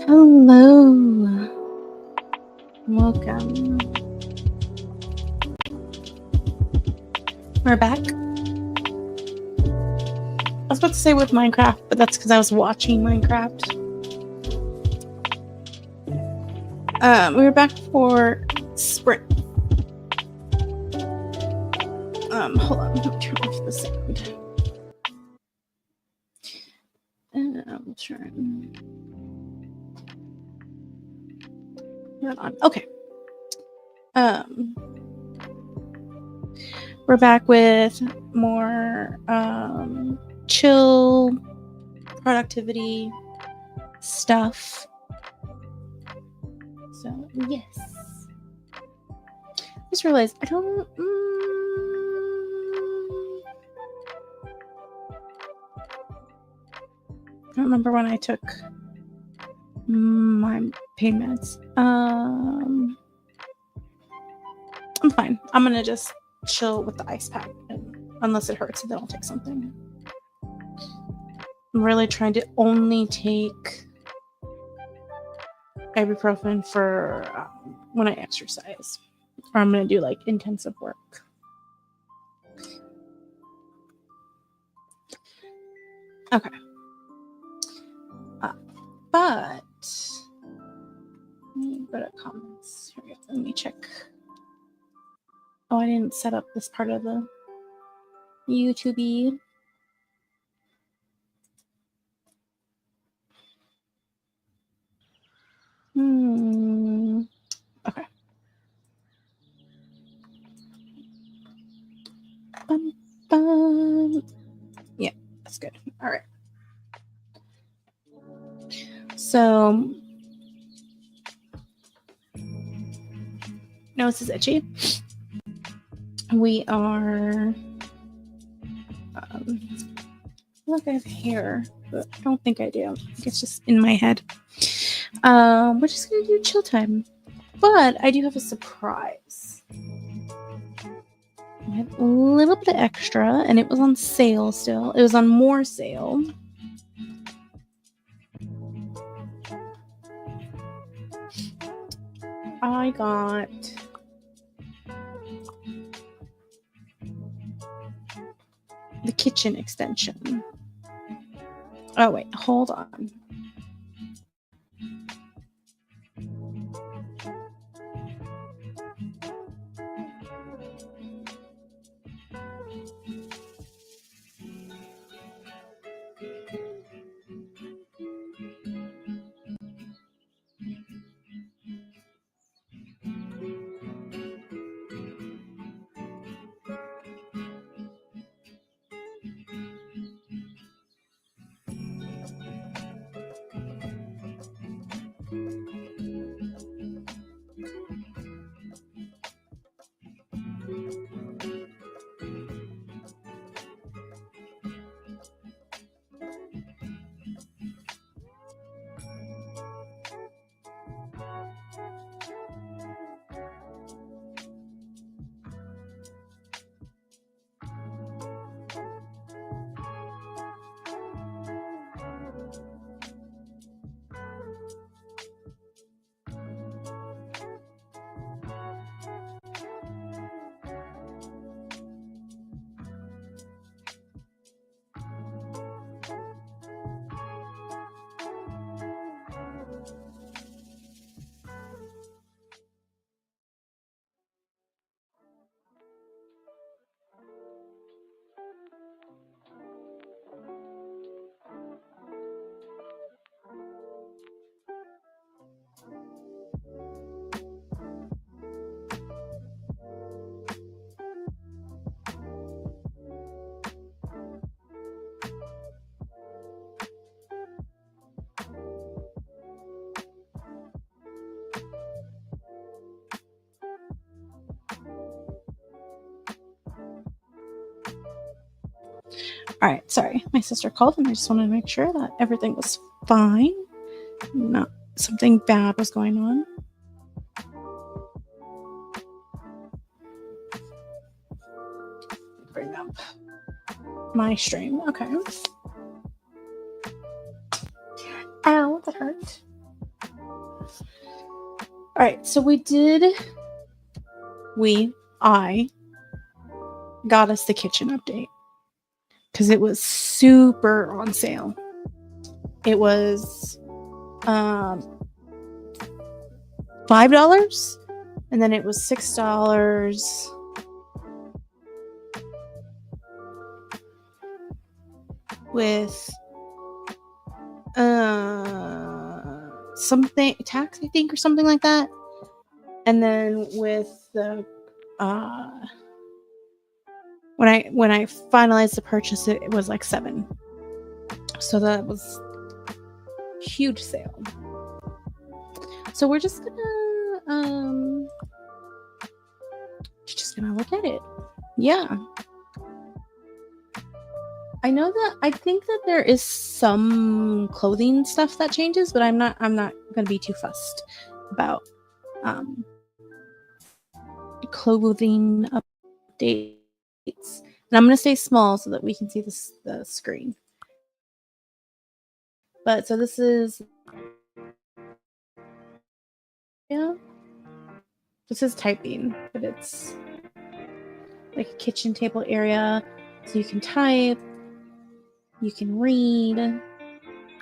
Hello. Welcome. We're back. I was about to say with Minecraft, but that's because I was watching Minecraft. We were back for Sprint. Hold on, let me turn off the sound. I'm turn that on. Okay. We're back with more chill productivity stuff. So yes, I just realized I don't. I don't remember when I took my pain meds. I'm fine. I'm gonna just chill with the ice pack, and unless it hurts, then I'll take something. I'm really trying to only take ibuprofen for when I exercise, or I'm gonna do like intensive work. Okay. But let me go to comments. Here we go. Let me check. Oh, I didn't set up this part of the YouTube. Okay. Bum, bum. Yeah, that's good. All right. So, nose is itchy. We are. Look, I have hair, but I don't think I do. I think it's just in my head. We're just gonna do chill time, but I do have a surprise. I had a little bit of extra, and it was on sale still. It was on more sale. I got the kitchen extension. Oh, wait, hold on. All right, sorry. My sister called and I just wanted to make sure that everything was fine. Not something bad was going on. Bring up my stream. Okay. Ow, that hurt. All right, so I got us the kitchen update because it was super on sale. It was $5 and then it was $6 with something tax, I think, or something like that. And then with the when I finalized the purchase, it was like $7. So that was huge sale. So we're just gonna look at it. Yeah. I think that there is some clothing stuff that changes, but I'm not gonna be too fussed about clothing updates. And I'm gonna stay small so that we can see the screen. But so this is this is typing, but it's like a kitchen table area, so you can type, you can read. And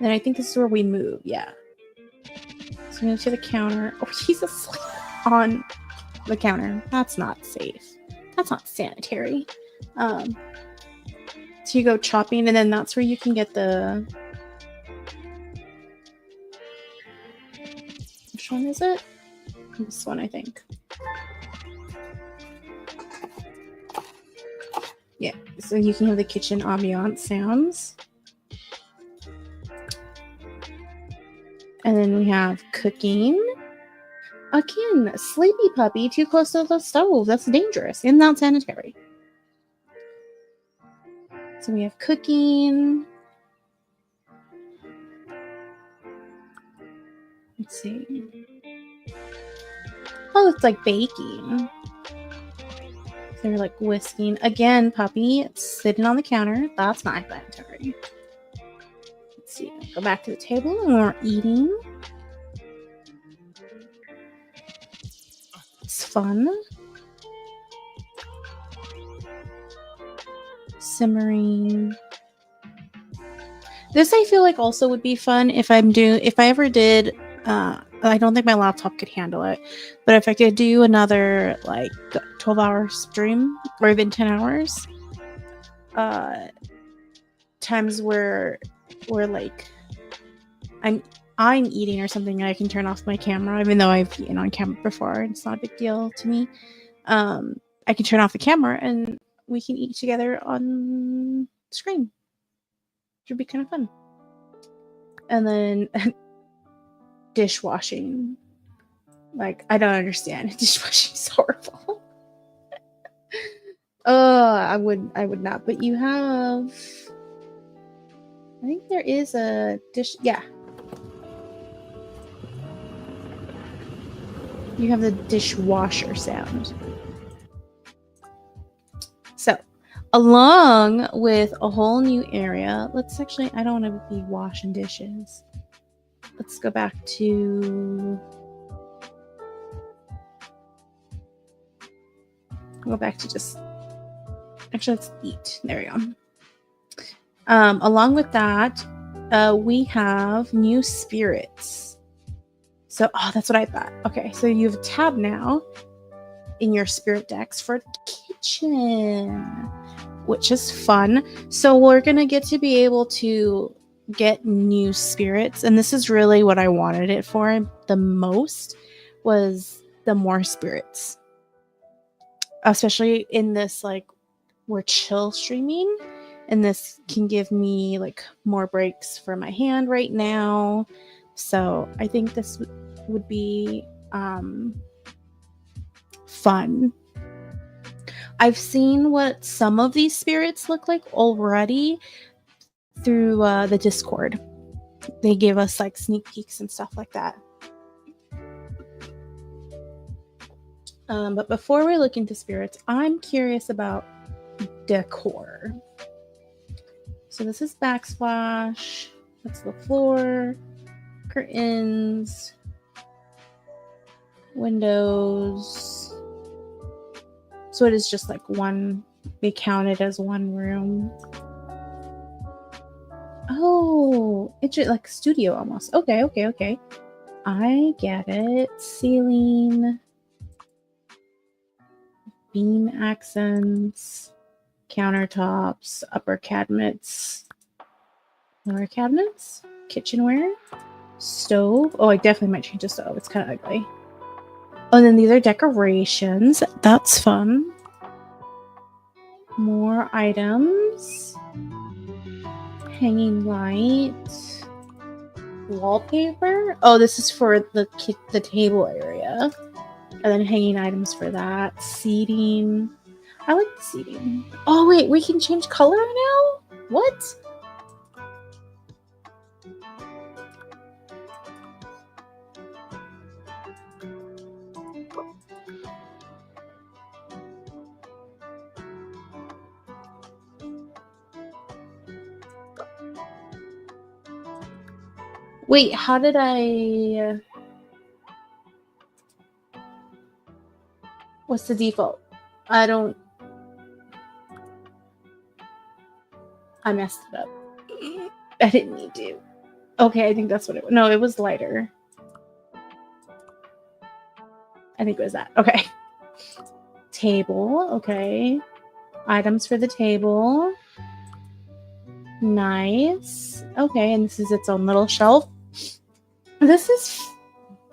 I think this is where we move. Yeah. So we move to the counter. Oh, he's asleep on the counter. That's not safe. That's not sanitary. So you go chopping, and then that's where you can get the. Which one is it? This one, I think. Yeah, so you can have the kitchen ambiance sounds. And then we have cooking. Again, sleepy puppy too close to the stove. That's dangerous and not sanitary. So we have cooking. Let's see. Oh, it's like baking. So they're like whisking. Again, puppy, it's sitting on the counter. That's not sanitary. Let's see. Go back to the table and we're eating. It's fun. Simmering. This I feel like also would be fun if I ever did. I don't think my laptop could handle it, but if I could do another like 12-hour stream or even 10 hours, times where like I'm eating or something, and I can turn off my camera, even though I've eaten on camera before. It's not a big deal to me. I can turn off the camera and we can eat together on screen. Which would be kind of fun. And then dishwashing. Like, I don't understand. Dishwashing is horrible. I would not. But you have, I think there is a dish. Yeah. You have the dishwasher sound. So, along with a whole new area, let's actually, I don't want to be washing dishes. Let's go back to, just, actually, let's eat. There we go. Along with that, we have new spirits. So, that's what I thought. Okay, so you have a tab now in your spirit decks for the kitchen, which is fun. So we're going to get to be able to get new spirits. And this is really what I wanted it for the most, was the more spirits. Especially in this, like, we're chill streaming. And this can give me, like, more breaks for my hand right now. So I think this would be fun. I've seen what some of these spirits look like already through the Discord. They give us like sneak peeks and stuff like that. But before we look into spirits, I'm curious about decor. So this is backsplash. That's the floor. Curtains. Windows. So it is just like one. They count it as one room. Oh, it's just like studio almost. Okay. I get it. Ceiling. Beam accents. Countertops. Upper cabinets. Lower cabinets. Kitchenware. Stove. Oh, I definitely might change the stove. It's kind of ugly. Oh, and then these are decorations. That's fun. More items. Hanging light. Wallpaper. Oh, this is for the table area. And then hanging items for that. Seating. I like the seating. Oh, wait. We can change color now? What? Wait, how did I... What's the default? I messed it up. I didn't need to. Okay, I think that's what it was. No, it was lighter. I think it was that. Okay. Table. Okay. Items for the table. Nice. Okay, and this is its own little shelf.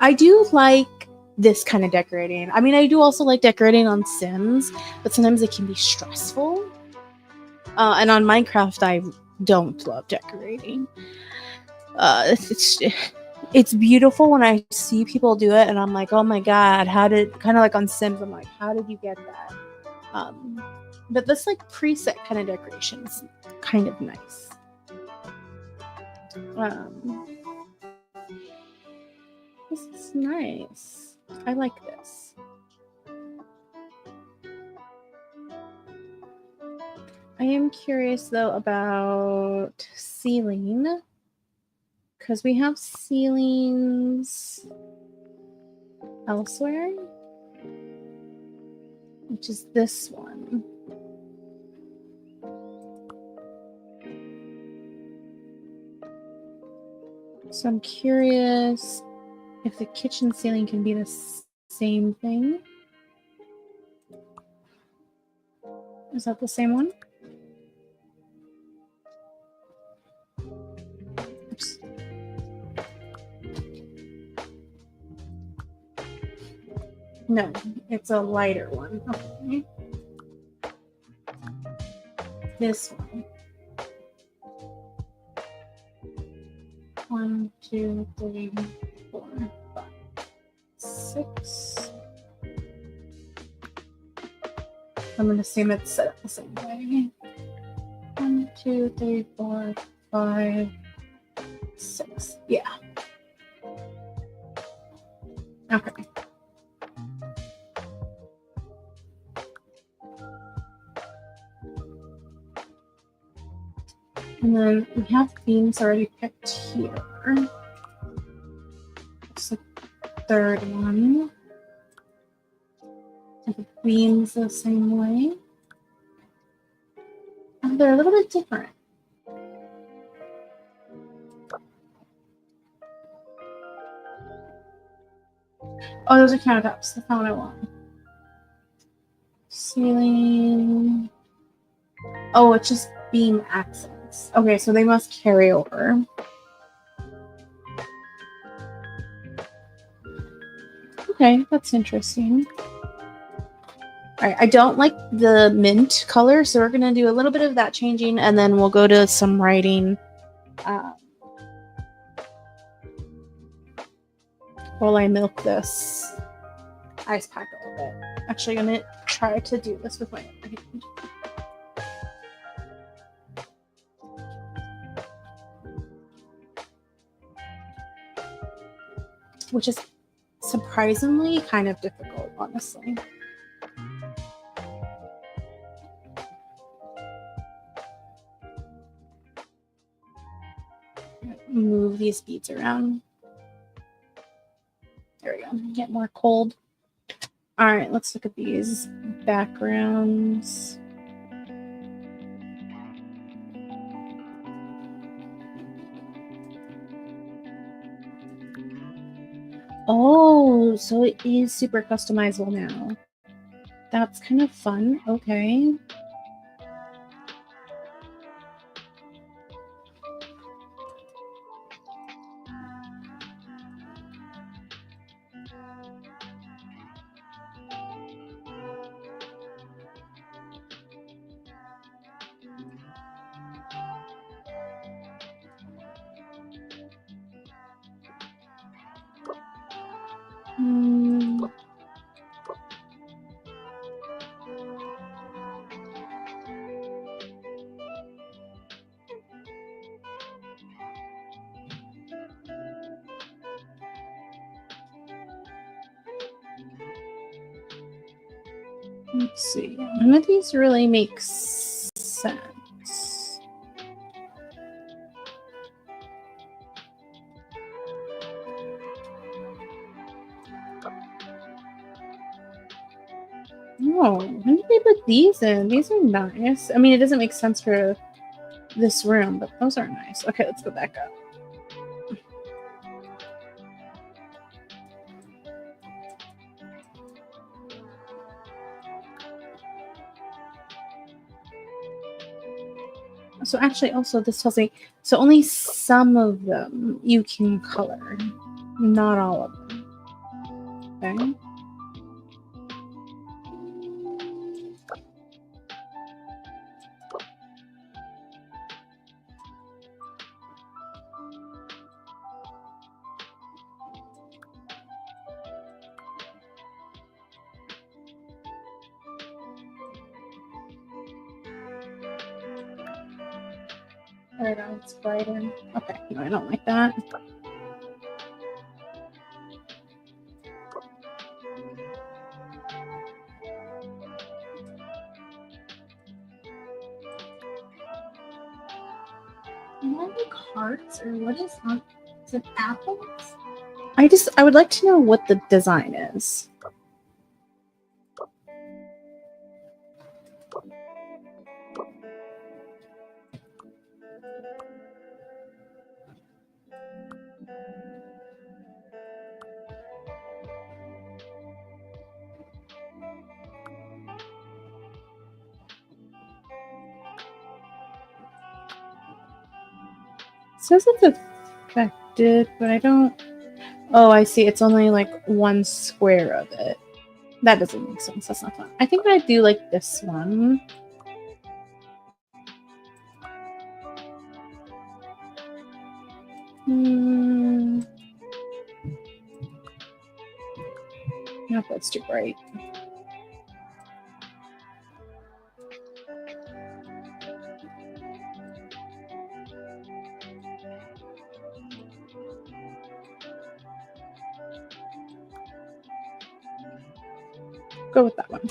I do like this kind of decorating. I mean, I do also like decorating on Sims, but sometimes it can be stressful. And on Minecraft, I don't love decorating. It's beautiful when I see people do it, and I'm like, oh my god, kind of like on Sims, I'm like, how did you get that? But this like preset kind of decoration is kind of nice. This is nice. I like this. I am curious though about ceiling, because we have ceilings elsewhere, which is this one. So I'm curious if the kitchen ceiling can be the same thing. Is that the same one? Oops. No, it's a lighter one. Okay. This one. 1, 2, 3, 4, 5, 6. I'm going to assume it's set up the same way. 1, 2, 3, 4, 5, 6. Yeah. Okay. And then we have themes already picked here. It's the third one. And the themes the same way. And they're a little bit different. Oh, those are countertops. That's not what I want. Ceiling. Oh, it's just beam accents. Okay, so they must carry over. Okay, that's interesting. All right, I don't like the mint color, so we're going to do a little bit of that changing, and then we'll go to some writing while I milk this ice pack a little bit. Actually, I'm gonna try to do this with my other hand. Which is surprisingly kind of difficult, honestly. Move these beads around. There we go. Get more cold. All right, let's look at these backgrounds. Oh, so it is super customizable now. That's kind of fun. Okay. Let's see. None of these really make sense. Oh, when did they put these in? These are nice. I mean, it doesn't make sense for this room, but those are nice. Okay, let's go back up. So actually, also this tells me, so only some of them you can color, not all of them. Okay. There we go, it's brighter. Okay, no, I don't like that. What are the hearts, or what is on? Is it apples? I would like to know what the design is. It says it's affected, but I don't. Oh, I see. It's only like one square of it. That doesn't make sense. That's not fun. I think I do like this one. No, that's too bright. Go with that one.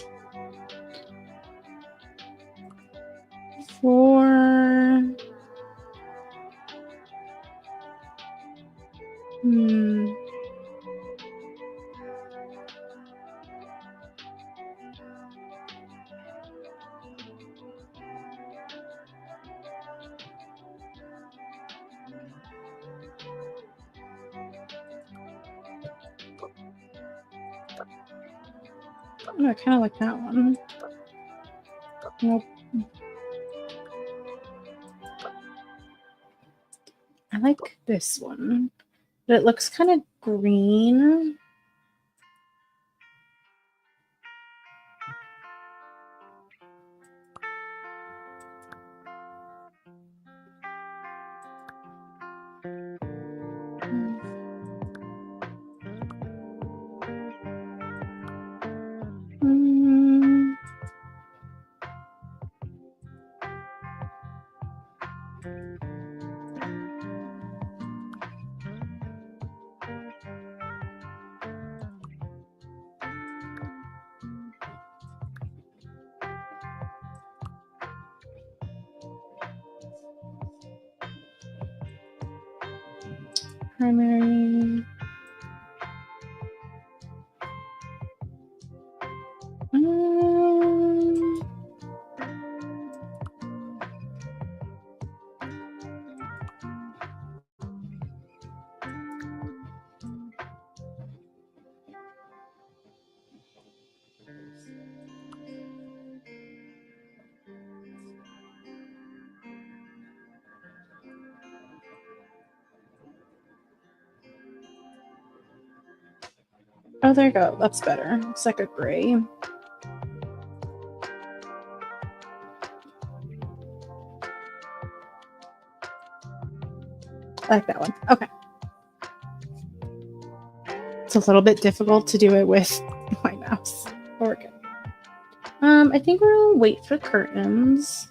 For oh, I kind of like that one. Nope. I like this one, but it looks kind of green. Primary. Oh, there you go. That's better. Looks like a gray. I like that one. Okay. It's a little bit difficult to do it with my mouse. But we're good. I think we'll wait for curtains.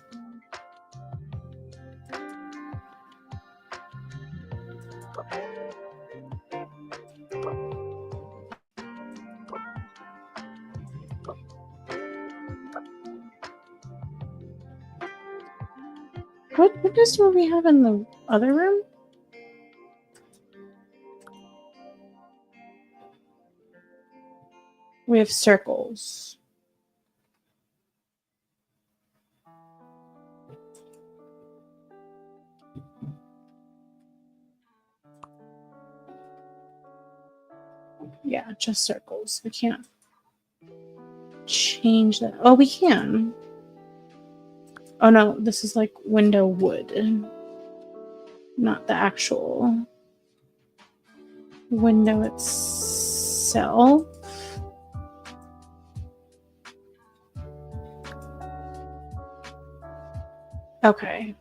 What windows do we have in the other room? We have circles. Yeah, just circles. We can't change that. Oh, we can. Oh no, this is like window wood, not the actual window itself. Okay.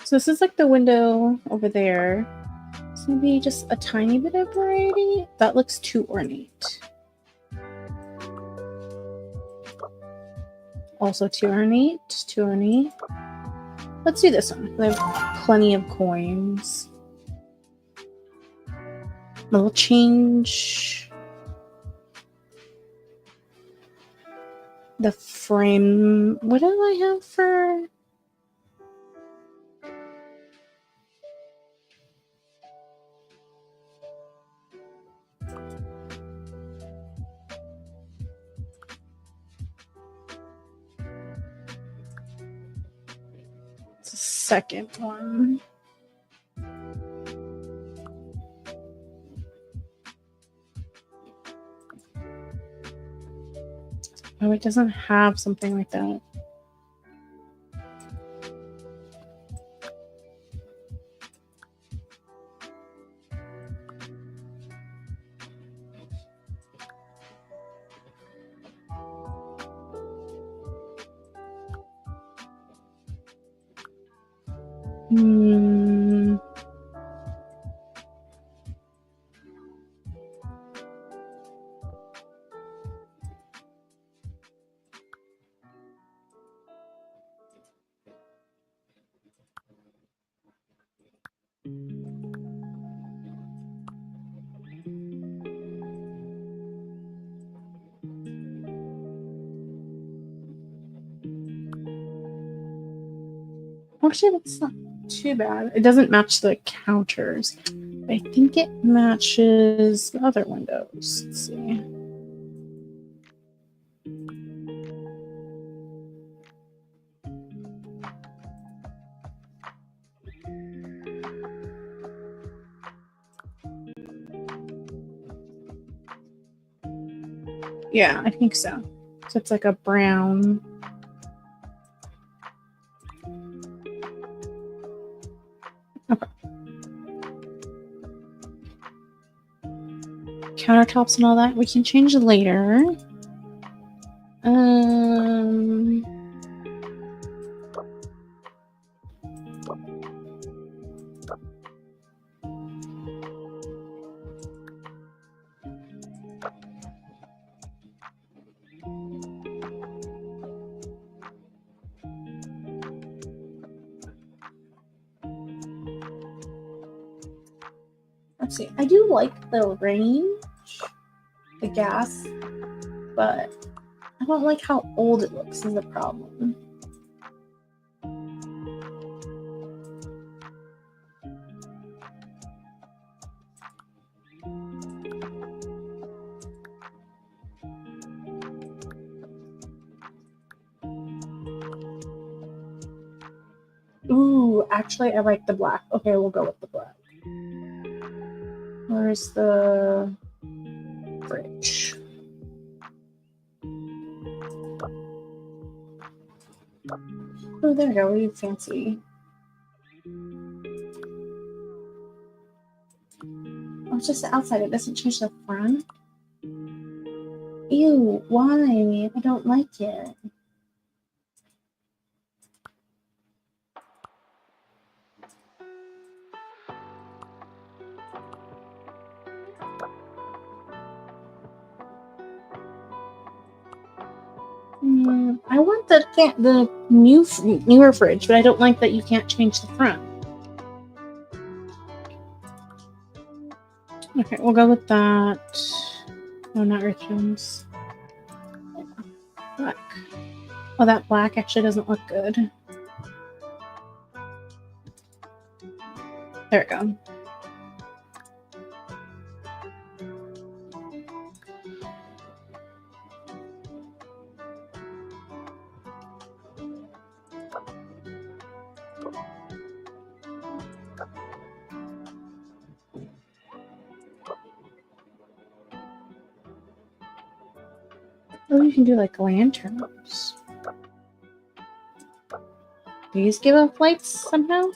So this is like the window over there. So maybe just a tiny bit of variety. That looks too ornate. Also too ornate. Too ornate. Let's do this one. We have plenty of coins. We'll change the frame. What do I have for? It's the second one. Oh, it doesn't have something like that. Actually, that's not too bad. It doesn't match the counters. I think it matches the other windows. Let's see. Yeah, I think so. So it's like a brown. Okay. Countertops and all that we can change later. let's see. I do like the range, the gas, but I don't like how old it looks is the problem. Ooh, actually, I like the black. Okay, we'll go with the black. Where's the fridge? Oh, there we go. Really fancy. Oh, it's just the outside. It doesn't change the front. Ew, why? I don't like it. I want the newer fridge, but I don't like that you can't change the front. Okay, we'll go with that. No, not Richmond's. Black. Oh, that black actually doesn't look good. There we go. Oh, you can do like lanterns. These give off lights somehow?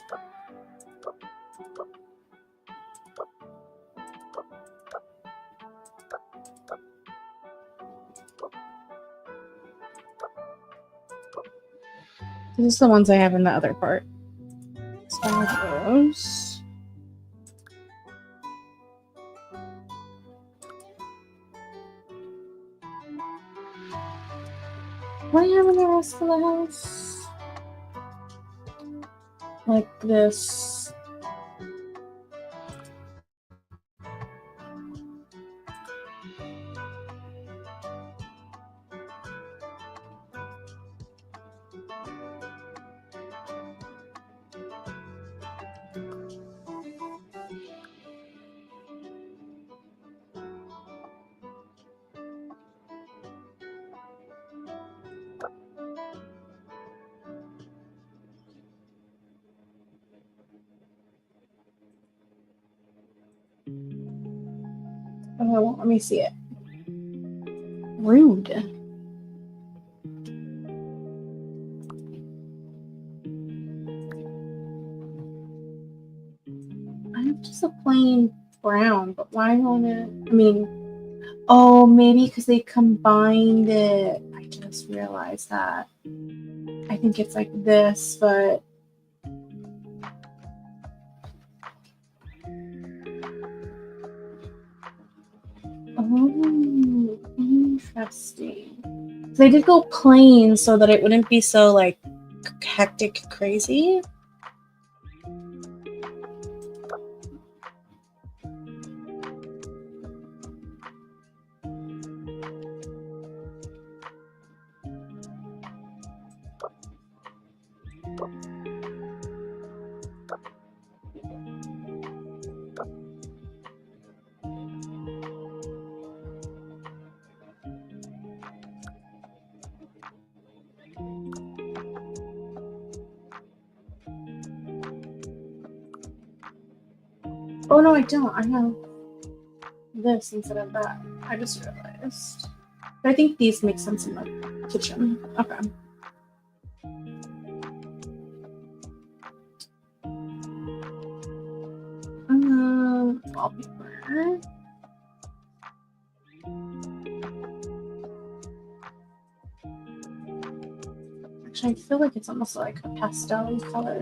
These are the ones I have in the other part. So those. What do I have in the rest of the house? Like this. Oh, let me see it. Rude. I have just a plain brown, but why won't it? I mean, oh, maybe because they combined it. I just realized that. I think it's like this, but oh, interesting. They did go plain so that it wouldn't be so like hectic crazy. Oh no, I don't. I have this instead of that. I just realized. But I think these make sense in the kitchen. Okay. Wallpaper. Actually, I feel like it's almost like a pastel color.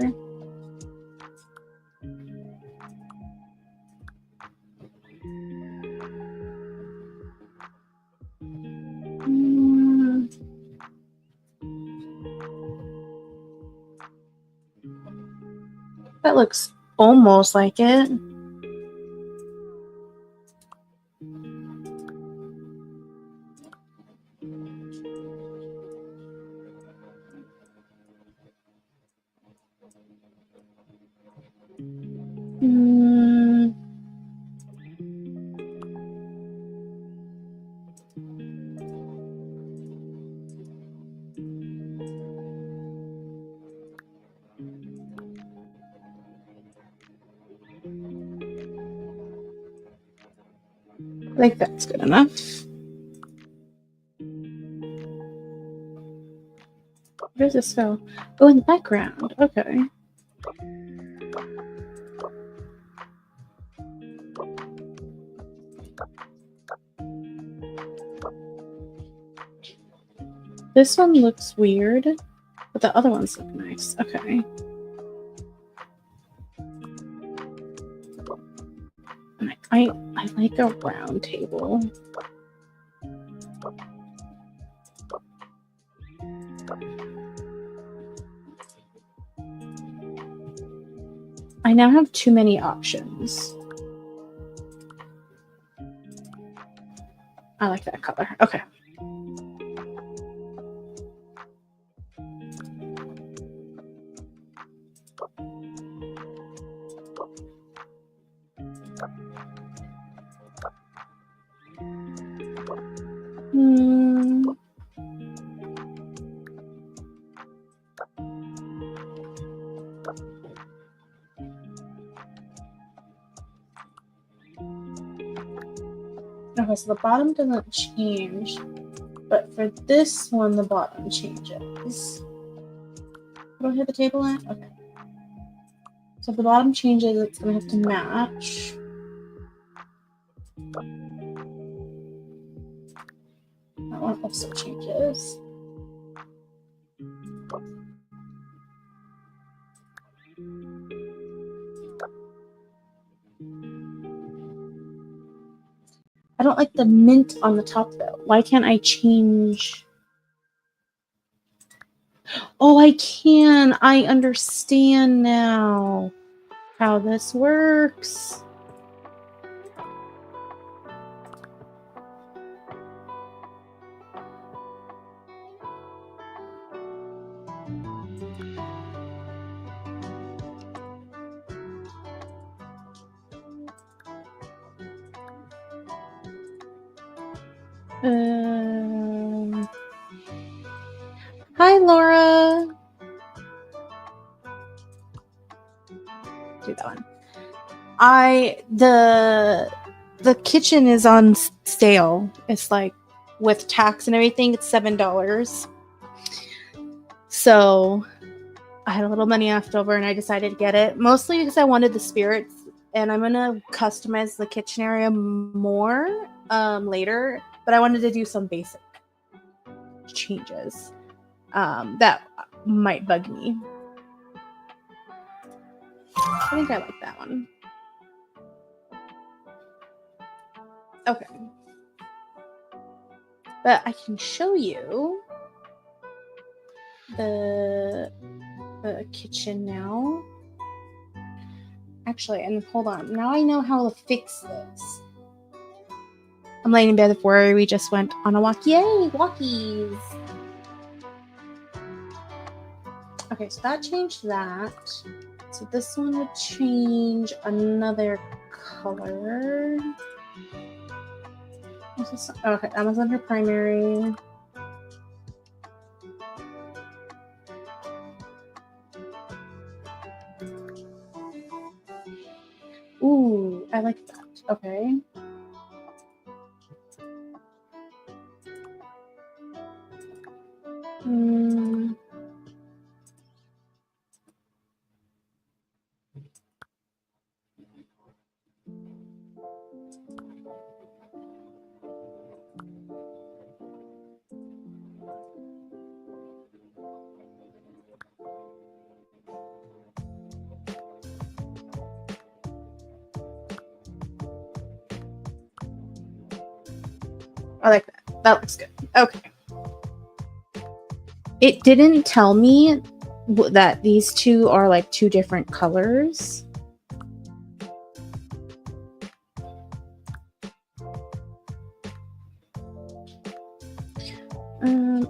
That looks almost like it. I think that's good enough. Where does this go? Oh, in the background. Okay. This one looks weird, but the other ones look nice. Okay. I like a round table. I now have too many options. I like that color. Okay. Okay, so the bottom doesn't change, but for this one, the bottom changes. What do I hit the table at? Okay. So if the bottom changes, it's going to have to match. That one also changes. I don't like the mint on the top, though. Why can't I change? Oh, I can. I understand now how this works. Hi, Laura. Do that one. The kitchen is on sale. It's like with tax and everything, it's $7. So I had a little money left over and I decided to get it, mostly because I wanted the spirits, and I'm gonna customize the kitchen area more later, but I wanted to do some basic changes that might bug me. I think I like that one. Okay. But I can show you the kitchen now. Actually, and hold on. Now I know how to fix this. I'm laying in bed with worry. We just went on a walk. Yay, walkies! Okay, so that changed that. So this one would change another color. Okay, that was under primary. Ooh, I like that. Okay. I like that. That looks good. Okay. It didn't tell me that these two are like two different colors.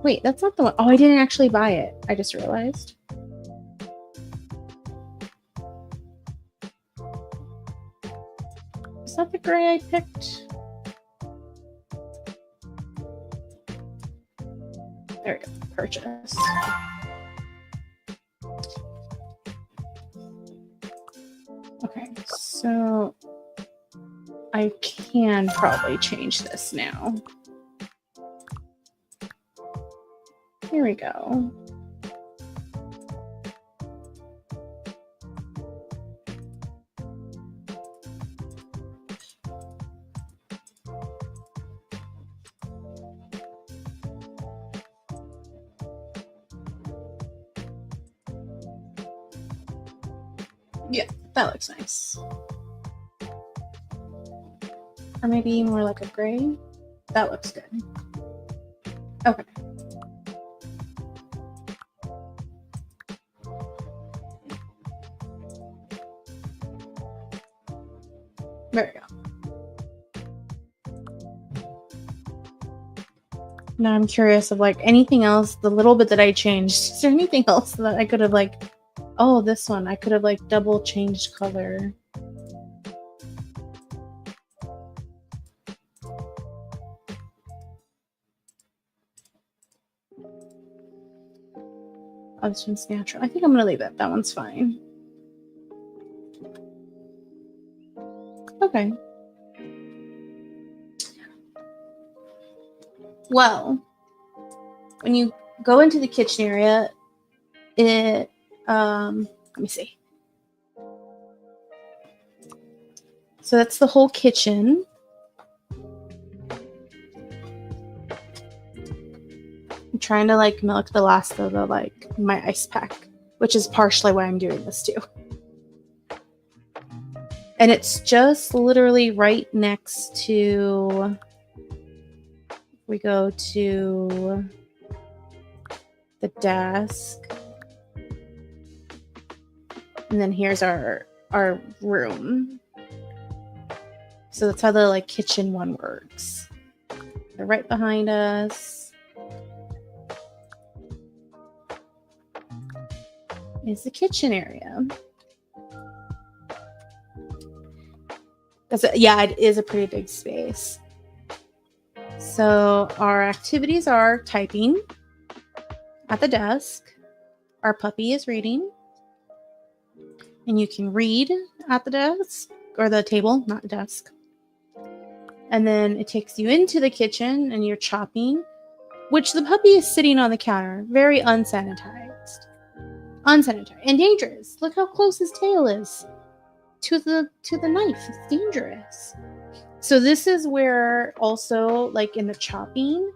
Wait, that's not the one. Oh, I didn't actually buy it. I just realized. Is that the gray I picked? There we go. Purchase. Okay, so I can probably change this now. Here we go. Yeah, that looks nice. Or maybe more like a gray. That looks good. Okay. There we go. Now I'm curious of like anything else, the little bit that I changed. Is there anything else that I could have like, oh, this one, I could have like double changed color. Oh, this one's natural. I think I'm going to leave it. That one's fine. Okay. Well, when you go into the kitchen area, it, let me see. So that's the whole kitchen. I'm trying to like milk the last of the like my ice pack, which is partially why I'm doing this too. And it's just literally right next to, we go to the desk. And then here's our room. So that's how the like kitchen one works. They're right behind us. Is the kitchen area. Yeah, it is a pretty big space. So our activities are typing at the desk. Our puppy is reading. And you can read at the desk or the table, not the desk. And then it takes you into the kitchen and you're chopping, which the puppy is sitting on the counter, very unsanitized. Unsanitary and dangerous. Look how close his tail is to the knife. It's dangerous. So this is where also, like in the chopping,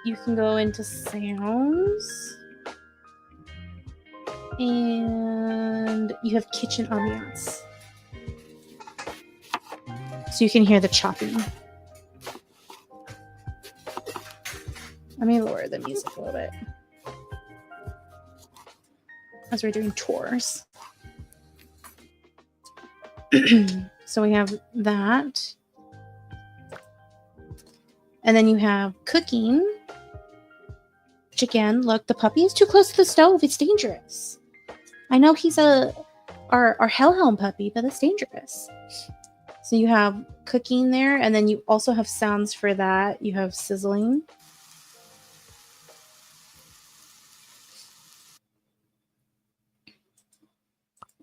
you can go into sounds. And you have kitchen ambiance. So you can hear the chopping. Let me lower the music a little bit as we're doing chores. So we have that. And then you have cooking. Which again, look, the puppy is too close to the stove. It's dangerous. I know he's our hellhound puppy, but it's dangerous. So you have cooking there, and then you also have sounds for that. You have sizzling.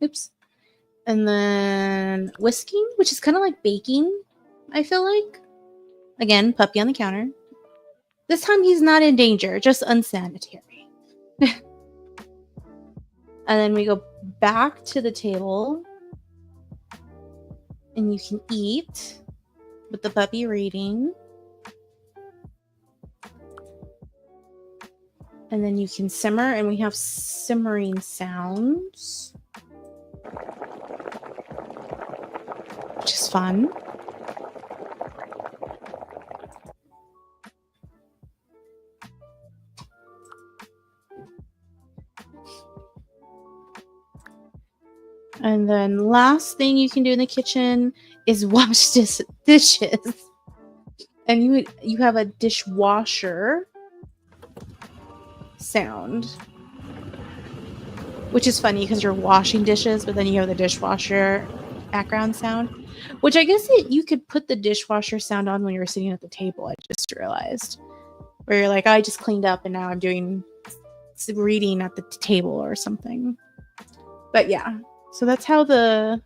Oops. And then whisking, which is kind of like baking, I feel like. Again, puppy on the counter. This time he's not in danger, just unsanitary. And then we go back to the table. And you can eat with the puppy reading. And then you can simmer, and we have simmering sounds, which is fun. And then last thing you can do in the kitchen is wash dishes. And you have a dishwasher sound, which is funny because you're washing dishes, but then you have the dishwasher background sound, which I guess you could put the dishwasher sound on when you're sitting at the table. I just realized, where you're like, I just cleaned up and now I'm doing reading at the table or something. But yeah. So that's how the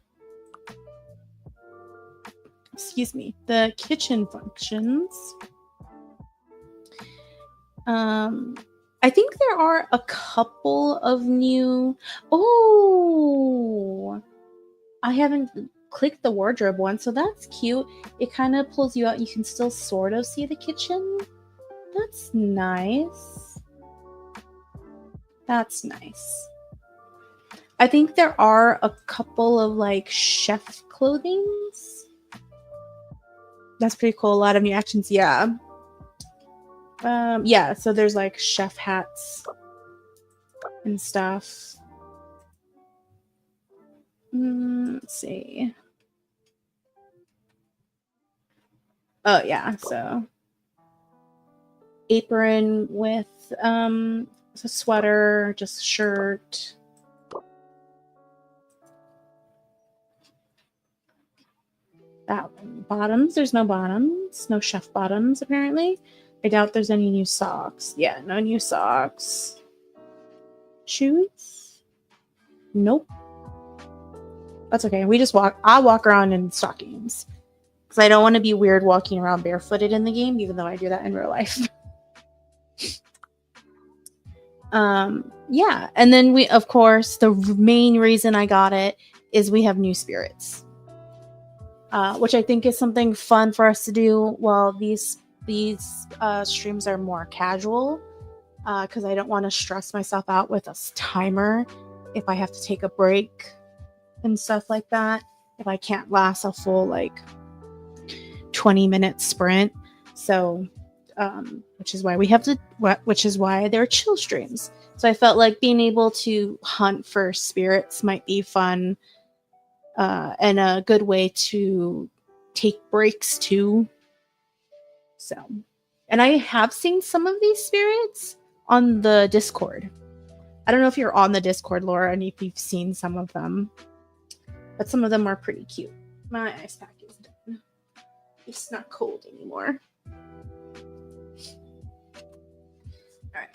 excuse me, the kitchen functions. I think there are a couple of new. Oh, I haven't clicked the wardrobe one, so that's cute. It kind of pulls you out. You can still sort of see the kitchen. That's nice. That's nice. I think there are a couple of like chef clothings. That's pretty cool. A lot of new actions. Yeah. Yeah, so there's like chef hats and stuff. Let's see. Oh yeah, so apron with a sweater, just shirt. That one. Bottoms, there's no bottoms, no chef bottoms apparently. I doubt there's any new socks. Yeah, no new socks. Shoes? Nope. That's okay. We just walk. I'll walk around in stockings because I don't want to be weird walking around barefooted in the game, even though I do that in real life. Yeah, and then we, of course, the main reason I got it is we have new spirits, which I think is something fun for us to do while these streams are more casual, because I don't want to stress myself out with a timer if I have to take a break and stuff like that, if I can't last a full like 20-minute sprint. So which is why there are chill streams. So I felt like being able to hunt for spirits might be fun, and a good way to take breaks too. So, and I have seen some of these spirits on the Discord. I don't know if you're on the Discord, Laura, and if you've seen some of them, but some of them are pretty cute. My ice pack is done. It's not cold anymore. All right.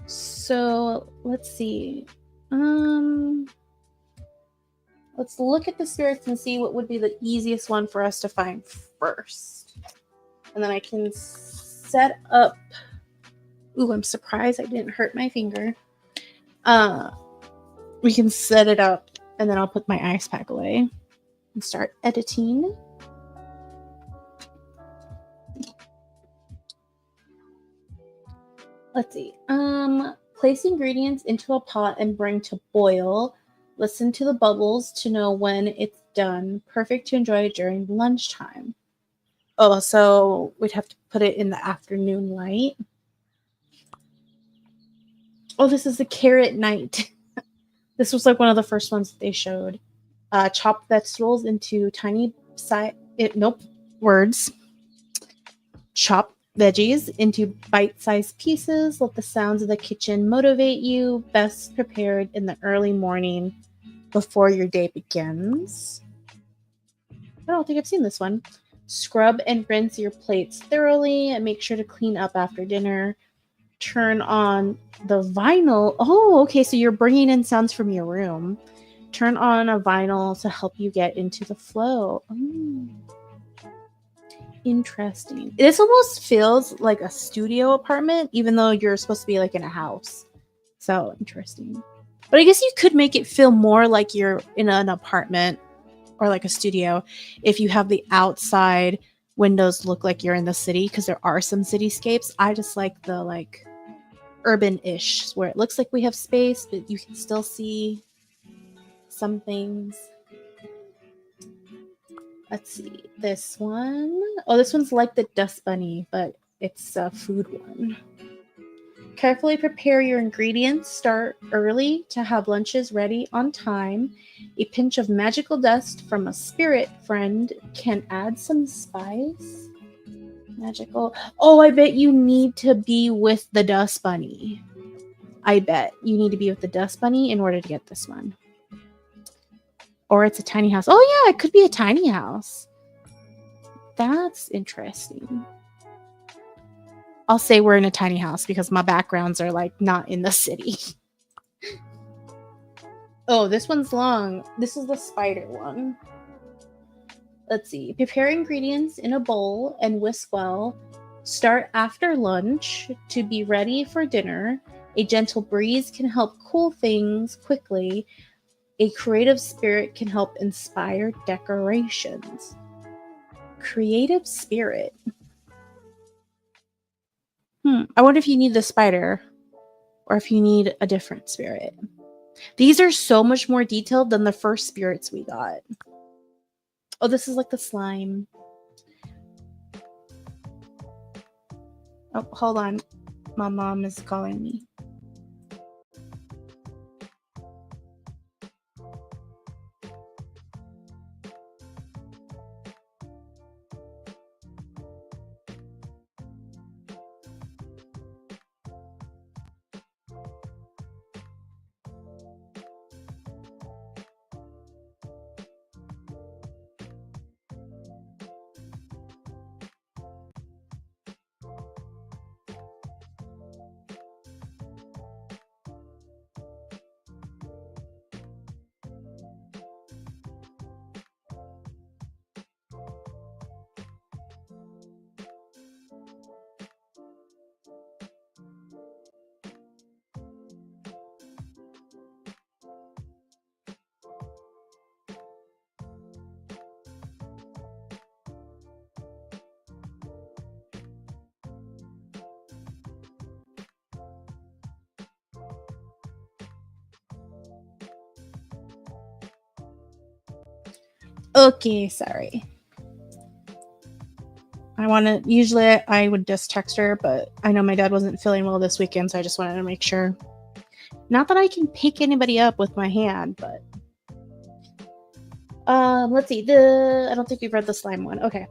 So let's see. Let's look at the spirits and see what would be the easiest one for us to find first. And then I can set up. Ooh, I'm surprised I didn't hurt my finger. We can set it up, and then I'll put my ice pack away and start editing. Let's see. Place ingredients into a pot and bring to boil. Listen to the bubbles to know when it's done. Perfect to enjoy during lunchtime. Oh, so we'd have to put it in the afternoon light. Oh, this is the carrot night. This was like one of the first ones that they showed. Chop vegetables into tiny Chop veggies into bite-sized pieces. Let the sounds of the kitchen motivate you. Best prepared in the early morning before your day begins. I don't think I've seen this one. Scrub and rinse your plates thoroughly and make sure to clean up after dinner. Turn on the vinyl. Oh, okay, so you're bringing in sounds from your room. Turn on a vinyl to help you get into the flow. Interesting. This almost feels like a studio apartment, even though you're supposed to be like in a house. So interesting. But I guess you could make it feel more like you're in an apartment or like a studio if you have the outside windows look like you're in the city, because there are some cityscapes. I just like the like urban-ish where it looks like we have space, but you can still see some things. Let's see. This one. Oh, this one's like the Dust Bunny, but it's a food one. Carefully prepare your ingredients. Start early to have lunches ready on time. A pinch of magical dust from a spirit friend can add some spice. Magical. Oh, I bet you need to be with the Dust Bunny. I bet you need to be with the Dust Bunny in order to get this one. Or it's a tiny house. Oh, yeah, it could be a tiny house. That's interesting. I'll say we're in a tiny house because my backgrounds are like not in the city. Oh, this one's long. This is the spider one. Let's see. Prepare ingredients in a bowl and whisk well. Start after lunch to be ready for dinner. A gentle breeze can help cool things quickly. A creative spirit can help inspire decorations. Creative spirit. I wonder if you need the spider or if you need a different spirit. These are so much more detailed than the first spirits we got. Oh, this is like the slime. Oh, hold on. My mom is calling me. Okay, sorry. Usually I would just text her, but I know my dad wasn't feeling well this weekend, so I just wanted to make sure. Not that I can pick anybody up with my hand, but let's see. I don't think we've read the slime one. Okay.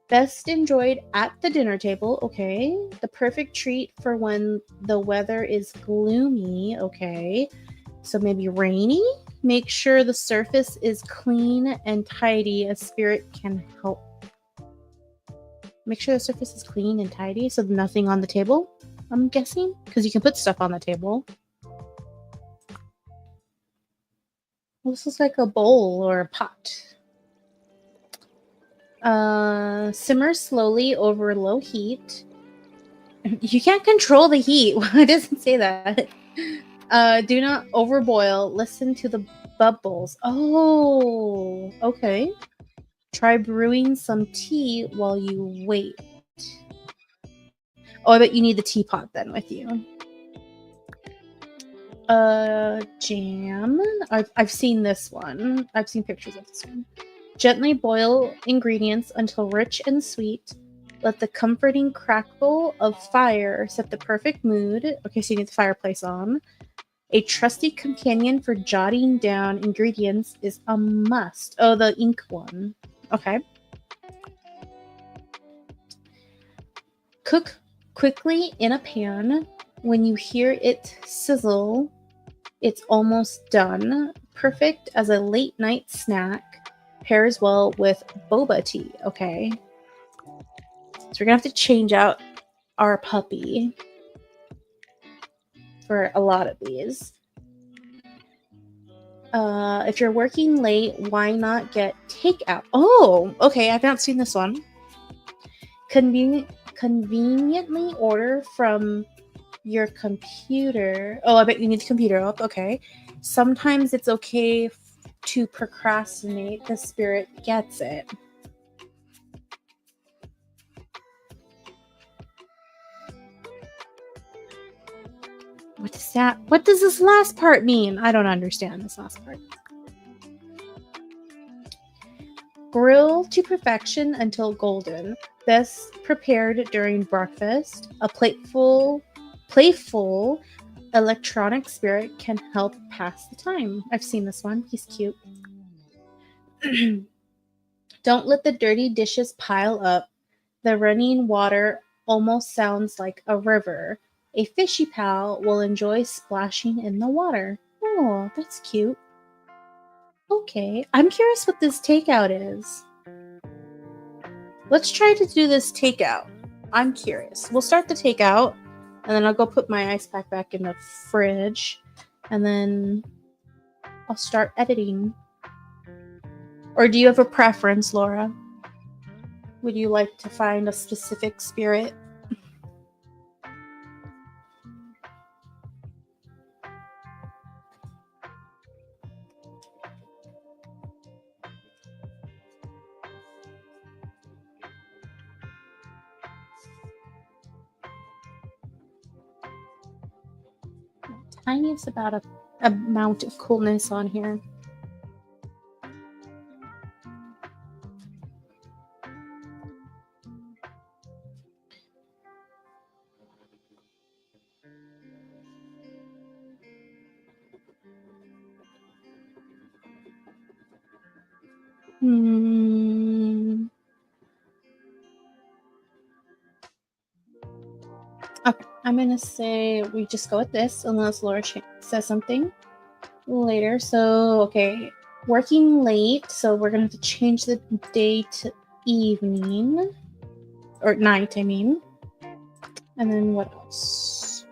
Best enjoyed at the dinner table. Okay. The perfect treat for when the weather is gloomy. Okay. So maybe rainy. Make sure the surface is clean and tidy. A spirit can help. Make sure the surface is clean and tidy, so nothing on the table, I'm guessing, because you can put stuff on the table. Well, this looks like a bowl or a pot. Simmer slowly over low heat. You can't control the heat. It doesn't say that. Do not overboil. Listen to the bubbles. Oh, okay. Try brewing some tea while you wait. Oh, I bet you need the teapot then with you. Jam. I've seen this one. I've seen pictures of this one. Gently boil ingredients until rich and sweet. Let the comforting crackle of fire set the perfect mood. Okay, so you need the fireplace on. A trusty companion for jotting down ingredients is a must. Oh, the ink one. Okay. Cook quickly in a pan. When you hear it sizzle, it's almost done. Perfect as a late night snack. Pairs well with boba tea. Okay. So we're going to have to change out our puppy for a lot of these. If you're working late, why not get takeout? Oh, okay. I've not seen this one. Conveniently order from your computer. Oh, I bet you need the computer up. Okay. Sometimes it's okay to procrastinate. The spirit gets it. What is that? What does this last part mean? I don't understand this last part. Grill to perfection until golden. Best prepared during breakfast. A playful electronic spirit can help pass the time. I've seen this one. He's cute. Don't let the dirty dishes pile up. The running water almost sounds like a river. A fishy pal will enjoy splashing in the water. Oh, that's cute. Okay, I'm curious what this takeout is. Let's try to do this takeout. I'm curious. We'll start the takeout, and then I'll go put my ice pack back in the fridge, and then I'll start editing. Or do you have a preference, Laura? would you like to find a specific spirit? Tiniest amount of coolness on here. Okay, I'm gonna say we just go with this unless Laura says something later. So, okay, working late. So we're gonna have to change the day to evening or night, I mean. And then what else?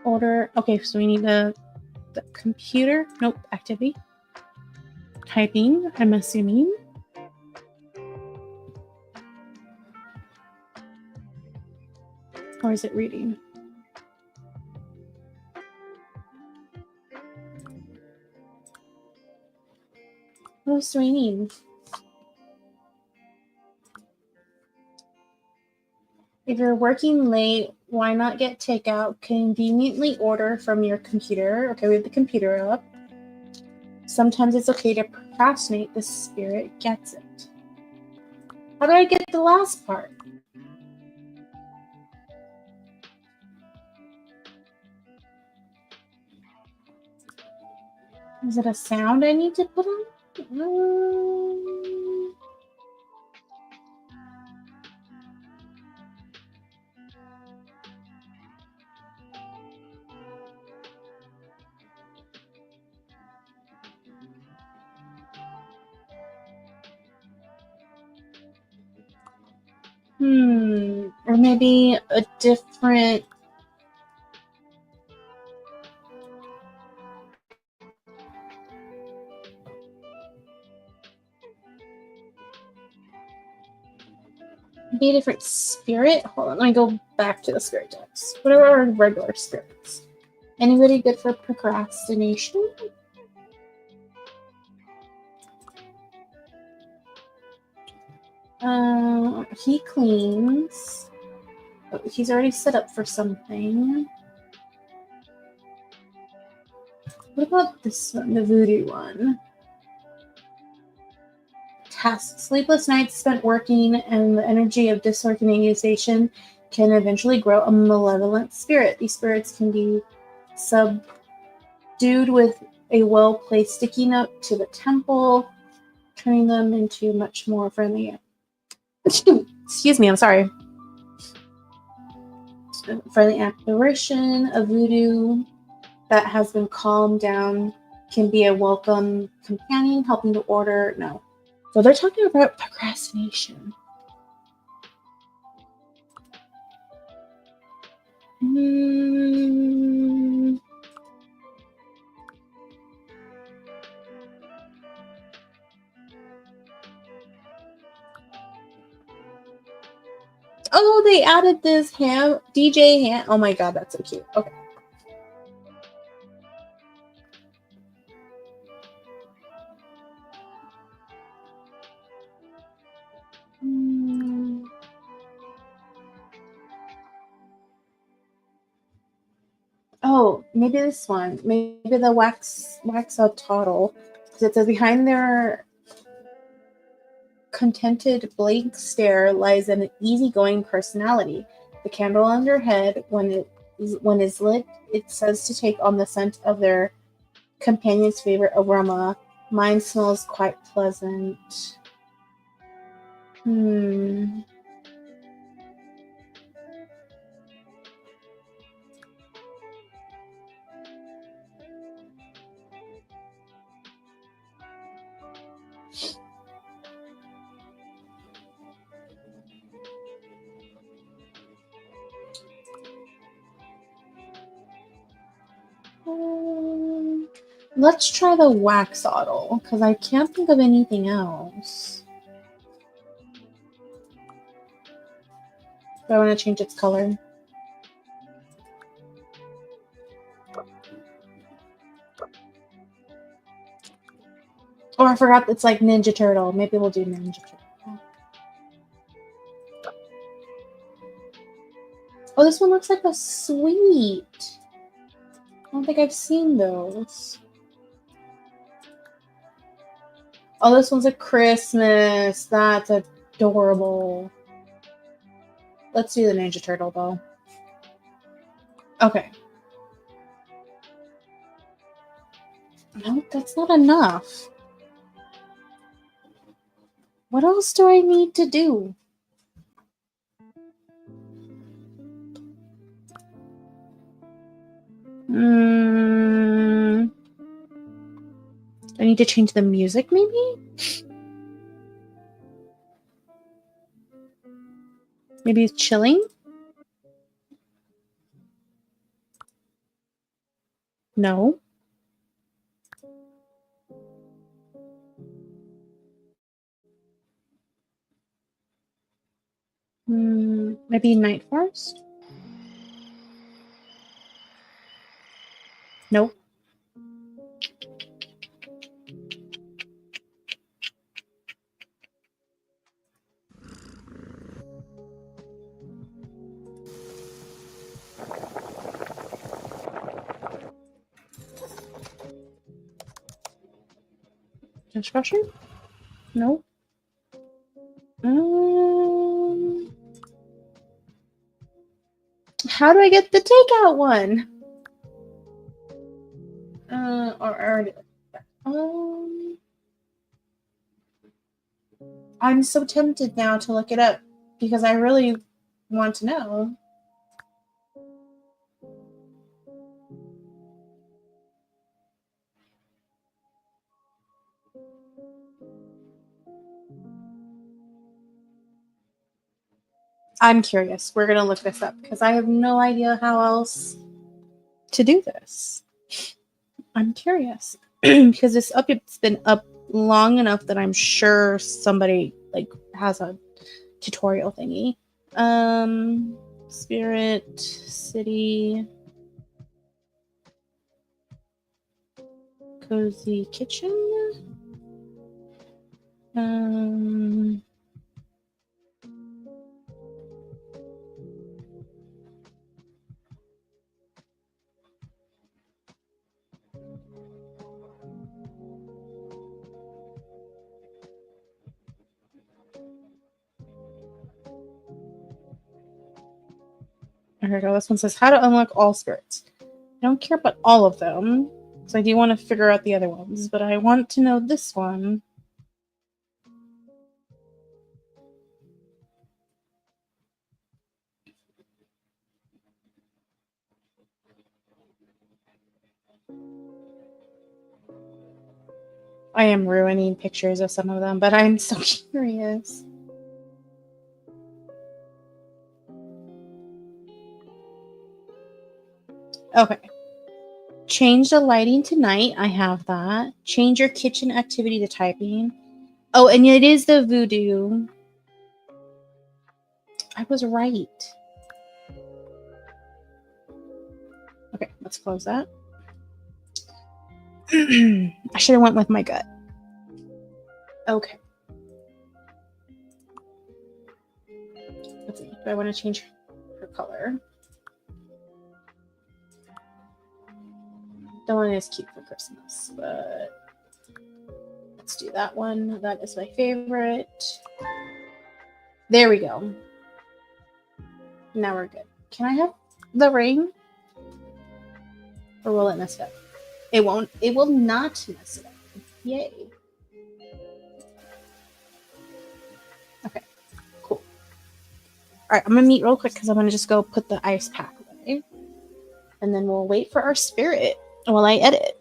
Order. Okay, so we need the computer. Nope, activity. Typing, I'm assuming. Or is it reading? What else do we need? If you're working late, why not get takeout? Conveniently order from your computer. Okay, we have the computer up. Sometimes it's okay to procrastinate. The spirit gets it. How do I get the last part? Is it a sound I need to put on? Or maybe a different. Be a different spirit. Hold on, let me go back to the spirit decks. What are our regular spirits? Anybody good for procrastination? He cleans. Oh, he's already set up for something. What about this one, the voodoo one? Task. Sleepless nights spent working and the energy of disorganization can eventually grow a malevolent spirit. These spirits can be subdued with a well-placed sticky note to the temple, turning them into much more friendly. Excuse me, I'm sorry. Friendly apparition of voodoo that has been calmed down can be a welcome companion, helping to order. No. So they're talking about procrastination. Oh, they added this DJ ham. Oh my god, that's so cute. Okay. Oh, maybe this one. Maybe the wax out toddle. Because it says behind their contented blank stare lies an easygoing personality. The candle on their head, when is lit, it says to take on the scent of their companion's favorite aroma. Mine smells quite pleasant. Let's try the waxodle, because I can't think of anything else. Do I want to change its color? Oh, I forgot it's like Ninja Turtle. Maybe we'll do Ninja Turtle. Oh, this one looks like a sweet. I don't think I've seen those. Oh, this one's a Christmas. That's adorable. Let's do the Ninja Turtle, though. Okay. No, that's not enough. What else do I need to do? I need to change the music, maybe? Maybe it's chilling? No. Maybe Night Forest? Nope. Discussion? Nope. How do I get the takeout one? I'm so tempted now to look it up because I really want to know. I'm curious. We're going to look this up because I have no idea how else to do this. I'm curious because it's been up long enough that I'm sure somebody like has a tutorial thingy. Spirit City Cozy Kitchen. Here we go. This one says how to unlock all spirits. I don't care about all of them, because I do want to figure out the other ones, but I want to know this one. I am ruining pictures of some of them, but I'm so curious. Okay. Change the lighting to night. I have that. Change your kitchen activity to typing. Oh, and it is the voodoo. I was right. Okay, let's close that. I should have went with my gut. Okay. Let's see. Do I want to change her color? That one is cute for Christmas, but let's do that one. That is my favorite. There we go. Now we're good. Can I have the ring? Or will it mess it up? It won't. It will not mess it up. Yay. Okay, cool. All right, I'm going to meet real quick because I'm going to just go put the ice pack away. And then we'll wait for our spirit while I edit.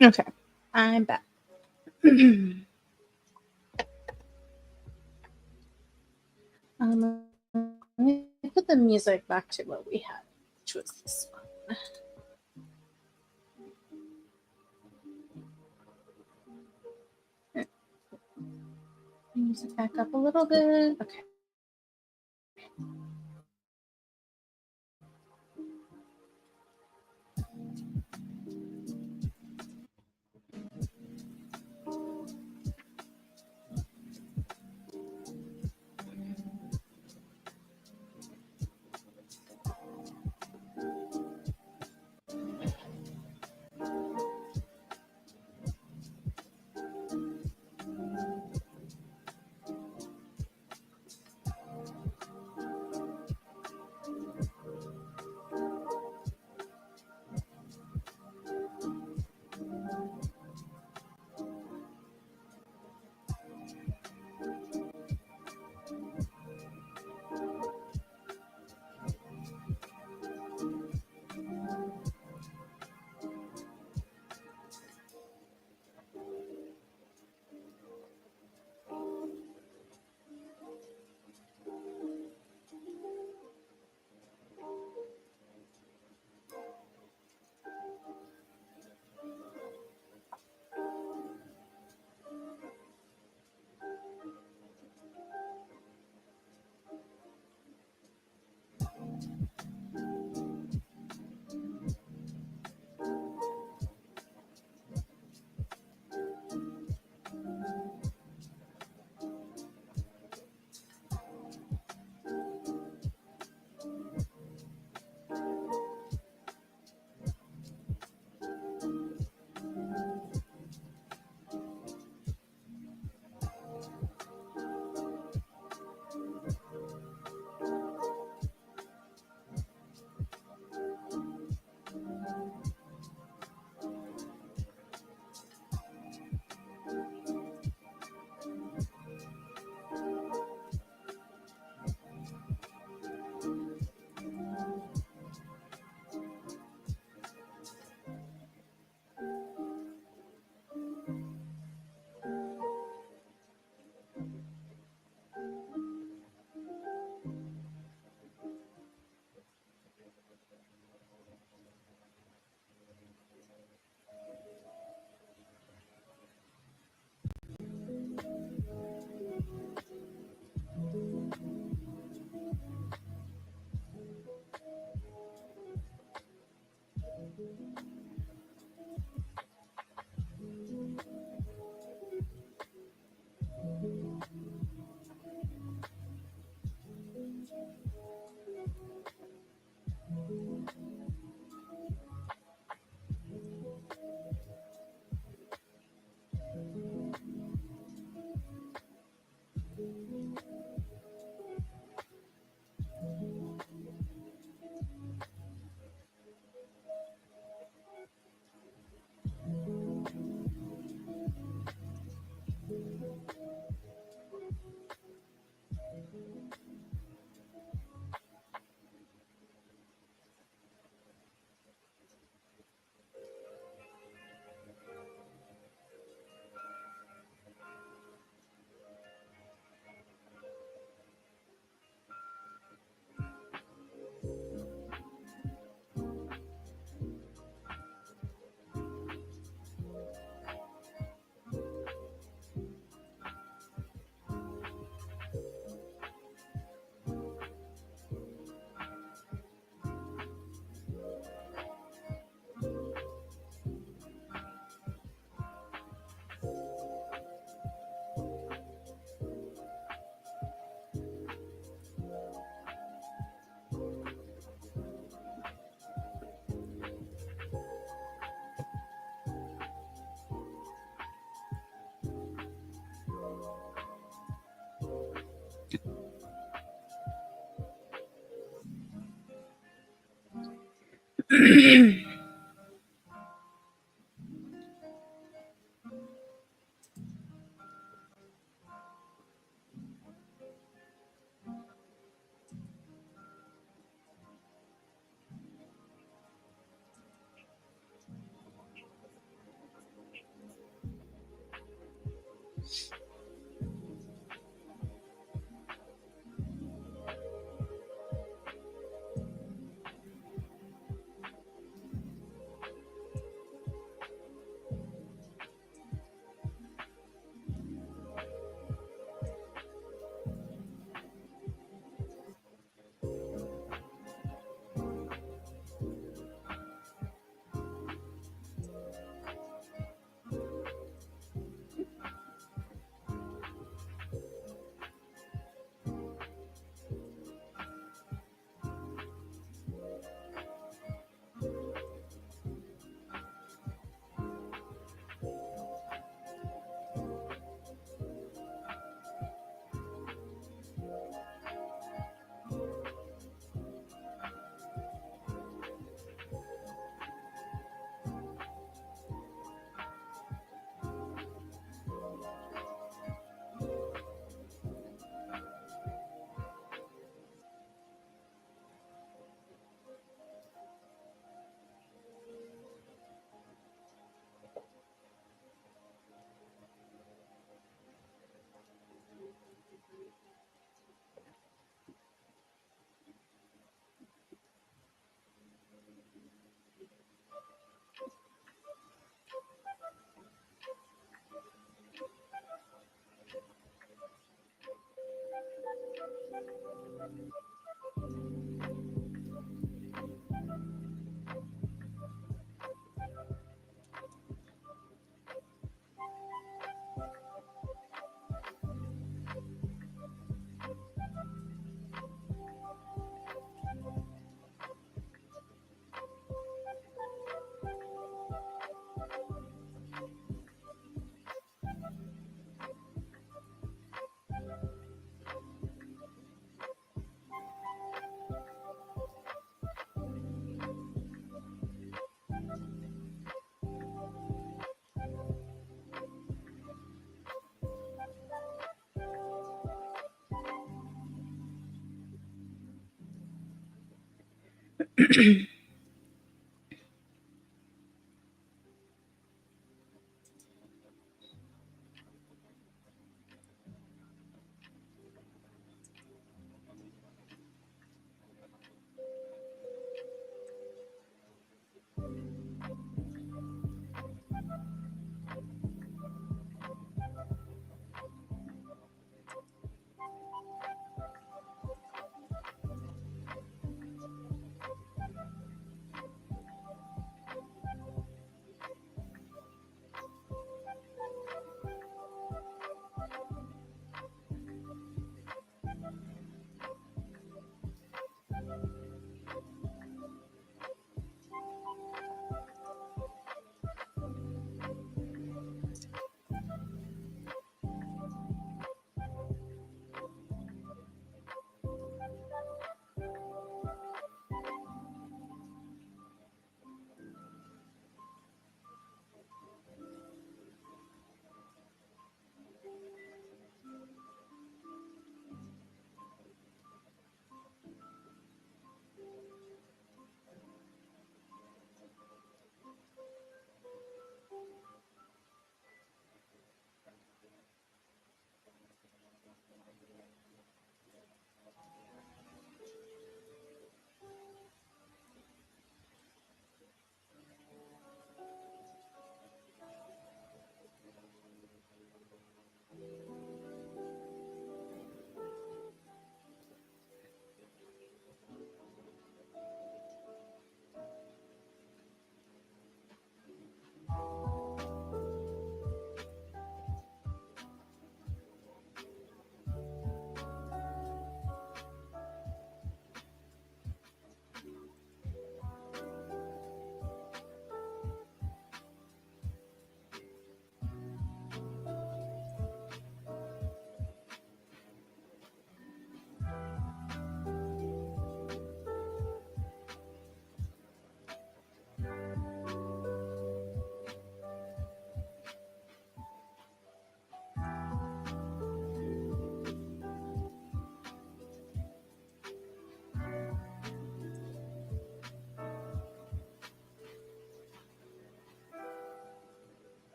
Okay, I'm back. Let me put the music back to what we had, which was this one. Music back up a little bit. Okay.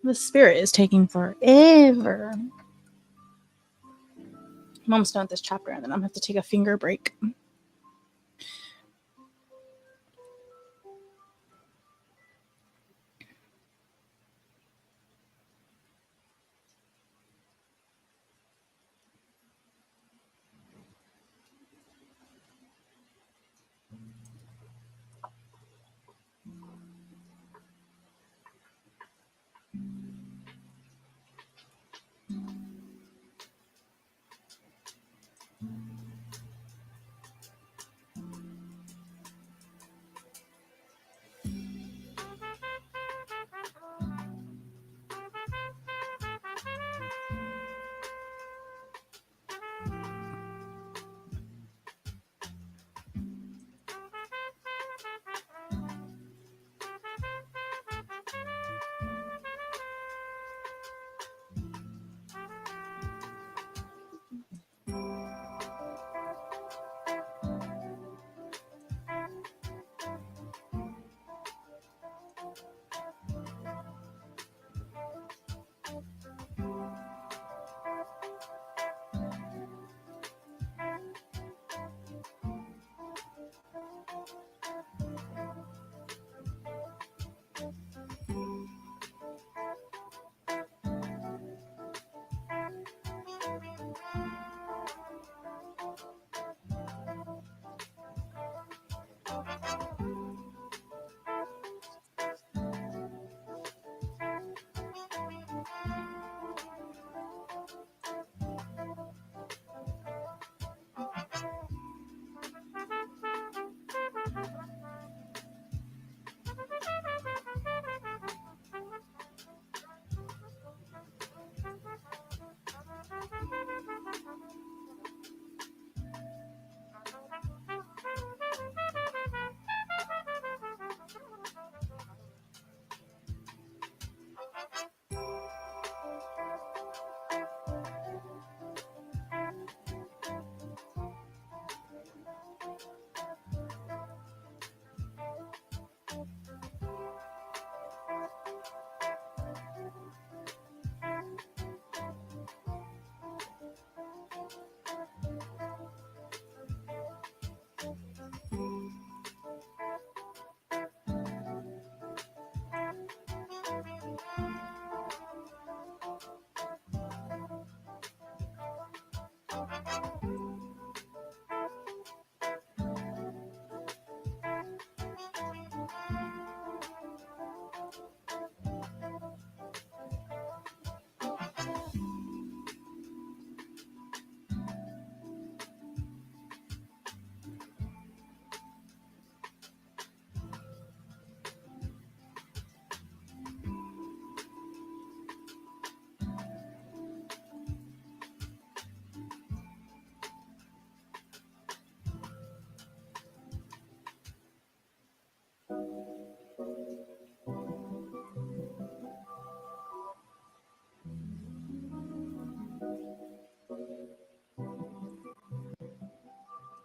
The spirit is taking forever. I'm almost done with this chapter, and then I'm gonna have to take a finger break.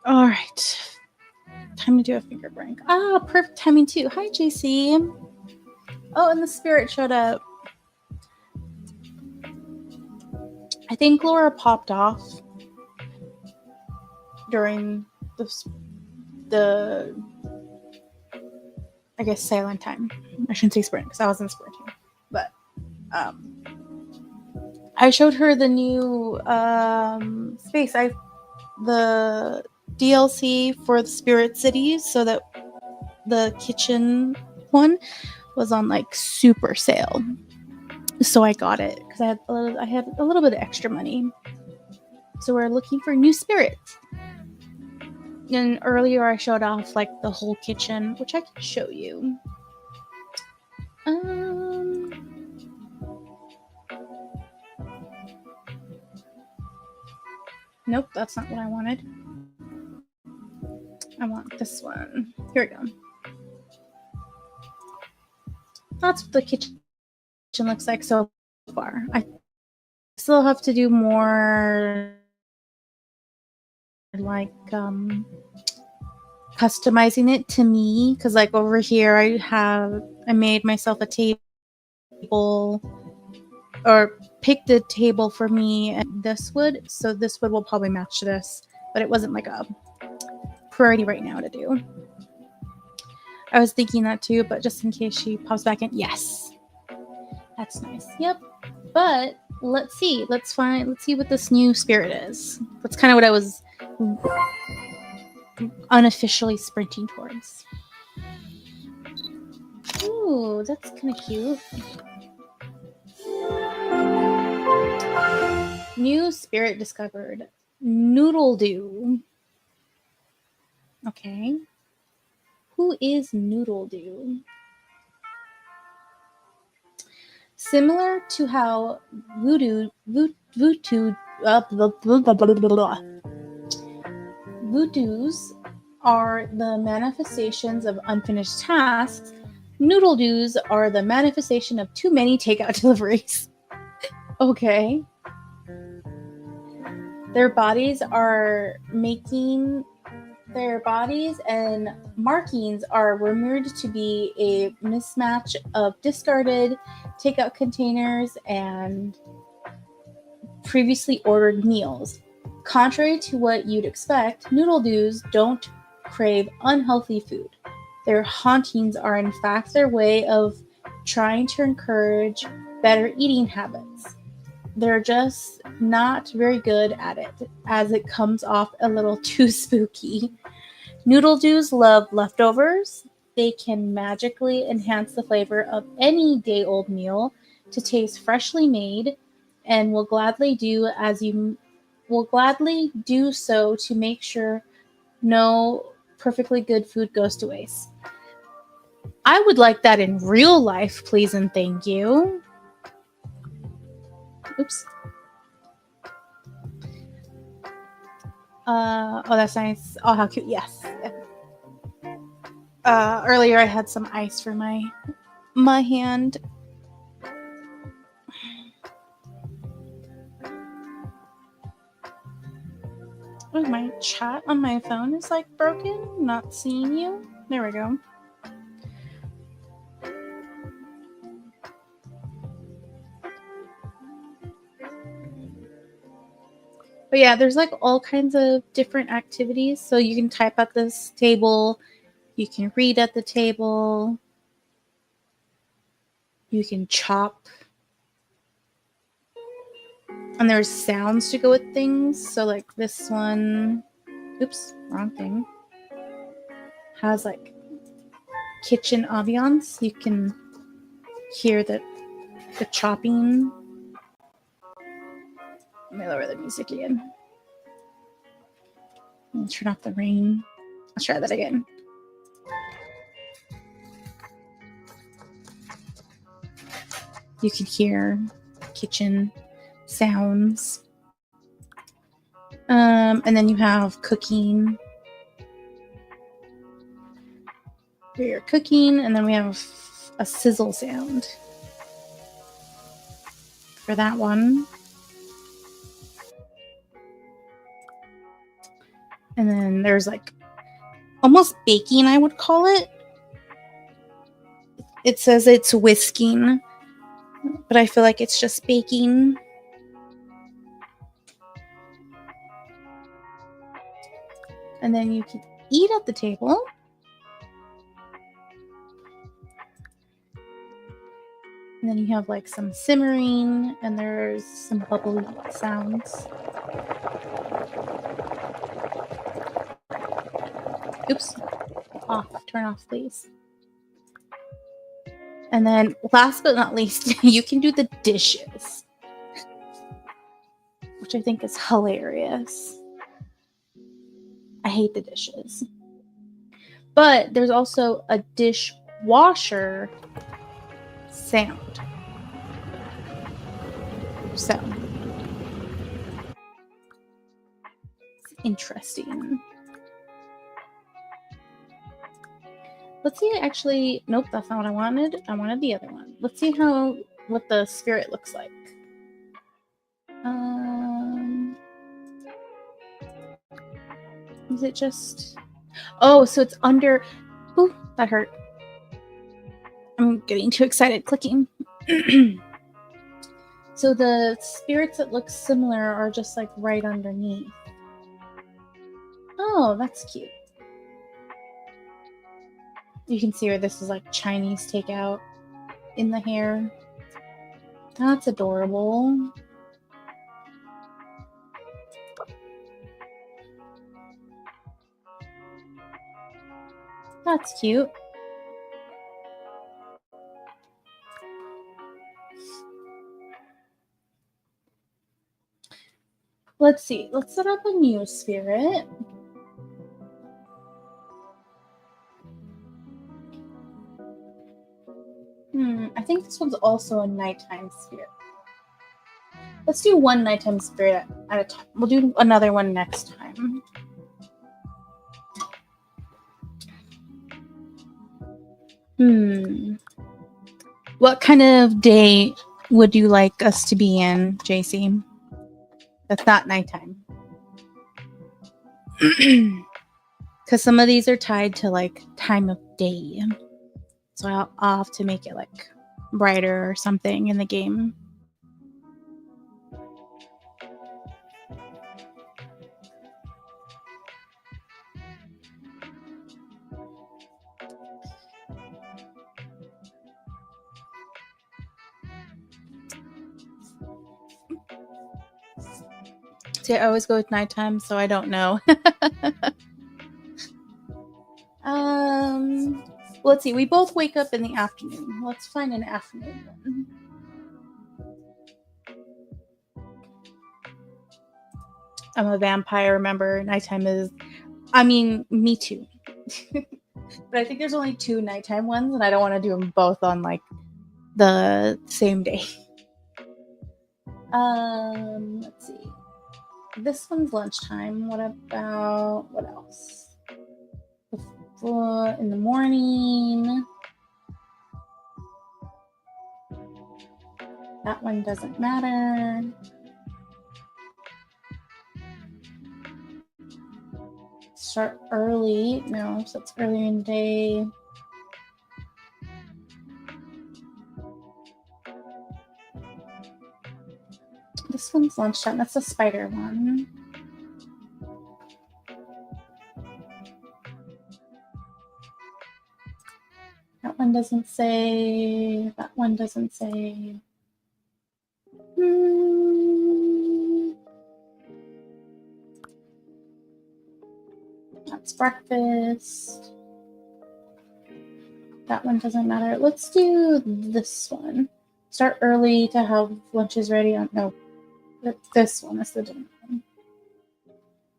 All right. Time to do a finger break. Ah, perfect timing too. Hi, JC. Oh, and the spirit showed up. I think Laura popped off during the I guess silent time. I shouldn't say sprint because I was in sprint team. But I showed her the new space. The DLC for the Spirit City, so that the kitchen one was on like super sale. So I got it because I had a little bit of extra money. So we're looking for new spirits. And earlier I showed off like the whole kitchen, which I can show you. Nope, that's not what I wanted. I want this one. Here we go. That's what the kitchen looks like so far. I still have to do more like customizing it to me, because like over here I made myself a table or picked a table for me and this wood. So this wood will probably match this, but it wasn't like a priority right now to do. I was thinking that too, but just in case she pops back in. Yes. That's nice. Yep. But let's see. Let's see what this new spirit is. That's kind of what I was unofficially sprinting towards. Ooh, that's kind of cute. New spirit discovered. Noodle Dew. Okay. Who is Noodle Dew? Similar to how voodoos are the manifestations of unfinished tasks, Noodle Dews are the manifestation of too many takeout deliveries. Okay. Their bodies and markings are rumored to be a mismatch of discarded takeout containers and previously ordered meals. Contrary to what you'd expect, Noodle Dews don't crave unhealthy food. Their hauntings are in fact their way of trying to encourage better eating habits. They're just not very good at it, as it comes off a little too spooky. Noodle Dews love leftovers. They can magically enhance the flavor of any day-old meal to taste freshly made, and will gladly do so to make sure no perfectly good food goes to waste. I would like that in real life, please and thank you. Oops. Oh, that's nice. Oh, how cute. Yes. Earlier I had some ice for my hand. Oh, my chat on my phone is like broken. Not seeing you. There we go. But yeah, there's like all kinds of different activities. So you can type at this table. You can read at the table. You can chop. And there's sounds to go with things. So like this one, oops, wrong thing, has like kitchen ambiance. You can hear the chopping. Let me lower the music again. And turn off the rain. Let's try that again. You can hear kitchen sounds. And then you have cooking. Where you're cooking, and then we have a sizzle sound for that one. And then there's like almost baking, I would call it. It says it's whisking, but I feel like it's just baking. And then you can eat at the table. And then you have like some simmering, and there's some bubbly sounds. Oops. Turn off, please. And then last but not least, you can do the dishes, which I think is hilarious. I hate the dishes. But there's also a dishwasher sound. So it's interesting. Let's see, actually, nope, that's not what I wanted. I wanted the other one. Let's see what the spirit looks like. Is it just... Oh, so it's under... Ooh, that hurt. I'm getting too excited clicking. So the spirits that look similar are just like right underneath. Oh, that's cute. You can see where this is like Chinese takeout in the hair. That's adorable. That's cute. Let's see. Let's set up a new spirit. I think this one's also a nighttime spirit. Let's do one nighttime spirit at a time. We'll do another one next time. What kind of day would you like us to be in, JC? That's not nighttime. Because some of these are tied to like time of day. So I'll have to make it like brighter or something in the game. See, I always go with nighttime, so I don't know. Let's see. We both wake up in the afternoon. Let's find an afternoon one. I'm a vampire, remember? Nighttime is... I mean, me too. But I think there's only 2 nighttime ones, and I don't want to do them both on, like, the same day. Let's see. This one's lunchtime. What about... what else? In the morning. That one doesn't matter. Start early. No, so it's earlier in the day. This one's lunchtime. That's the spider one. That one doesn't say. That one doesn't say. That's breakfast. That one doesn't matter. Let's do this one. Start early to have lunches ready on. No, this one is the dinner one.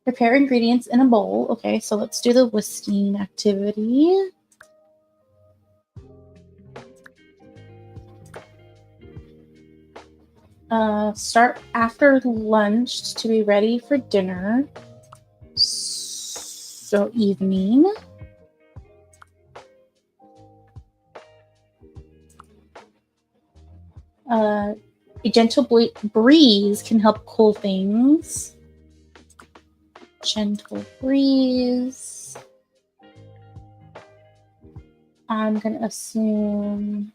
Prepare ingredients in a bowl. Okay, so let's do the whisking activity. Start after lunch to be ready for dinner. So evening. A gentle breeze can help cool things. Gentle breeze. I'm going to assume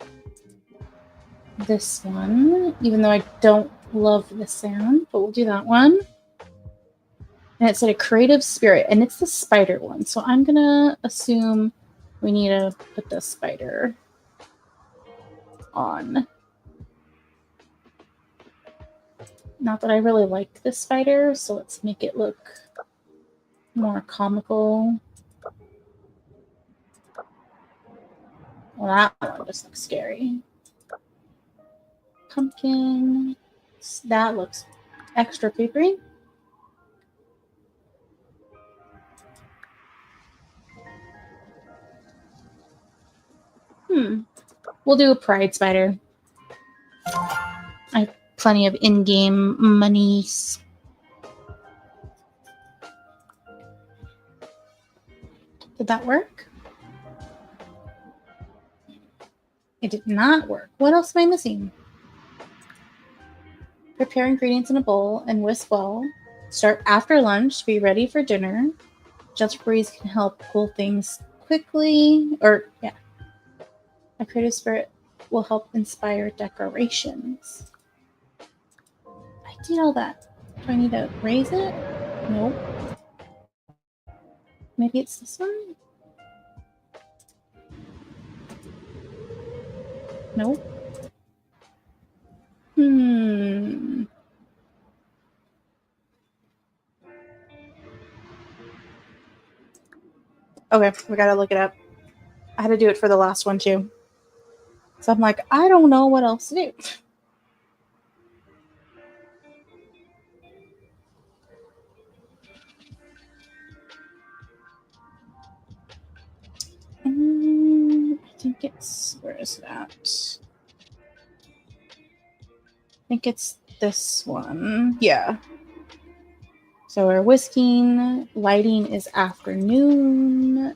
this one, even though I don't love the sound, but we'll do that one. And it said a creative spirit, and it's the spider one. So I'm going to assume we need to put the spider on. Not that I really like this spider, so let's make it look more comical. Well, that one just looks scary. Pumpkin. That looks extra creepy. We'll do a pride spider. I have plenty of in-game monies. Did that work? It did not work. What else am I missing? Prepare ingredients in a bowl and whisk well. Start after lunch to be ready for dinner. Gentle breeze can help cool things quickly. A creative spirit will help inspire decorations. eat all that? Do I need to raise it? Nope. Maybe it's this one? Nope. Okay, we gotta look it up. I had to do it for the last one too. So I'm like, I don't know what else to do. I think it's, where is that? I think it's this one. Yeah. So we're whisking. Lighting is afternoon.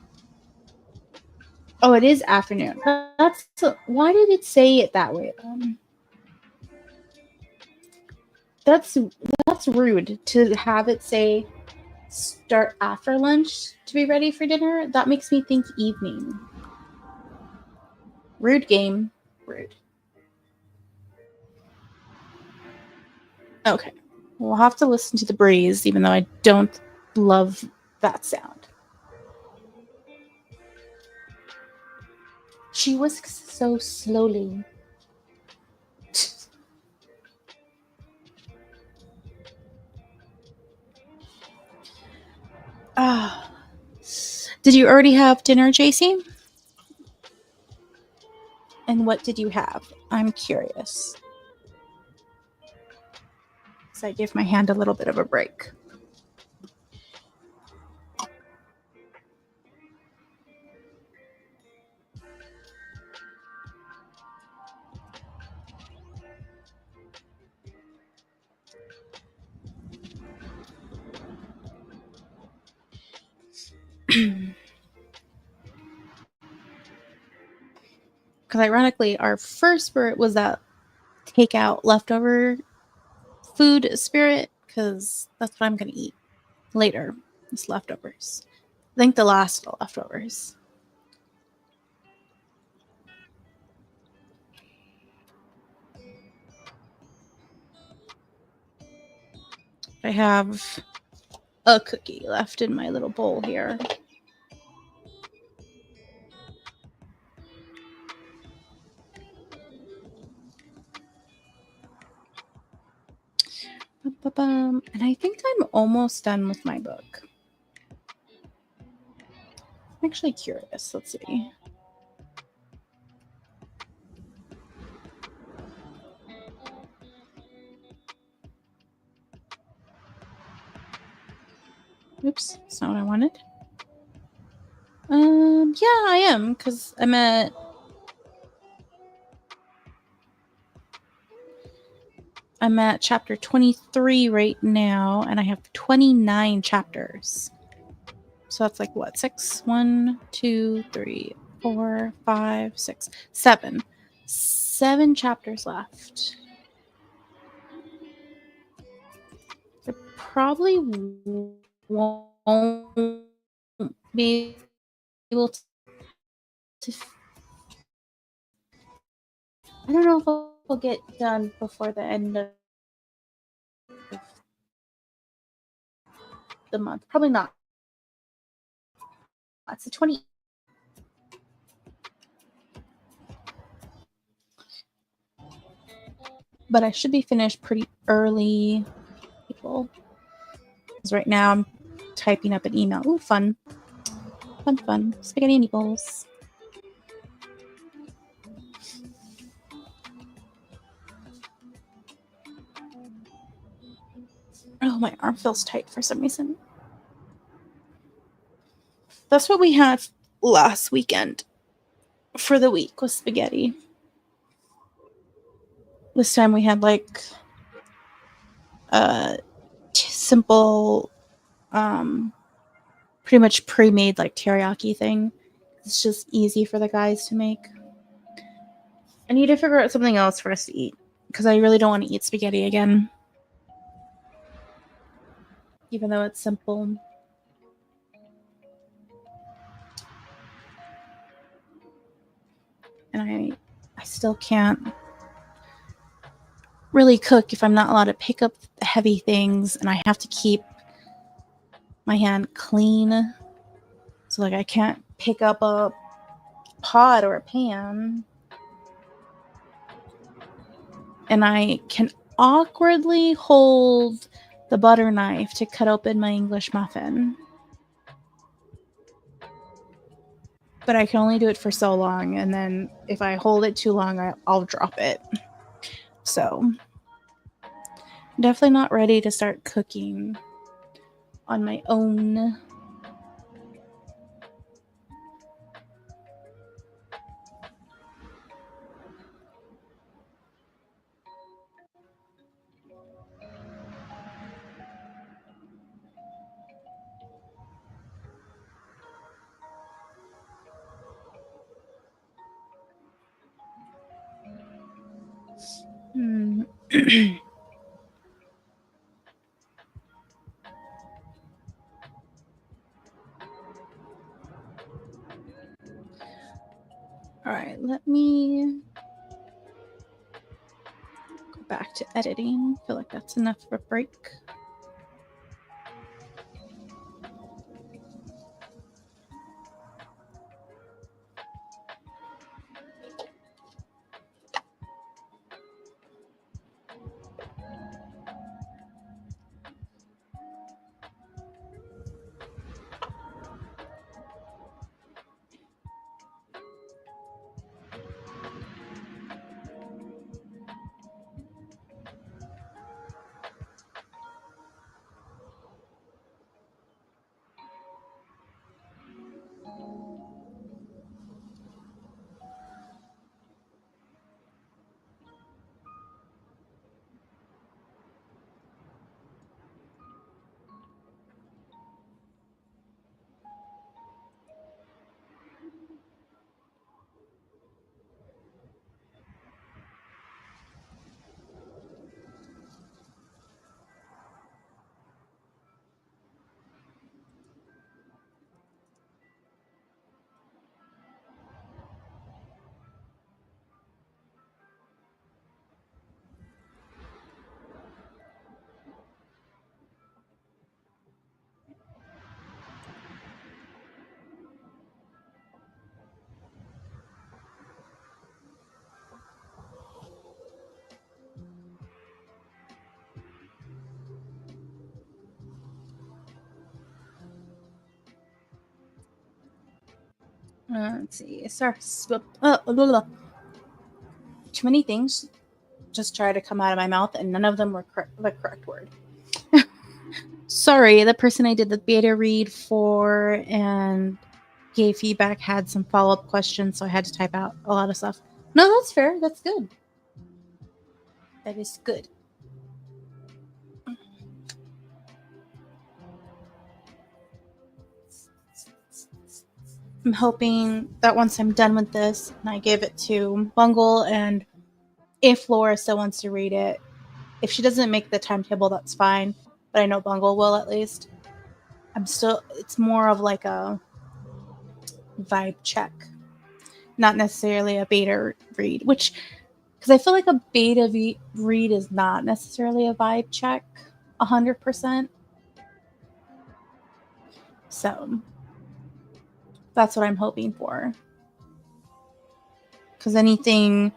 Oh, it is afternoon. That's why did it say it that way? That's rude to have it say start after lunch to be ready for dinner. That makes me think evening. Rude game. Rude. Okay. We'll have to listen to the breeze, even though I don't love that sound. She whisks so slowly. Ah. Did you already have dinner, JC? And what did you have? I'm curious. So I give my hand a little bit of a break. Because ironically, our first spirit was that takeout leftover food spirit, because that's what I'm going to eat later. It's leftovers. I think the last leftovers. I have a cookie left in my little bowl here. And I think I'm almost done with my book. I'm actually curious. Let's see. Oops, that's not what I wanted. Yeah, I am, because I'm at chapter 23 right now, and I have 29 chapters. So that's like what? 6? 1, 2, 3, 4, 5, 6, 7. 7 chapters left. I probably won't be able to. I don't know if I'll get done before the end of the month. Probably not. It's the 20. But I should be finished pretty early. People. Because right now I'm typing up an email. Ooh, fun. Fun. Spaghetti and meatballs. Oh, my arm feels tight for some reason. That's what we had last weekend for the week was spaghetti. This time we had like a simple, pretty much pre-made like teriyaki thing. It's just easy for the guys to make. I need to figure out something else for us to eat because I really don't want to eat spaghetti again. Even though it's simple. And I still can't really cook if I'm not allowed to pick up the heavy things, and I have to keep my hand clean. So like I can't pick up a pot or a pan. And I can awkwardly hold the butter knife to cut open my English muffin. But I can only do it for so long, and then if I hold it too long, I'll drop it. So, I'm definitely not ready to start cooking on my own. All right, let me go back to editing. I feel like that's enough of a break. Let's see. Sorry. Too many things just try to come out of my mouth, and none of them were the correct word. Sorry, the person I did the beta read for and gave feedback had some follow-up questions, so I had to type out a lot of stuff. No, that's fair. That's good. That is good. I'm hoping that once I'm done with this and I give it to Bungle, and if Laura still wants to read it, if she doesn't make the timetable, that's fine. But I know Bungle will at least. It's more of like a vibe check, not necessarily a beta read, because I feel like a beta read is not necessarily a vibe check 100%. So that's what I'm hoping for. Because anything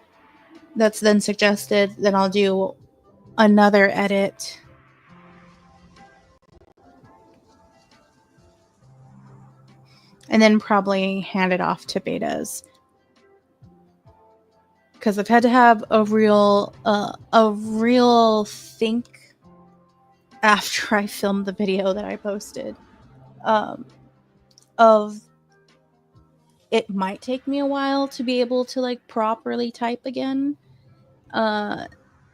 that's then suggested, then I'll do another edit. And then probably hand it off to betas. Because I've had to have a real think after I filmed the video that I posted. Of it might take me a while to be able to like properly type again.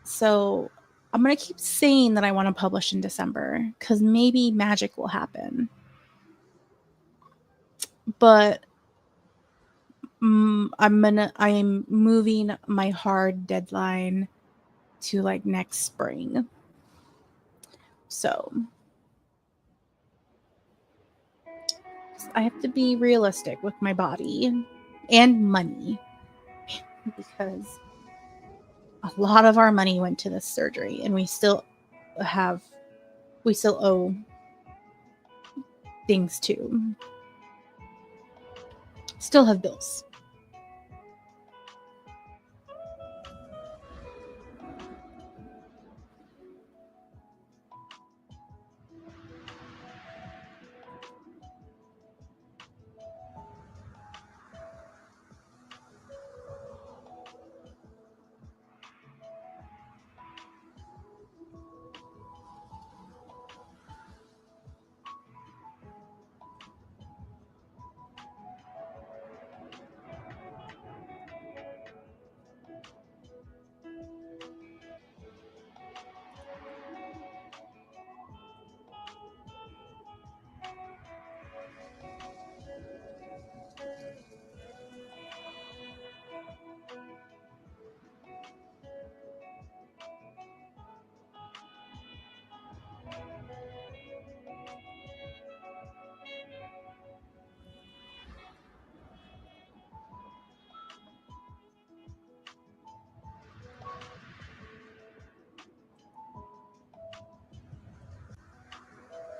So I'm going to keep saying that I want to publish in December because maybe magic will happen. But I'm moving my hard deadline to like next spring. So I have to be realistic with my body and money because a lot of our money went to this surgery, and we still owe things to. Still have bills.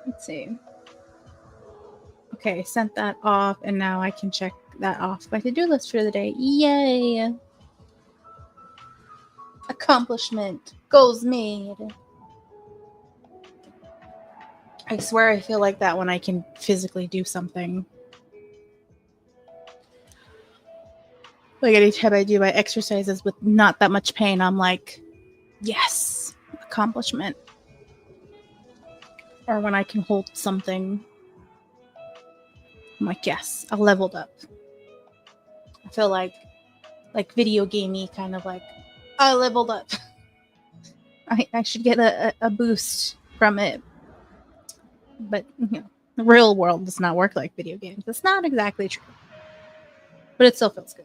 Let's see. Okay, sent that off, and now I can check that off my to-do list for the day. Yay! Accomplishment. Goals made. I swear I feel like that when I can physically do something. Like anytime I do my exercises with not that much pain, I'm like, yes, accomplishment. Or when I can hold something, I'm like, yes, I leveled up. I feel like video gamey, kind of like, I leveled up. I should get a boost from it. But, you know, the real world does not work like video games. It's not exactly true. But it still feels good.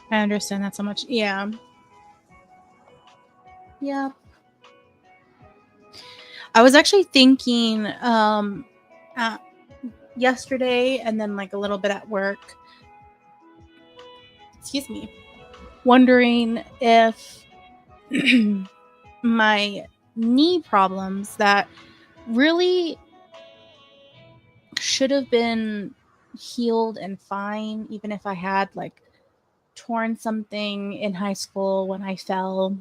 I understand that so much. Yeah. Yeah. I was actually thinking yesterday and then like a little bit at work. Excuse me. Wondering if my knee problems that really should have been healed and fine, even if I had like torn something in high school when I fell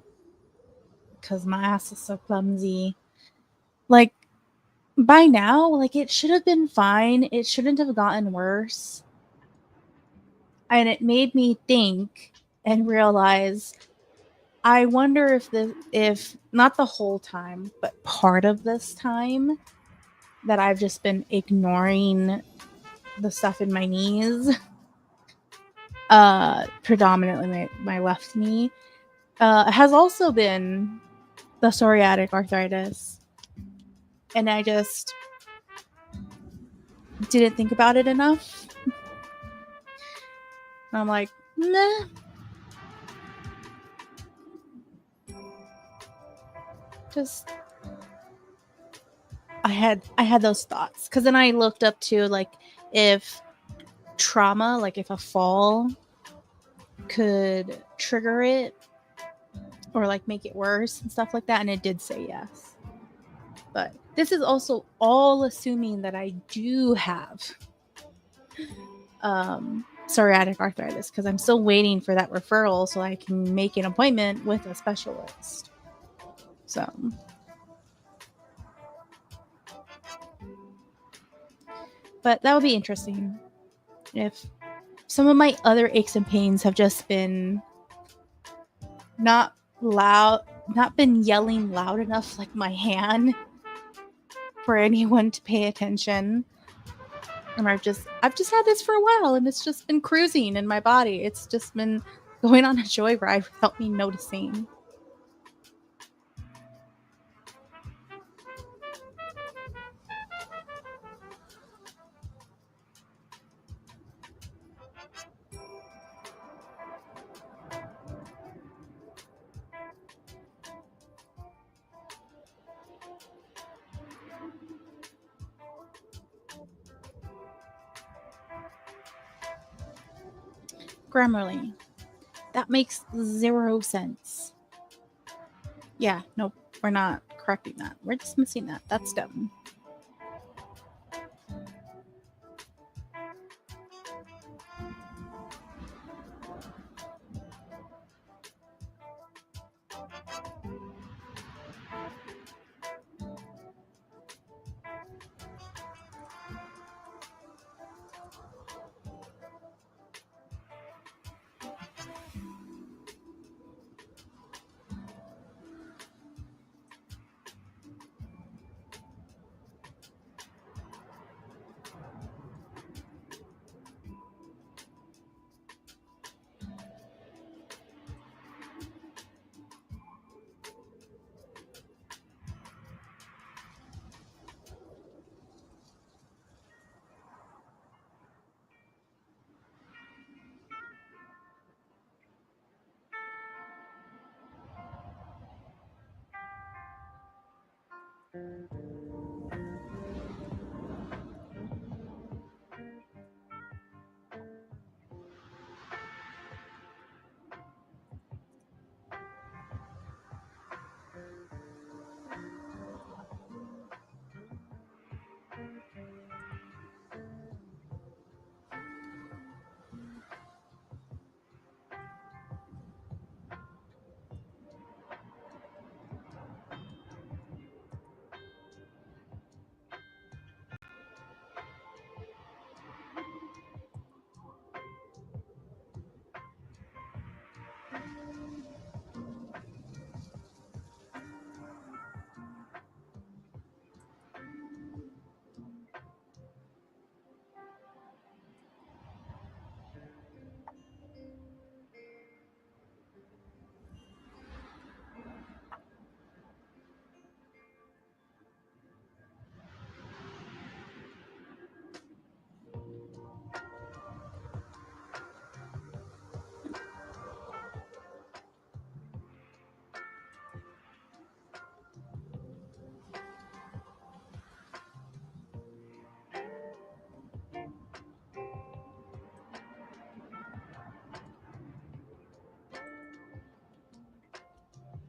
because my ass is so clumsy. Like, by now, like, it should have been fine. It shouldn't have gotten worse. And it made me think and realize, I wonder if not the whole time, but part of this time that I've just been ignoring the stuff in my knees, predominantly my left knee, has also been the psoriatic arthritis. And I just didn't think about it enough. And I'm like, nah. Just I had those thoughts, because then I looked up to like if trauma, like if a fall could trigger it or like make it worse and stuff like that, and it did say yes. But this is also all assuming that I do have psoriatic arthritis, because I'm still waiting for that referral so I can make an appointment with a specialist. So but that would be interesting if some of my other aches and pains have just been not been yelling loud enough like my hand for anyone to pay attention. And I've just had this for a while, and it's just been cruising in my body. It's just been going on a joyride without me noticing. Grammarly. That makes 0 sense. Yeah, nope, we're not correcting that. We're dismissing that. That's dumb.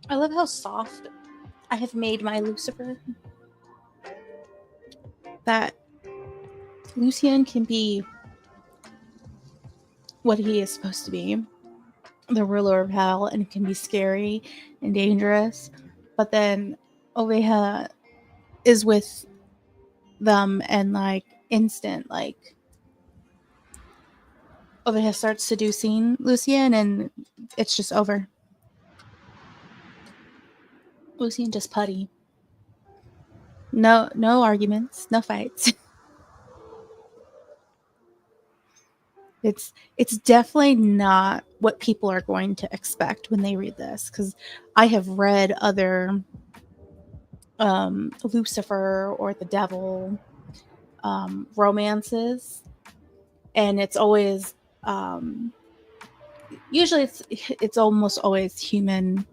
I love how soft I have made my Lucifer. That Lucian can be what he is supposed to be, the ruler of hell, and it can be scary and dangerous. But then Oveja is with them and like instant, like Oveja starts seducing Lucian and it's just over. Lucian just putty. No arguments, no fights. It's definitely not what people are going to expect when they read this, because I have read other Lucifer or the devil romances, and it's always usually it's almost always human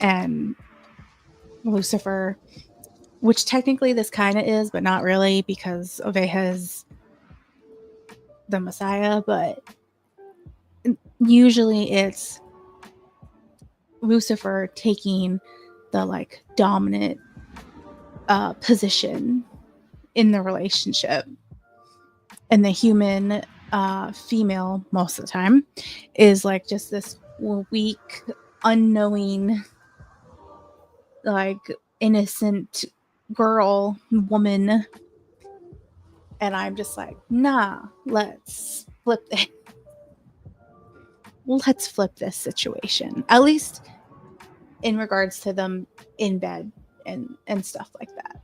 and Lucifer, which technically this kind of is, but not really, because Oveja is the Messiah. But usually it's Lucifer taking the like dominant position in the relationship, and the human female most of the time is like just this weak, unknowing, like innocent girl, woman. And I'm just like, nah, let's flip it. Let's flip this situation, at least in regards to them in bed and stuff like that.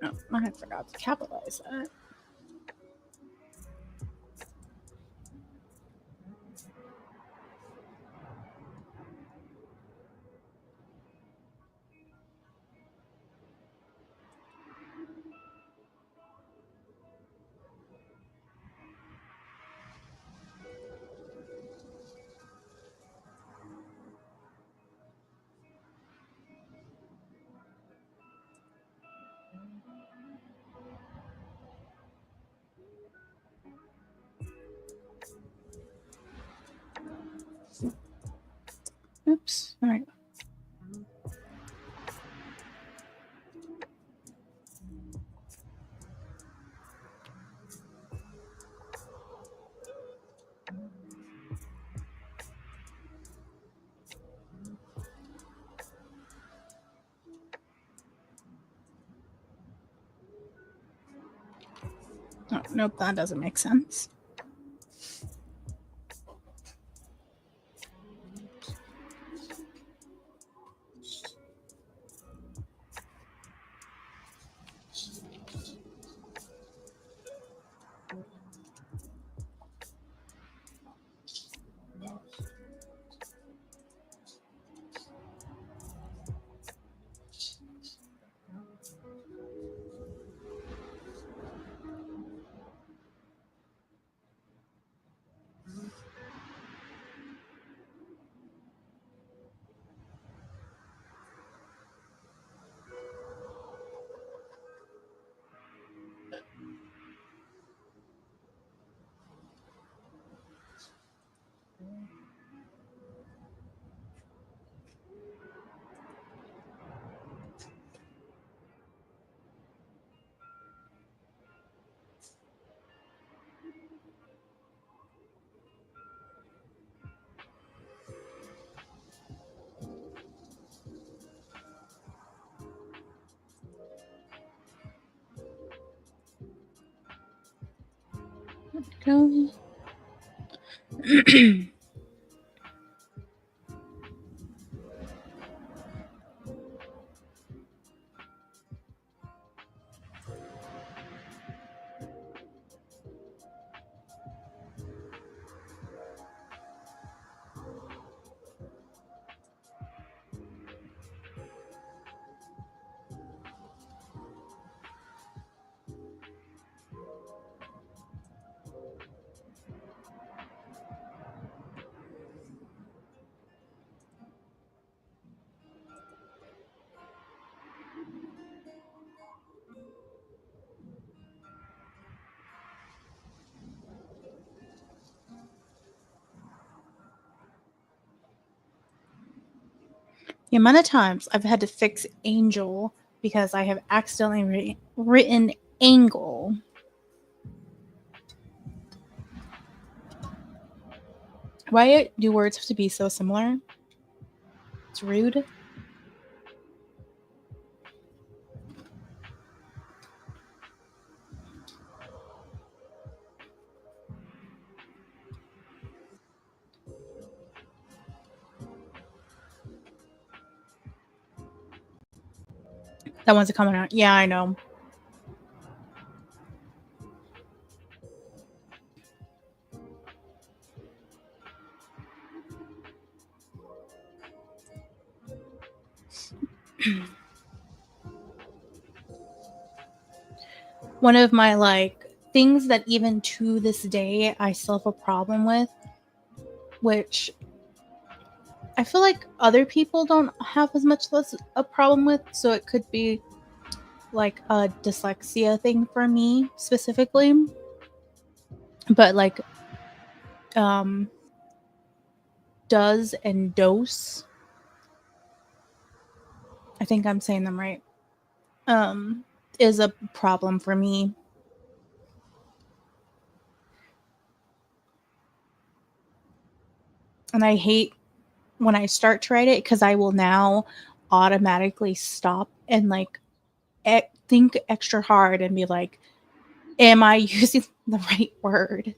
Oh, I forgot to capitalize that. Oops. All right. Oh, nope, that doesn't make sense. Go. The amount of times I've had to fix angel because I have accidentally written angle. Why do words have to be so similar? It's rude. That one's coming out. Yeah, I know. One of my things that even to this day I still have a problem with, which I feel like other people don't have as much less a problem with, so it could be like a dyslexia thing for me specifically. But does and dose, I think I'm saying them right, is a problem for me. And I hate when I start to write it because I will now automatically stop and think extra hard and be like, am I using the right word?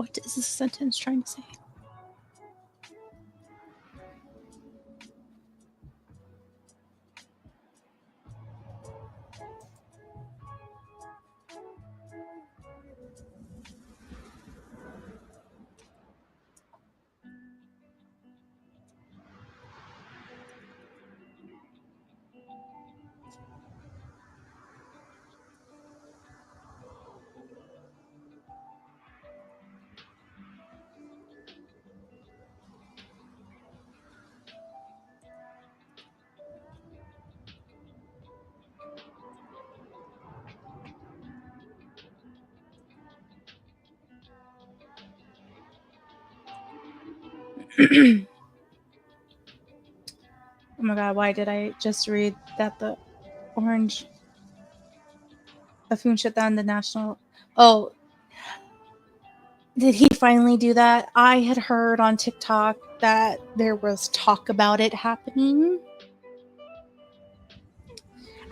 What is this sentence trying to say? Oh my god, why did I just read that the orange buffoon shut down the national... Oh, did he finally do that? I had heard on TikTok that there was talk about it happening.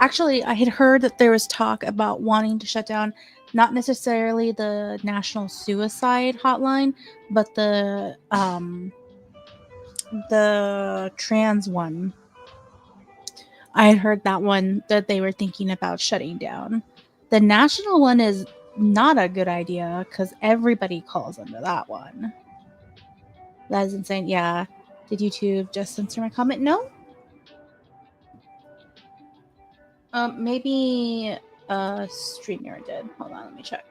Actually, I had heard that there was talk about wanting to shut down not necessarily the National Suicide Hotline, but the trans one. I had heard that one that they were thinking about shutting down. The national one is not a good idea because everybody calls into that one. That is insane. Yeah. Did YouTube just censor my comment? No. Maybe StreamYard did. Hold on, let me check.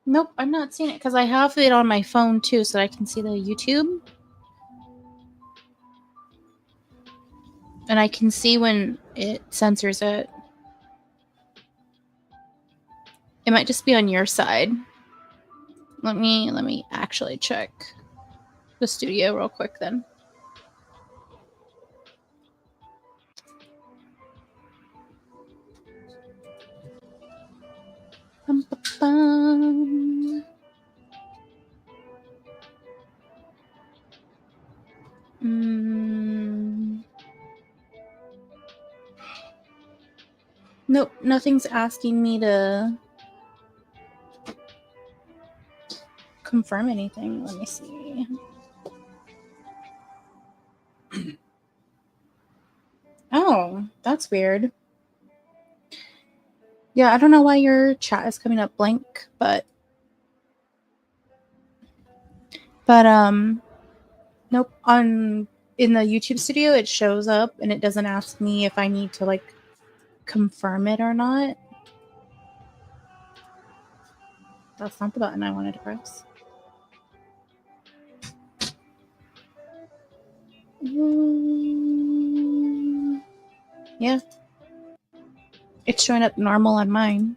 Nope, I'm not seeing it because I have it on my phone too, so I can see the YouTube. And I can see when it censors it. It might just be on your side. Let me actually check the studio real quick then. Bum, bum, bum. Nope, nothing's asking me to confirm anything. Let me see. Oh, that's weird. Yeah, I don't know why your chat is coming up blank, but nope, in the YouTube studio it shows up and it doesn't ask me if I need to like confirm it or not. That's not the button I wanted to press. Yeah. It's showing up normal on mine.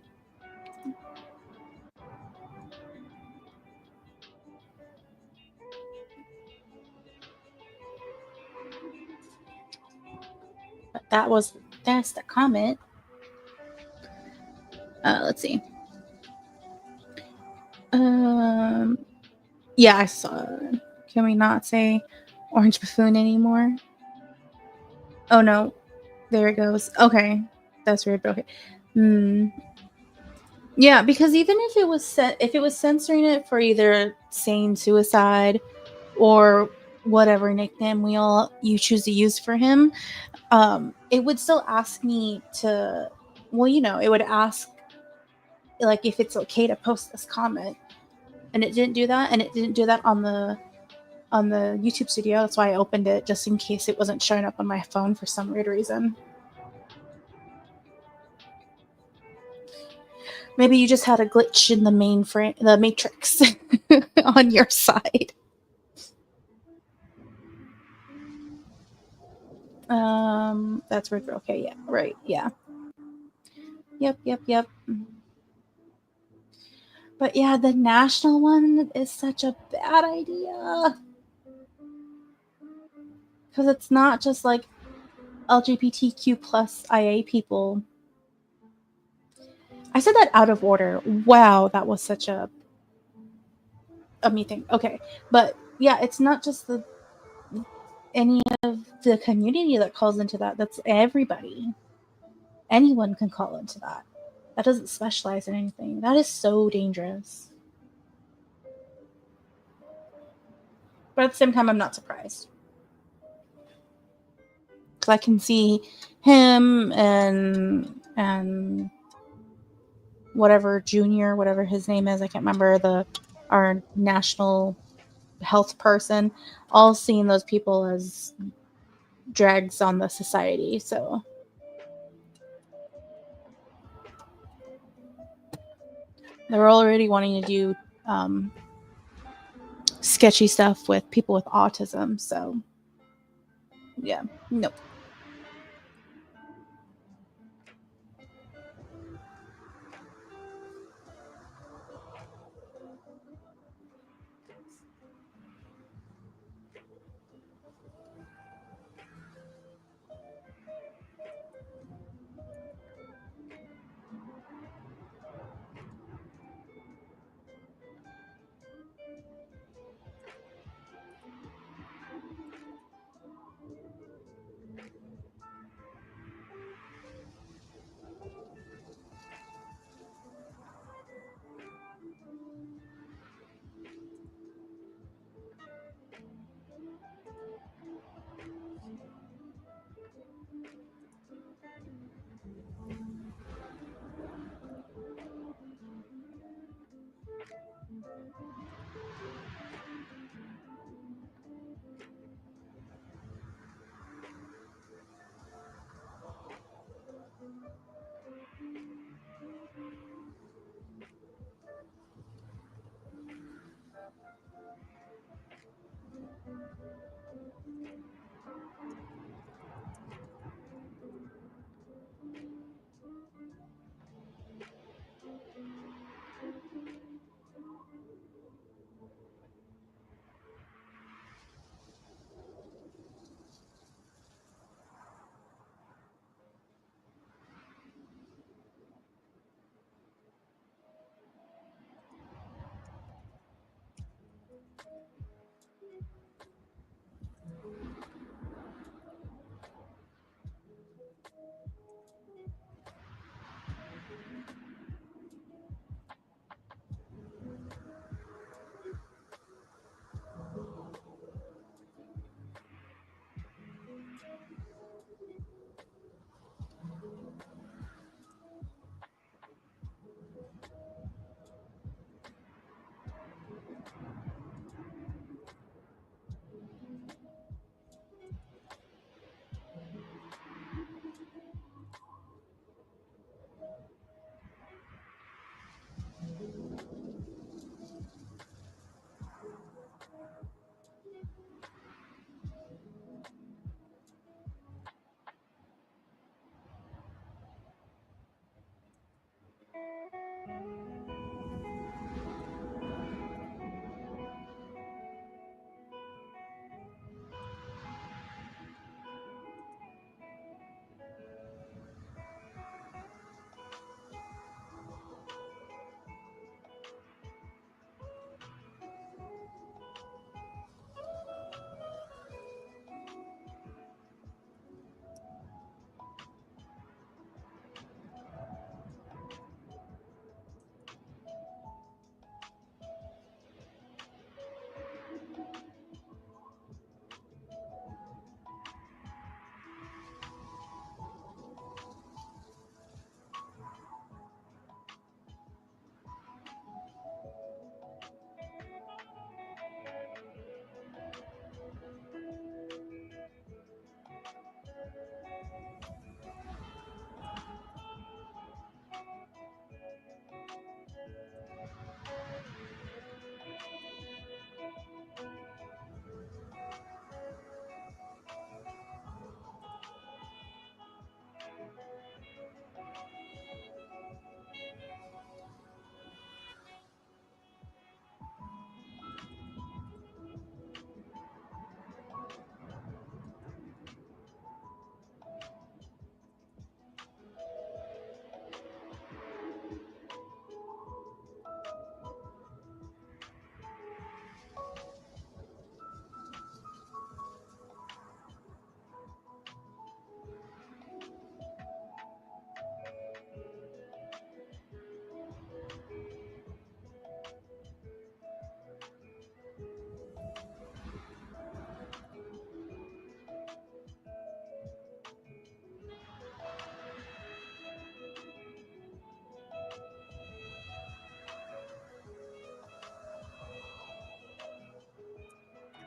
But that's the comment. Let's see. Yeah, I saw it. Can we not say orange buffoon anymore? Oh no. There it goes. Okay. That's weird, but okay. Yeah, because even if it was censoring it for either saying suicide or whatever nickname you choose to use for him, it would still ask me to, well, it would ask like if it's okay to post this comment, and it didn't do that, and it didn't do that on the YouTube studio. That's why I opened it, just in case it wasn't showing up on my phone for some weird reason. Maybe you just had a glitch in the matrix on your side. That's where. Okay, yeah, right, yeah. Yep. But yeah, the national one is such a bad idea. Because it's not just like LGBTQ plus IA people. I said that out of order. Wow, that was such a me thing. Okay, but yeah, it's not just the any of the community that calls into that. That's everybody. Anyone can call into that. That doesn't specialize in anything. That is so dangerous. But at the same time, I'm not surprised. Because I can see him and whatever Junior, whatever his name is, I can't remember, our national health person, all seeing those people as drags on the society. So they're already wanting to do sketchy stuff with people with autism. So yeah, nope.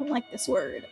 don't like this word.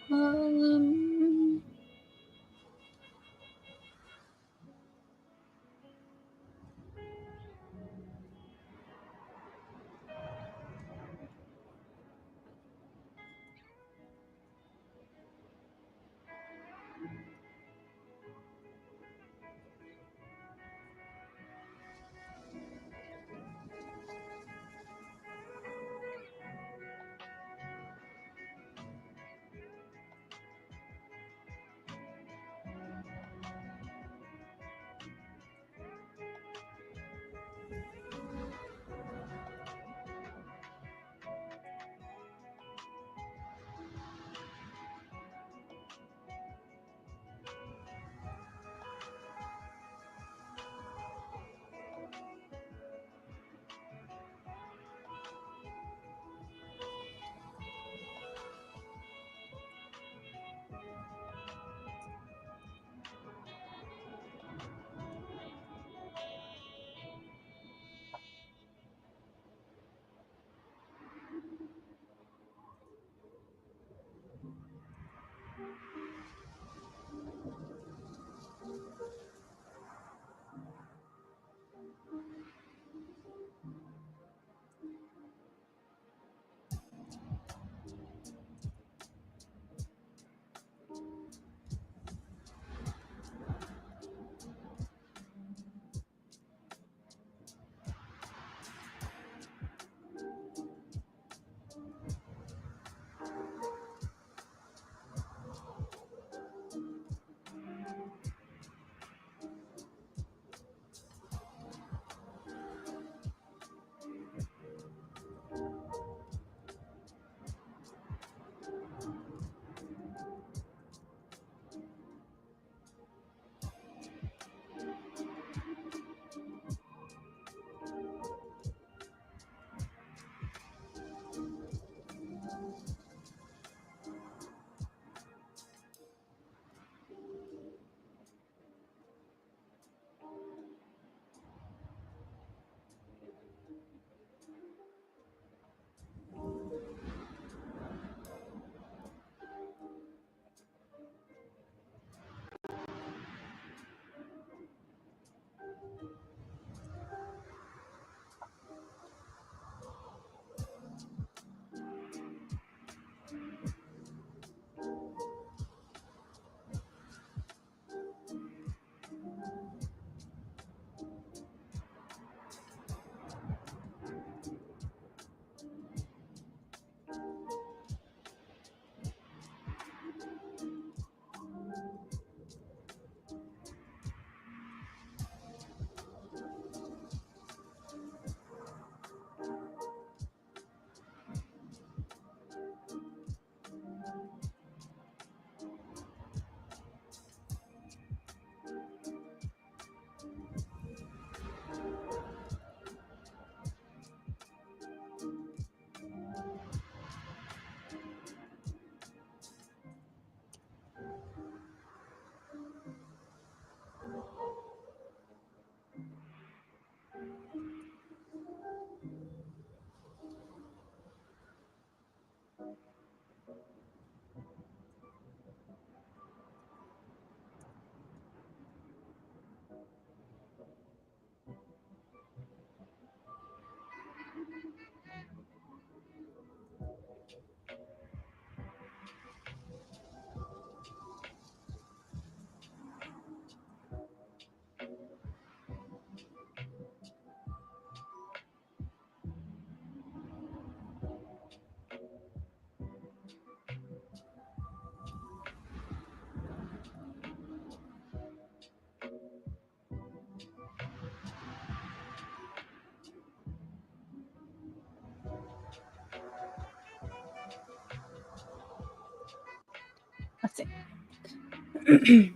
Let's see.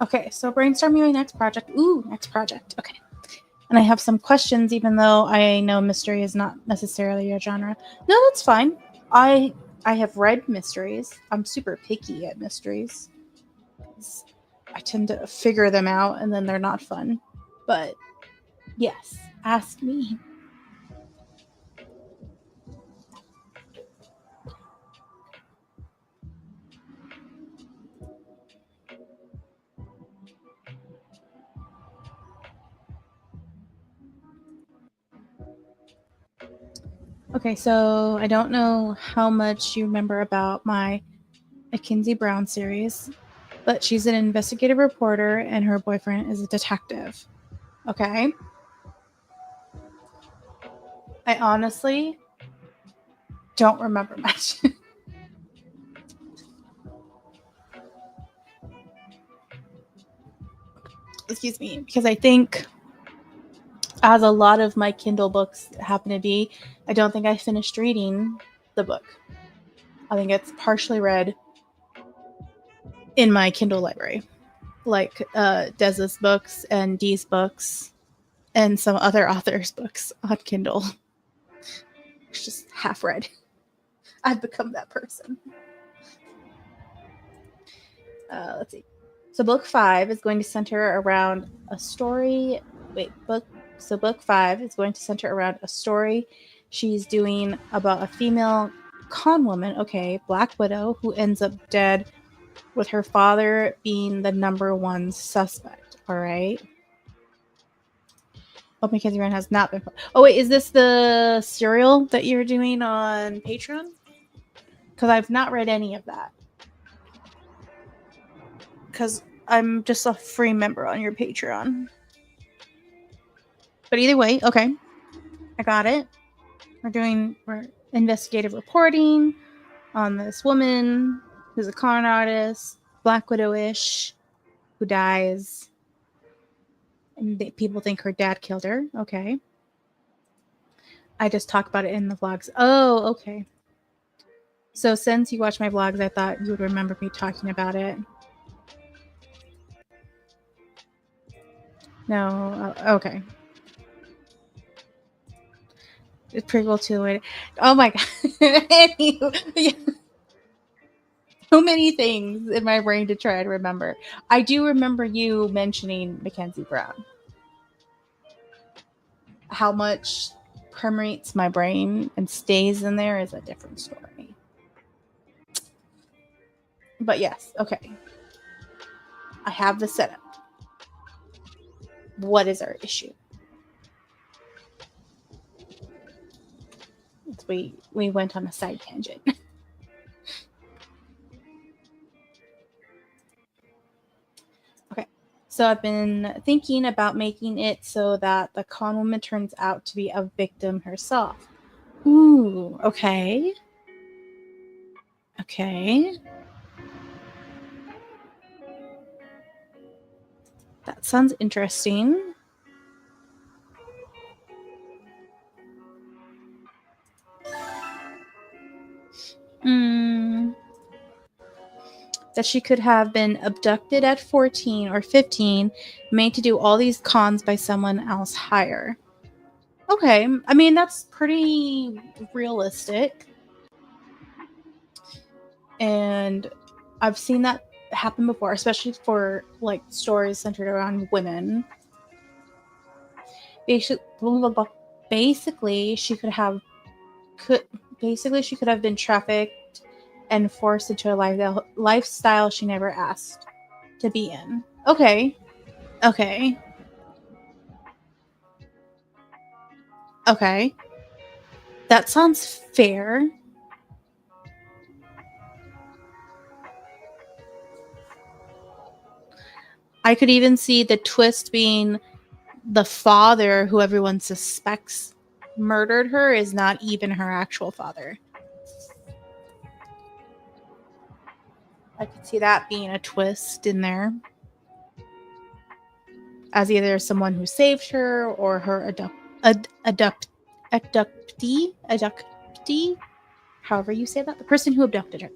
Okay, so brainstorming my next project. Ooh, next project. Okay. And I have some questions, even though I know mystery is not necessarily your genre. No, that's fine. I have read mysteries. I'm super picky at mysteries. I tend to figure them out and then they're not fun. But yes, ask me. Okay, so I don't know how much you remember about my Mackenzie Brown series, but she's an investigative reporter and her boyfriend is a detective. Okay? I honestly don't remember much. Excuse me, because I think, as a lot of my Kindle books happen to be, I don't think I finished reading the book. I think it's partially read in my Kindle library, like Desa's books and Dee's books and some other authors' books on Kindle. It's just half read. I've become that person. Let's see. So book 5 is going to center around a story. Book 5 is going to center around a story she's doing about a female con woman, okay, Black Widow, who ends up dead with her father being the number one suspect. All right. Oh, Mackenzie Brown has not been. Oh wait, is this the serial that you're doing on Patreon? Because I've not read any of that. Because I'm just a free member on your Patreon. But either way, okay, I got it. We're investigative reporting on this woman who's a con artist, Black Widow-ish, who dies, and people think her dad killed her. Okay. I just talk about it in the vlogs. Oh, okay. So since you watch my vlogs, I thought you would remember me talking about it. No, okay. It's prequel to it. Oh my god. So many things in my brain to try to remember. I do remember you mentioning Mackenzie Brown. How much permeates my brain and stays in there is a different story. But yes, okay. I have the setup. What is our issue? We went on a side tangent. Okay. So I've been thinking about making it so that the con woman turns out to be a victim herself. Ooh, okay. Okay. That sounds interesting. That she could have been abducted at 14 or 15, made to do all these cons by someone else higher. Okay, I mean, that's pretty realistic. And I've seen that happen before, especially for like stories centered around women. Basically, she could have been trafficked and forced into a lifestyle she never asked to be in. Okay. Okay. Okay. That sounds fair. I could even see the twist being the father who everyone suspects murdered her is not even her actual father. I could see that being a twist in there. As either someone who saved her or her abductee, however you say that, the person who abducted her.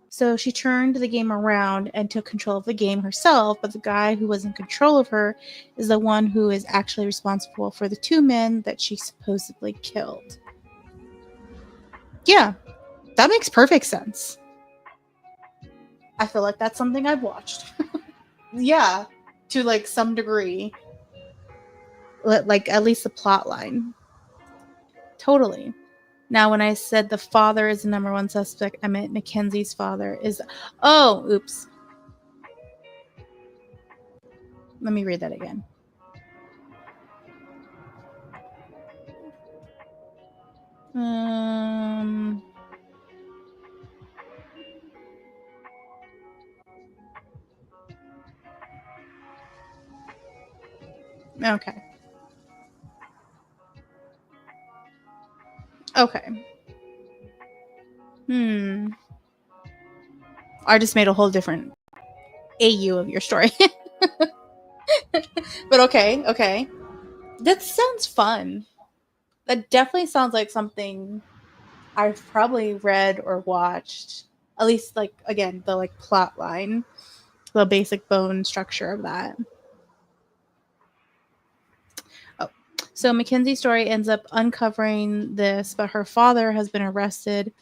So she turned the game around and took control of the game herself, but the guy who was in control of her is the one who is actually responsible for the 2 men that she supposedly killed. Yeah, that makes perfect sense. I feel like that's something I've watched. Yeah, to like some degree. Like at least the plot line. Totally. Now, when I said the father is the number one suspect, I meant Mackenzie's father is. Oh, oops. Let me read that again. Okay. Okay. I just made a whole different AU of your story. But okay. That sounds fun. That definitely sounds like something I've probably read or watched. At least, like, again, the like plot line, the basic bone structure of that. Oh, so Mackenzie's story ends up uncovering this, but her father has been arrested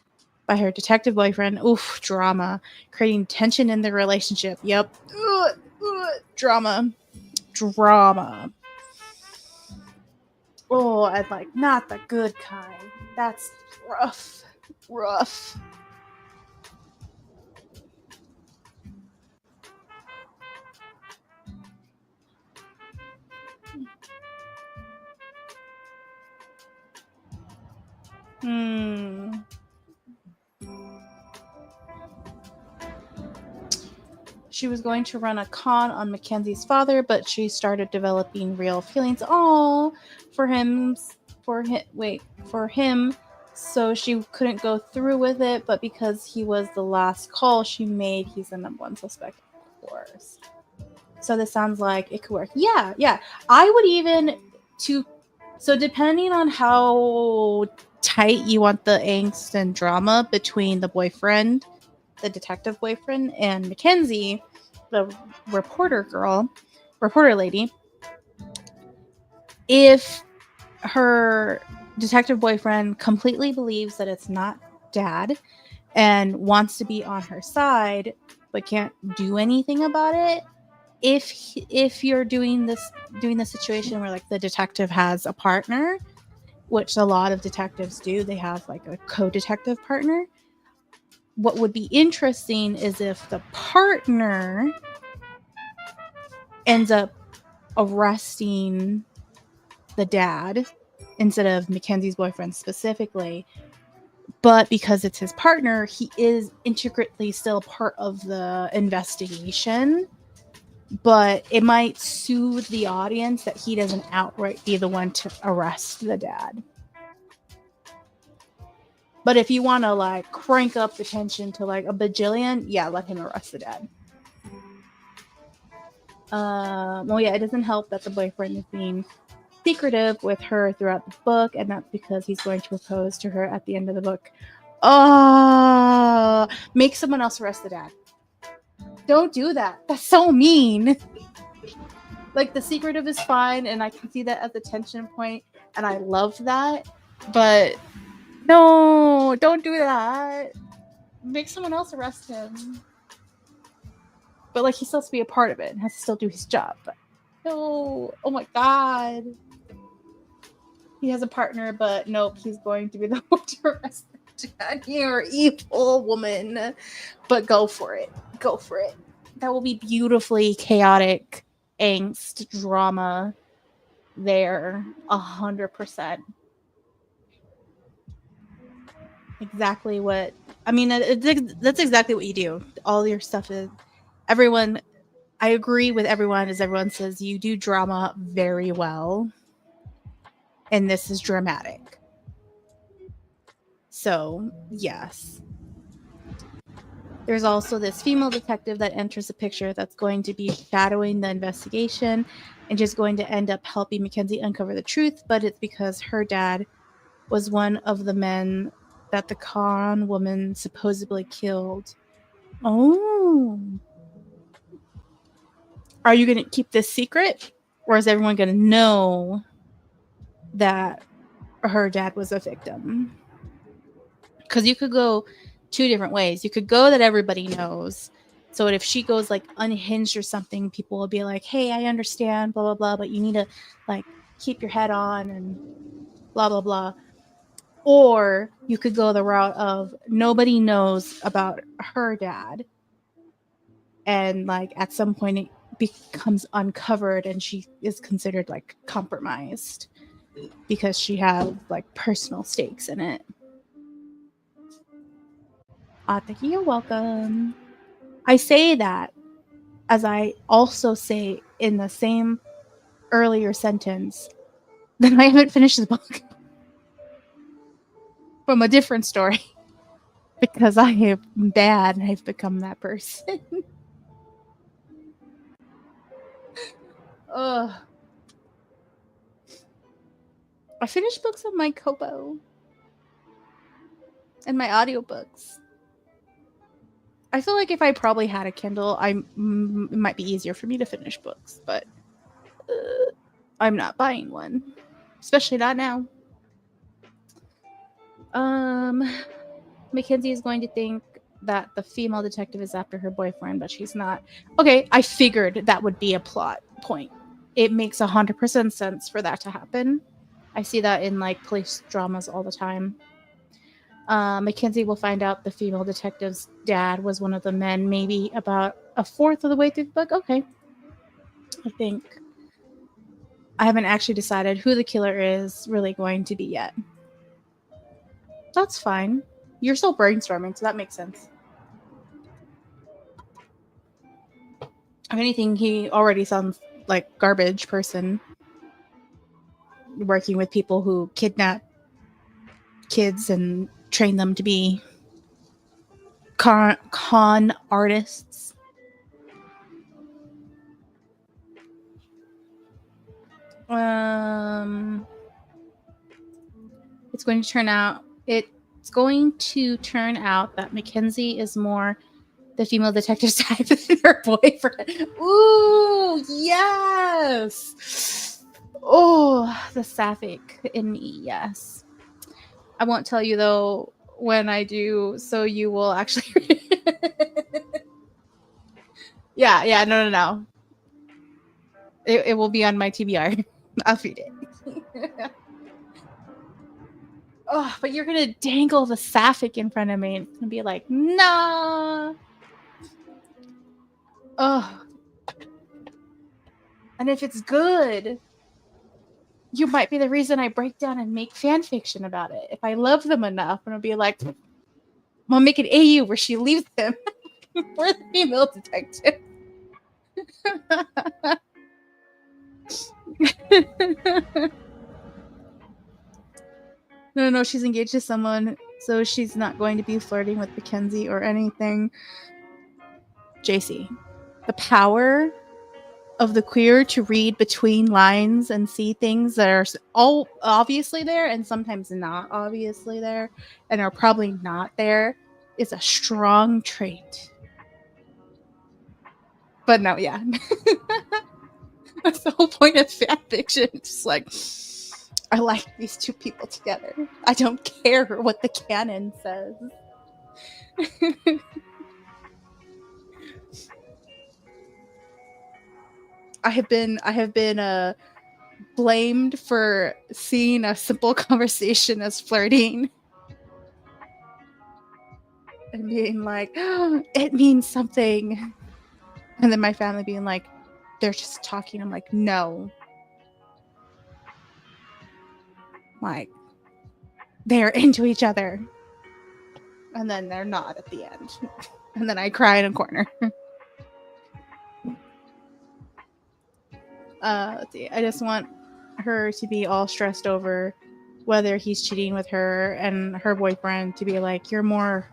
by her detective boyfriend. Oof, drama, creating tension in the relationship. Yep, drama. Oh, I'd like not the good kind. That's rough. She was going to run a con on Mackenzie's father, but she started developing real feelings. For him. So she couldn't go through with it, but because he was the last call she made, he's the number one suspect, of course. So this sounds like it could work. Yeah. I would even so depending on how tight you want the angst and drama between the detective boyfriend, and Mackenzie, the reporter lady, if her detective boyfriend completely believes that it's not dad and wants to be on her side but can't do anything about it, if you're doing the situation where like the detective has a partner, which a lot of detectives do, they have like a co-detective partner. What would be interesting is if the partner ends up arresting the dad instead of Mackenzie's boyfriend specifically, but because it's his partner, he is intricately still part of the investigation. But it might soothe the audience that he doesn't outright be the one to arrest the dad. But if you want to like crank up the tension to like a bajillion, yeah, let him arrest the dad. It doesn't help that the boyfriend is being secretive with her throughout the book, and that's because he's going to propose to her at the end of the book. Make someone else arrest the dad. Don't do that. That's so mean. Like, the secretive is fine, and I can see that as a tension point, and I love that. But no, don't do that. Make someone else arrest him. But like, he still has to be a part of it and has to still do his job. But no, oh my god. He has a partner, but nope, he's going to be the one to arrest the dad. You're evil woman. But go for it. That will be beautifully chaotic angst drama there. 100%. Exactly what I mean. That's exactly what you do. All your stuff is everyone. I agree with everyone as everyone says you do drama very well, and this is dramatic. So yes. There's also this female detective that enters the picture that's going to be shadowing the investigation and just going to end up helping Mackenzie uncover the truth, but it's because her dad was one of the men that the con woman supposedly killed. Oh. Are you going to keep this secret? Or is everyone going to know that her dad was a victim? Because you could go two different ways. You could go that everybody knows. So if she goes like unhinged or something, people will be like, hey, I understand, blah, blah, blah, but you need to like keep your head on and blah, blah, blah. Or you could go the route of nobody knows about her dad. And like at some point it becomes uncovered and she is considered like compromised. because she has like personal stakes in it. Thank you. You're welcome. I say that as I also say in the same earlier sentence that I haven't finished the book from a different story because I am bad and I've become that person. Ugh. I finished books on my Kobo and my audiobooks. I feel like if I probably had a Kindle, it might be easier for me to finish books, but I'm not buying one, especially not now. Mackenzie is going to think that the female detective is after her boyfriend, but she's not. Okay, I figured that would be a plot point. It makes 100% sense for that to happen. I see that in like police dramas all the time. Mackenzie will find out the female detective's dad was one of the men, maybe about a fourth of the way through the book. Okay. I think I haven't actually decided who the killer is really going to be yet. That's fine. You're still brainstorming, so that makes sense. If anything, he already sounds like garbage person working with people who kidnap kids and train them to be con artists. It's going to turn out that Mackenzie is more the female detective type than her boyfriend. Ooh, yes. Oh, the sapphic in me, yes. I won't tell you though when I do, so you will actually. yeah, no. It will be on my TBR. I'll feed it. Oh, but you're gonna dangle the sapphic in front of me. It's gonna be like, nah. Oh. And if it's good, you might be the reason I break down and make fan fiction about it. If I love them enough, and I'll be like, I'll make an AU where she leaves them for the female detective. No, she's engaged to someone, so she's not going to be flirting with Mackenzie or anything. JC, the power of the queer to read between lines and see things that are all obviously there and sometimes not obviously there and are probably not there is a strong trait. But no, yeah. That's the whole point of fan fiction. It's just like, I like these two people together. I don't care what the canon says. I have been blamed for seeing a simple conversation as flirting and being like, oh, it means something, and then my family being like, they're just talking. I'm like, no, like they're into each other, and then they're not at the end, and then I cry in a corner. Let's see. I just want her to be all stressed over whether he's cheating with her, and her boyfriend to be like, you're more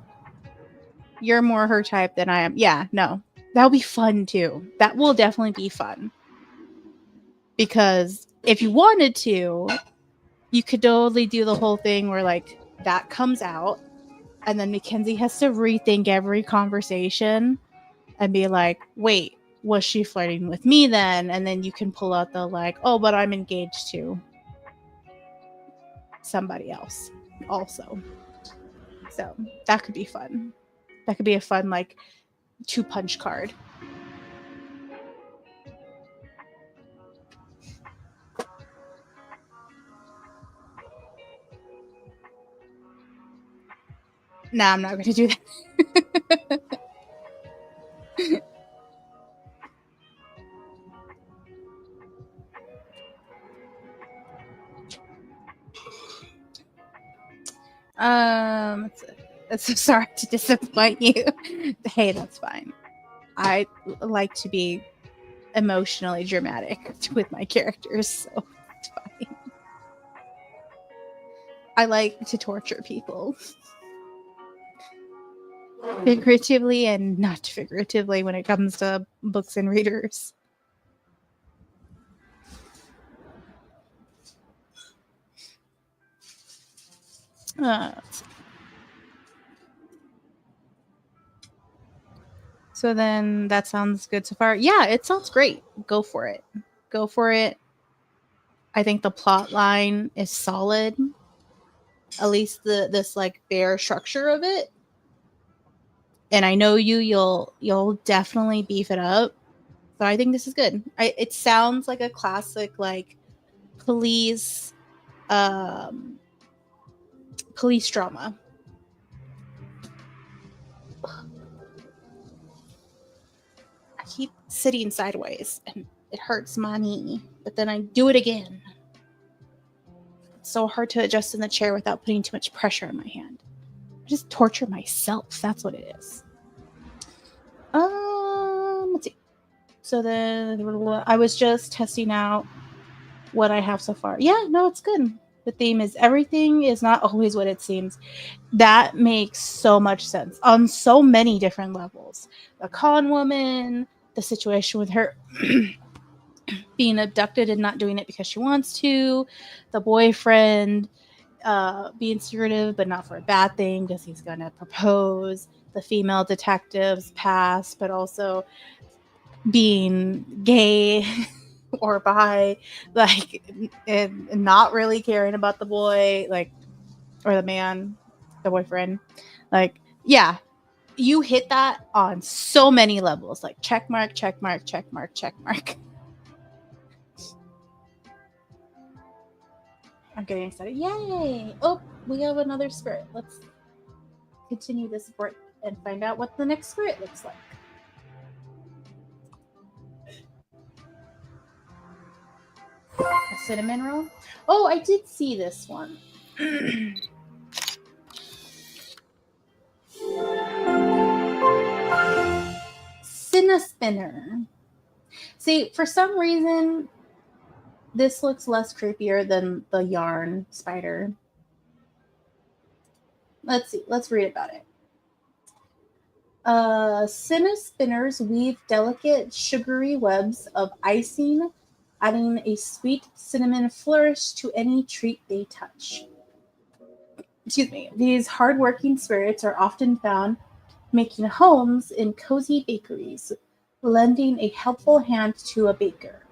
her type than I am. Yeah, no. That'll be fun too. That will definitely be fun. Because if you wanted to, you could totally do the whole thing where like that comes out and then Mackenzie has to rethink every conversation and be like, wait, was she flirting with me then? And then you can pull out the like, oh, but I'm engaged to somebody else also. So that could be fun. That could be a fun like 2-punch card. Nah, I'm not going to do that. So sorry to disappoint you. Hey, that's fine. I like to be emotionally dramatic with my characters, so it's fine. I like to torture people. Figuratively and not figuratively when it comes to books and readers. So then that sounds good so far. Yeah, it sounds great. Go for it. Go for it. I think the plot line is solid. At least this like bare structure of it. And I know you'll definitely beef it up. So I think this is good. It sounds like a classic like police police drama. I keep sitting sideways and it hurts my knee, but then I do it again. It's so hard to adjust in the chair without putting too much pressure on my hand. I just torture myself. That's what it is. Let's see. So then I was just testing out what I have so far. Yeah, no, it's good. The theme is everything is not always what it seems. That makes so much sense on so many different levels. The con woman, the situation with her being abducted and not doing it because she wants to, the boyfriend being secretive but not for a bad thing because he's going to propose, the female detective's past, but also being gay or bi, like, and not really caring about the boy, like, or the man, the boyfriend. Like, yeah, you hit that on so many levels, like check mark, check mark, check mark, check mark. I'm getting excited. Yay! Oh, we have another spirit. Let's continue this break and find out what the next spirit looks like. A cinnamon roll? Oh, I did see this one. Cinnaspinner. See, for some reason, this looks less creepier than the yarn spider. Let's see. Let's read about it. Cinnaspinners weave delicate, sugary webs of icing, adding a sweet cinnamon flourish to any treat they touch. Excuse me. These hardworking spirits are often found making homes in cozy bakeries, lending a helpful hand to a baker,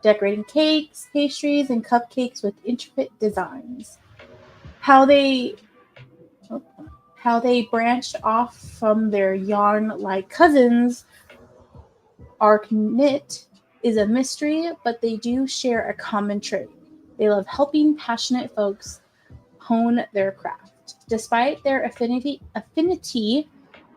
decorating cakes, pastries, and cupcakes with intricate designs. How they branched off from their yarn-like cousins, Arknit, is a mystery, but they do share a common trait. They love helping passionate folks hone their craft. Despite their affinity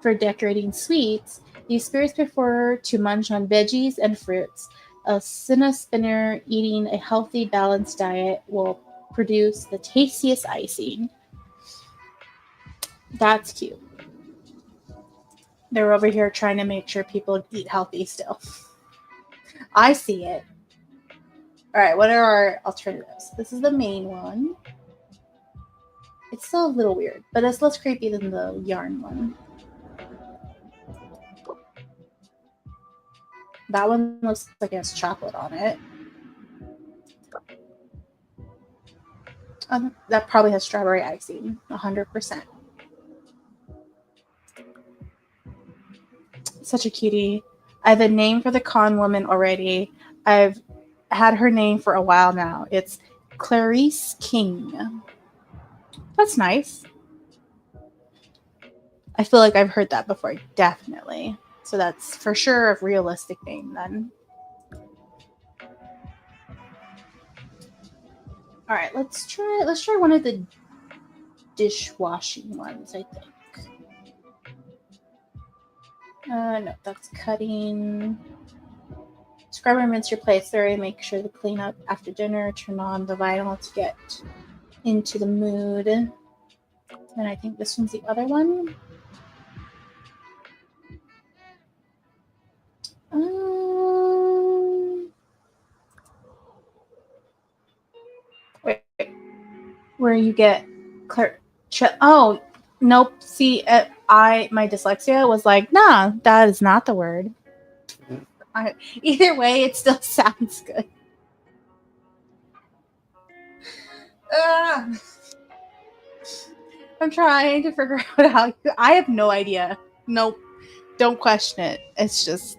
for decorating sweets, these spirits prefer to munch on veggies and fruits. A cinnaspinner eating a healthy, balanced diet will produce the tastiest icing. That's cute. They're over here trying to make sure people eat healthy still. I see it. All right, what are our alternatives? This is the main one. It's still a little weird, but it's less creepy than the yarn one. That one looks like it has chocolate on it. That probably has strawberry icing, 100%. Such a cutie. I have a name for the con woman already. I've had her name for a while now. It's Clarice King. That's nice. I feel like I've heard that before, definitely. So that's for sure a realistic name then. All right, let's try one of the dishwashing ones, I think. No, that's cutting. Scrub and rinse your plates thoroughly. Make sure to clean up after dinner. Turn on the vinyl to get into the mood. And I think this one's the other one. Wait. Where you get oh, nope. See, my dyslexia was like, nah, that is not the word. Either way, it still sounds good. I'm trying to figure out how. I have no idea. Nope. Don't question it. It's just.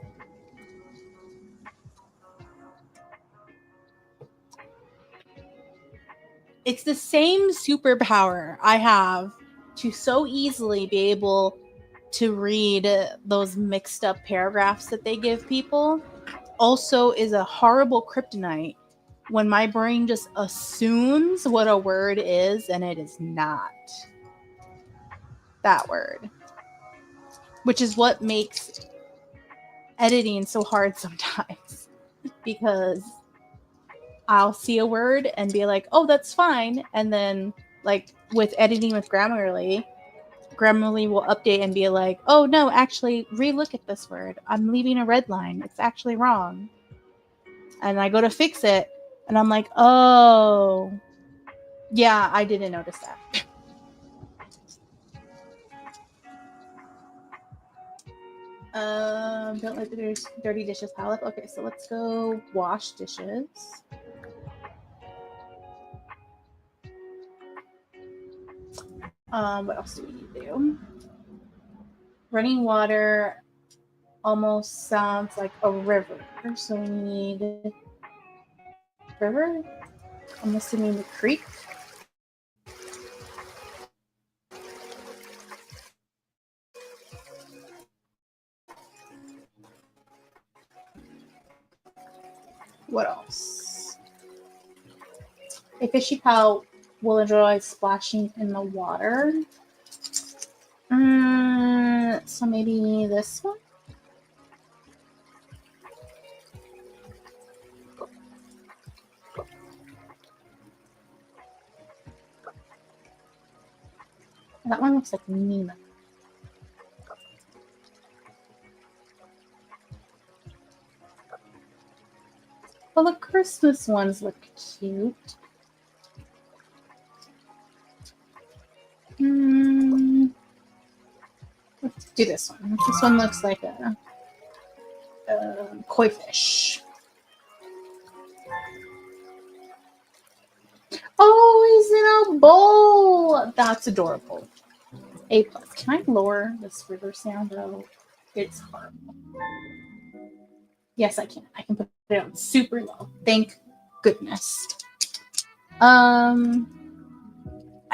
It's the same superpower I have to so easily be able to read those mixed up paragraphs that they give people. Also, is a horrible kryptonite when my brain just assumes what a word is and it is not that word, which is what makes editing so hard sometimes, because I'll see a word and be like, oh, that's fine. And then like with editing with Grammarly will update and be like, oh no, actually relook at this word. I'm leaving a red line. It's actually wrong. And I go to fix it and I'm like, oh yeah, I didn't notice that. Don't let the dirty dishes pile up. Okay, so let's go wash dishes. What else do we need to do? Running water almost sounds like a river, so we need river. I'm assuming the creek. What else? A fishy pal will enjoy splashing in the water. So maybe this one? That one looks like Nina. Well, the Christmas ones look cute. Let's do this one. This one looks like a koi fish. Oh, he's in a bowl. That's adorable. A+. Can I lower this river sound though? It's horrible. Yes, I can. I can put it on super low. Thank goodness. I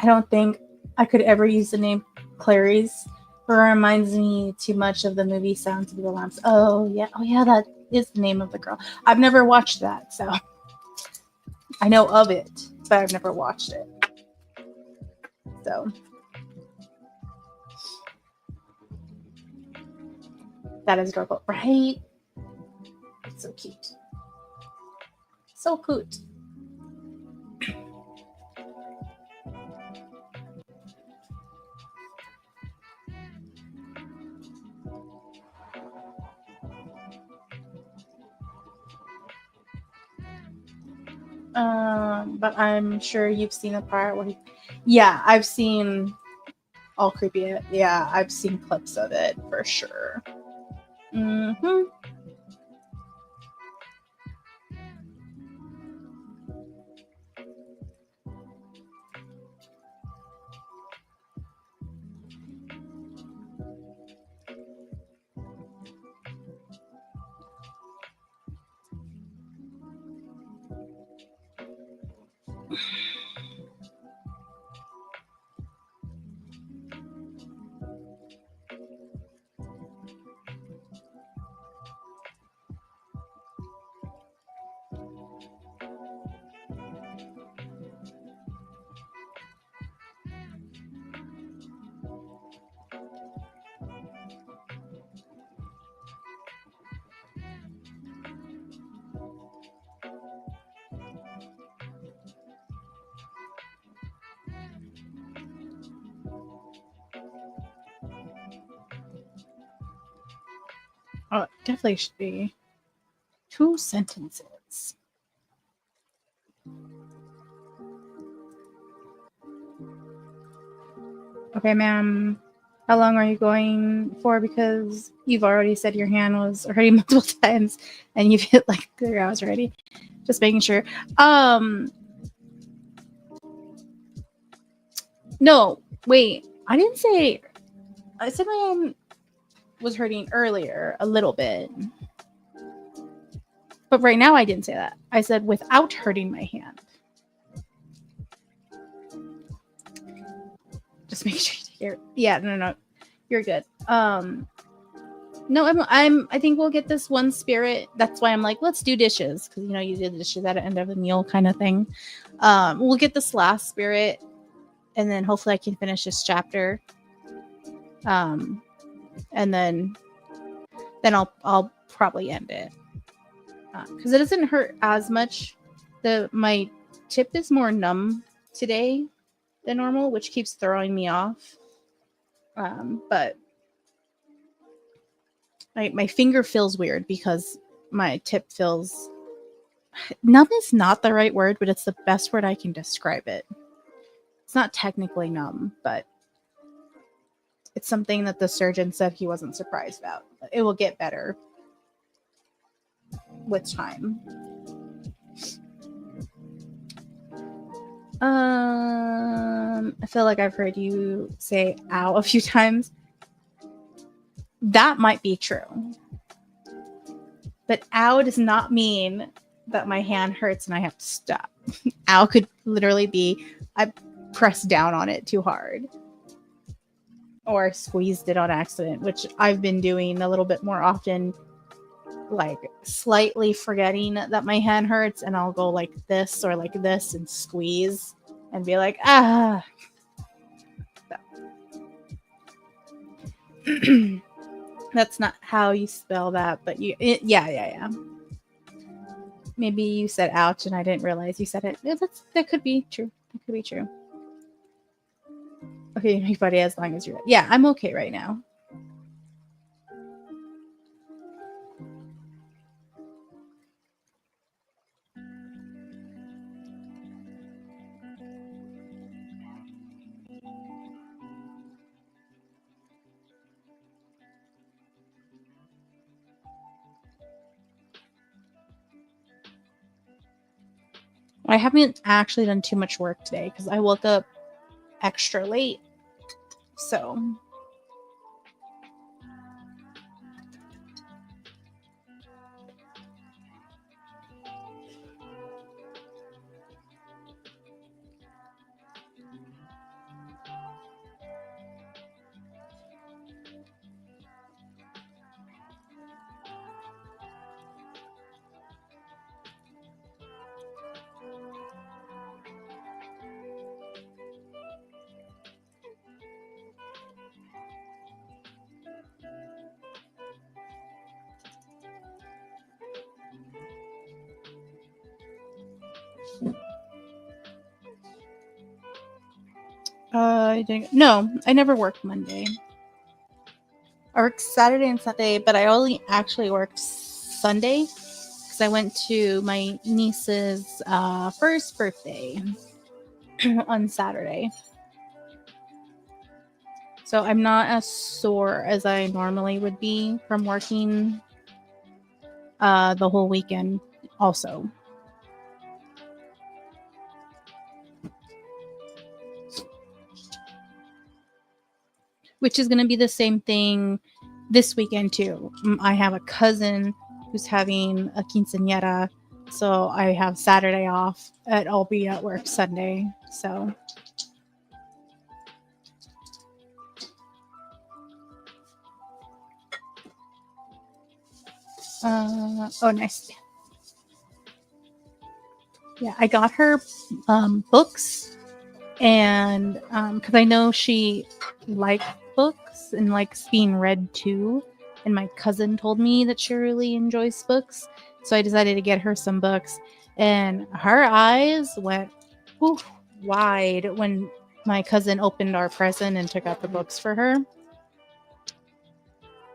don't think I could ever use the name Clarice. It reminds me too much of the movie Sounds of the Lamps. Oh yeah, that is the name of the girl. I've never watched that, so I know of it, but I've never watched it. So that is adorable, right? It's so cute. So cute. But I'm sure you've seen the part where yeah, I've seen all creepy. Yeah, I've seen clips of it for sure. Mm-hmm. Oh, it definitely should be 2 sentences. Okay, ma'am. How long are you going for? Because you've already said your hand was hurting multiple times and you've hit like 3 hours already. Just making sure. No, wait. I didn't say. I said my hand was hurting earlier a little bit. But right now I didn't say that. I said without hurting my hand. Just make sure you hear. Yeah, no. You're good. No, I think we'll get this one spirit. That's why I'm like, let's do dishes. Because you do the dishes at the end of the meal kind of thing. We'll get this last spirit, and then hopefully I can finish this chapter. And then I'll probably end it. Because it doesn't hurt as much. My tip is more numb today than normal, which keeps throwing me off. But my finger feels weird because my tip feels numb is not the right word, but it's the best word I can describe it. It's not technically numb, but it's something that the surgeon said he wasn't surprised about. It will get better with time. I feel like I've heard you say ow a few times. That might be true. But ow does not mean that my hand hurts and I have to stop. Ow could literally be I pressed down on it too hard. Or squeezed it on accident, which I've been doing a little bit more often, like slightly forgetting that my hand hurts, and I'll go like this or like this and squeeze and be like, ah. So. That's not how you spell that, but yeah. Maybe you said ouch and I didn't realize you said it. That could be true. That could be true. Okay, everybody, as long as you're... Yeah, I'm okay right now. I haven't actually done too much work today because I woke up extra late. So... No, I never worked Monday. I worked Saturday and Sunday, but I only actually worked Sunday because I went to my niece's first birthday on Saturday. So I'm not as sore as I normally would be from working the whole weekend also. Which is going to be the same thing this weekend too. I have a cousin who's having a quinceañera, so I have Saturday off and I'll be at work Sunday. So oh nice. Yeah, I got her books, and because I know she liked books and likes being read too, and my cousin told me that she really enjoys books, so I decided to get her some books, and her eyes went wide when my cousin opened our present and took out the books for her.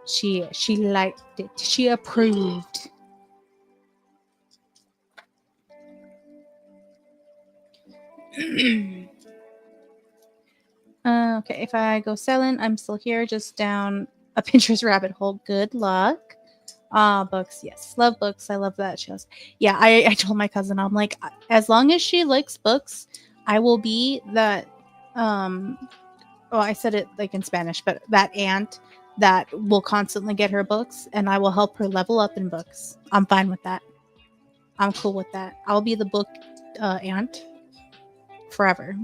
She liked it. She approved. Okay, if I go silent, I'm still here, just down a Pinterest rabbit hole. Good luck. Books, yes. Love books. I love that shows. Yeah, I told my cousin, I'm like, as long as she likes books, I will be that well, I said it like in Spanish, but that aunt that will constantly get her books and I will help her level up in books. I'm fine with that. I'm cool with that. I'll be the book aunt forever.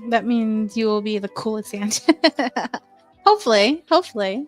That means you will be the coolest aunt. Hopefully, hopefully.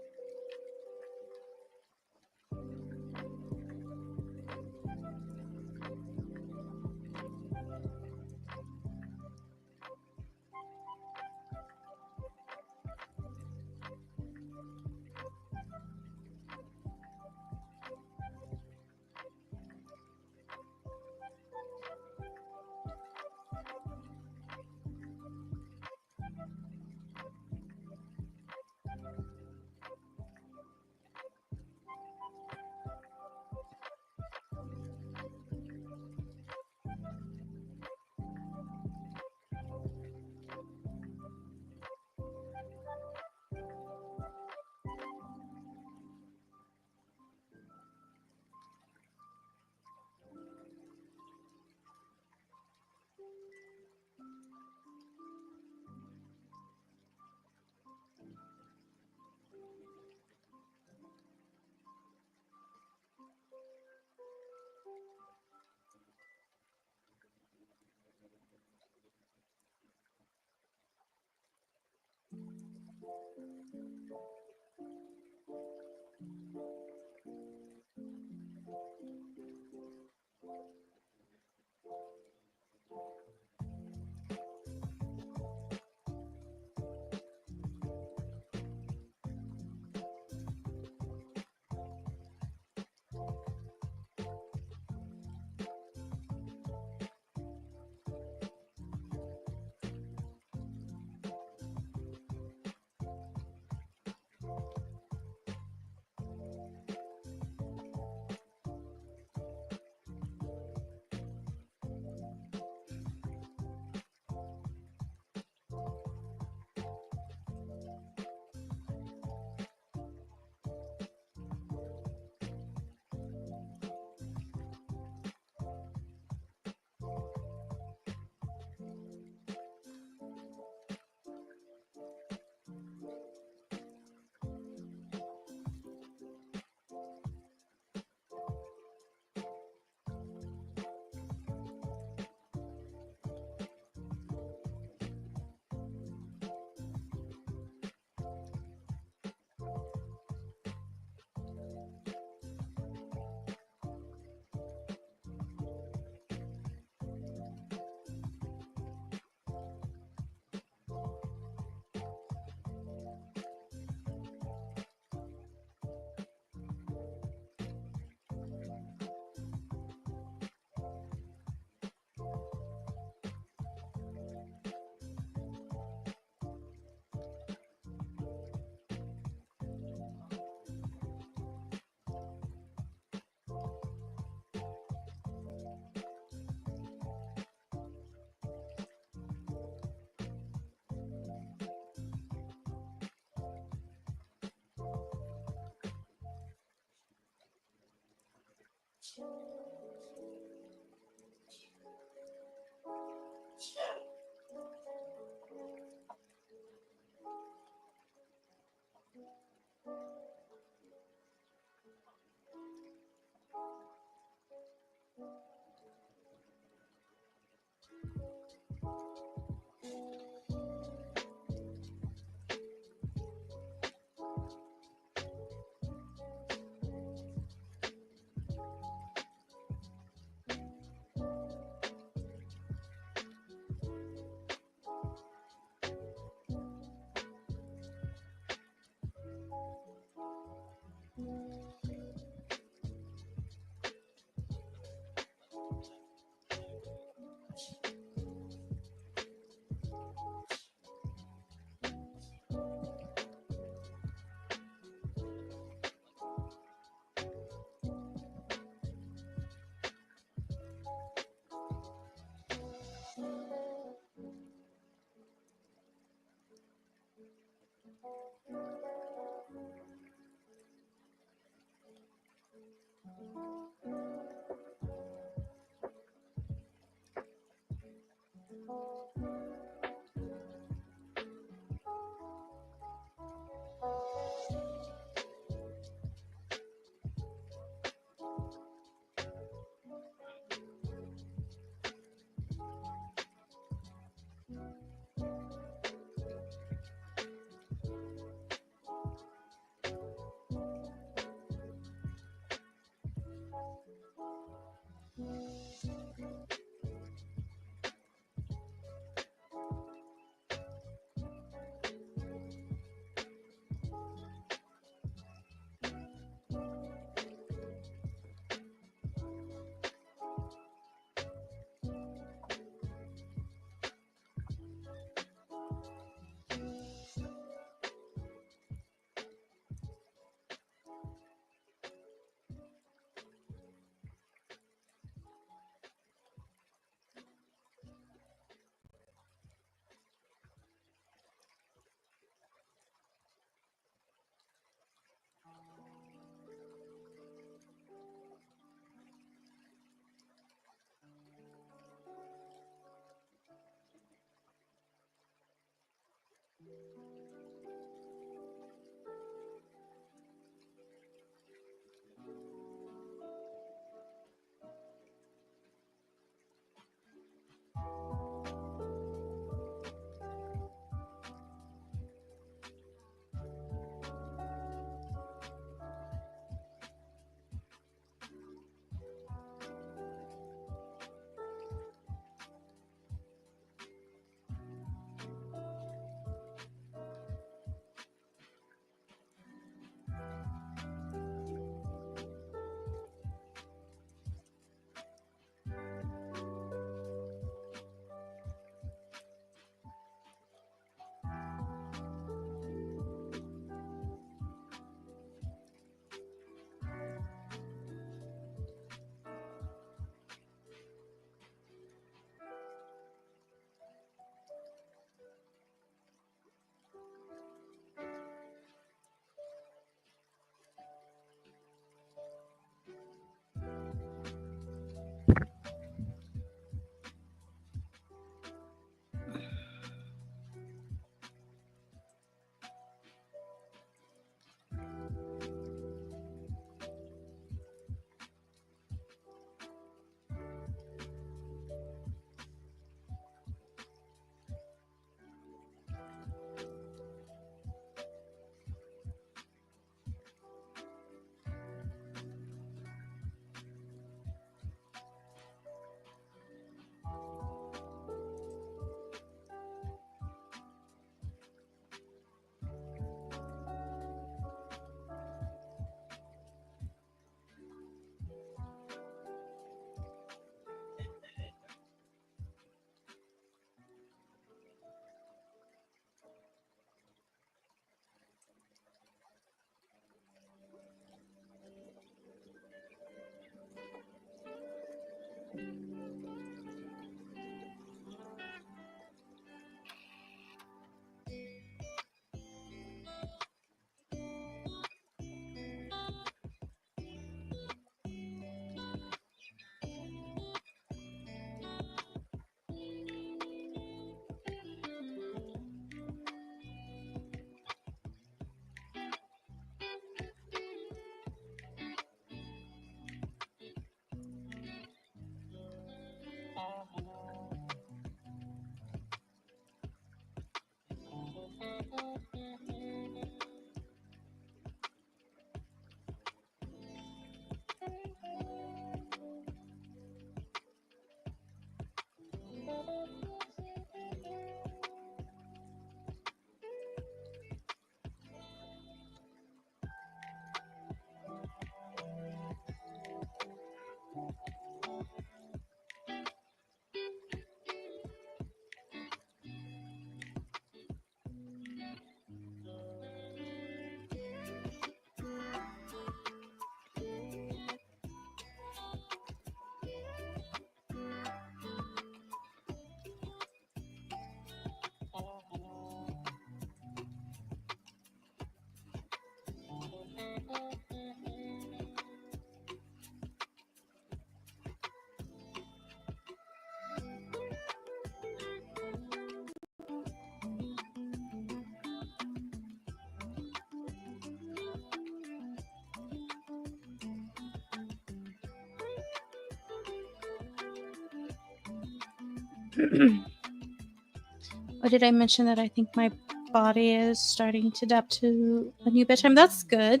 Or did I mention that I think my body is starting to adapt to a new bedtime? That's good.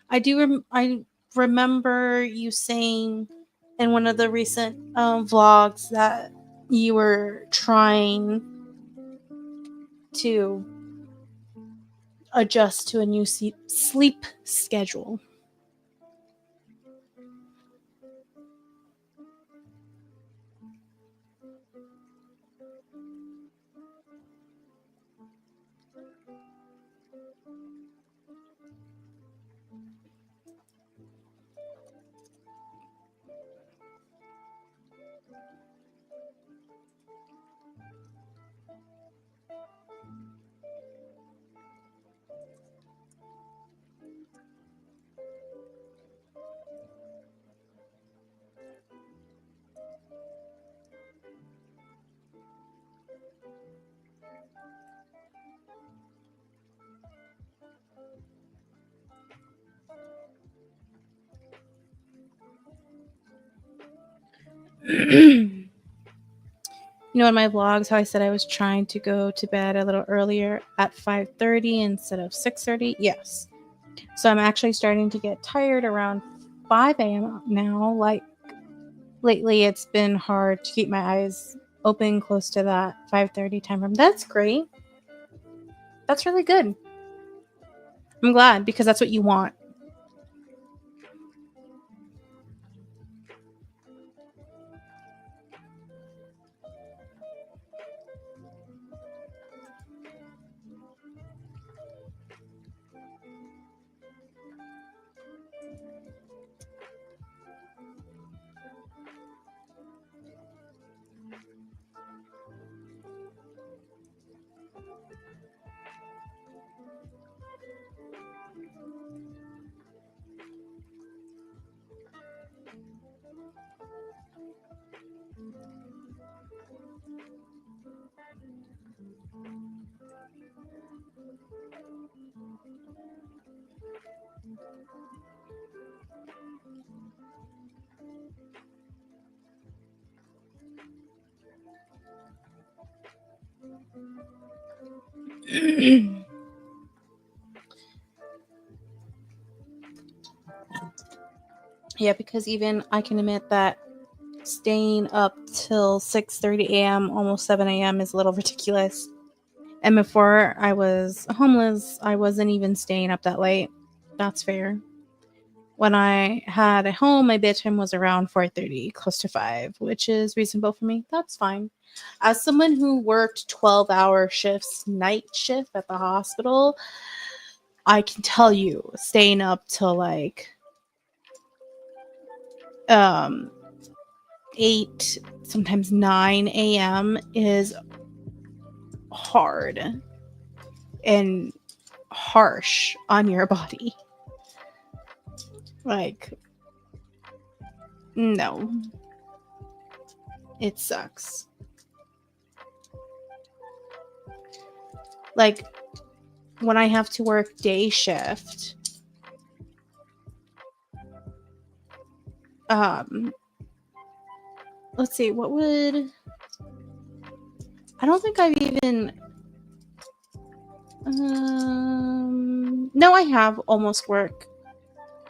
I remember you saying in one of the recent vlogs that you were trying to adjust to a new sleep schedule. You know, in my vlogs, how I said I was trying to go to bed a little earlier at 5:30 instead of 6:30? Yes. So I'm actually starting to get tired around 5 a.m. now. Like, lately, it's been hard to keep my eyes open close to that 5:30 time frame. That's great. That's really good. I'm glad, because that's what you want. Yeah, because even I can admit that staying up till 6:30 a.m., almost 7 a.m. is a little ridiculous. And before I was homeless, I wasn't even staying up that late. That's fair. When I had a home, my bedtime was around 4:30, close to 5, which is reasonable for me. That's fine. As someone who worked 12-hour shifts, night shift at the hospital, I can tell you staying up till like 8, sometimes 9 a.m. is hard and harsh on your body. Like, no. It sucks. Like, when I have to work day shift, let's see, what would... I don't think I've even... no, I have almost worked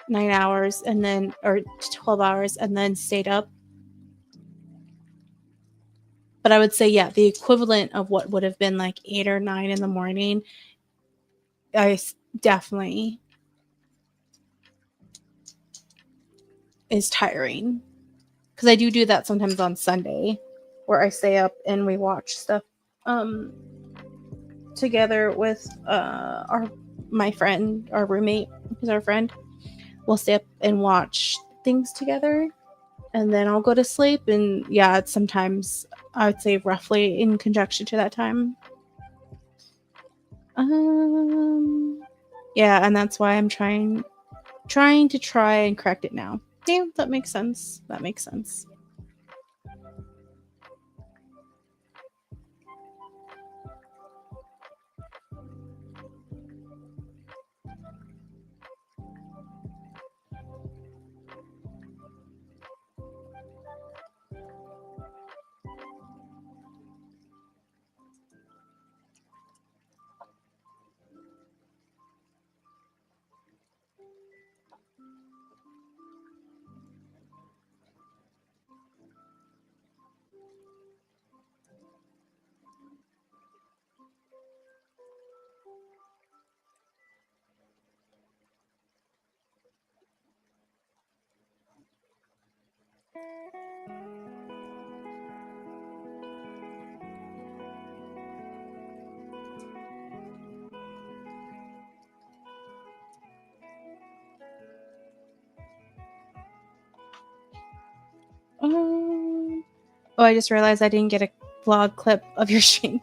9 hours and then, or 12 hours and then stayed up. But I would say, yeah, the equivalent of what would have been like 8 or 9 in the morning, I definitely is tiring. Because I do that sometimes on Sunday, where I stay up and we watch stuff together with my friend, our roommate, who's our friend. We'll stay up and watch things together, and then I'll go to sleep. And yeah, it's sometimes, I would say, roughly in conjunction to that time. Yeah, and that's why I'm trying to try and correct it now. Yeah, that makes sense. That makes sense. Oh, I just realized I didn't get a vlog clip of your stream.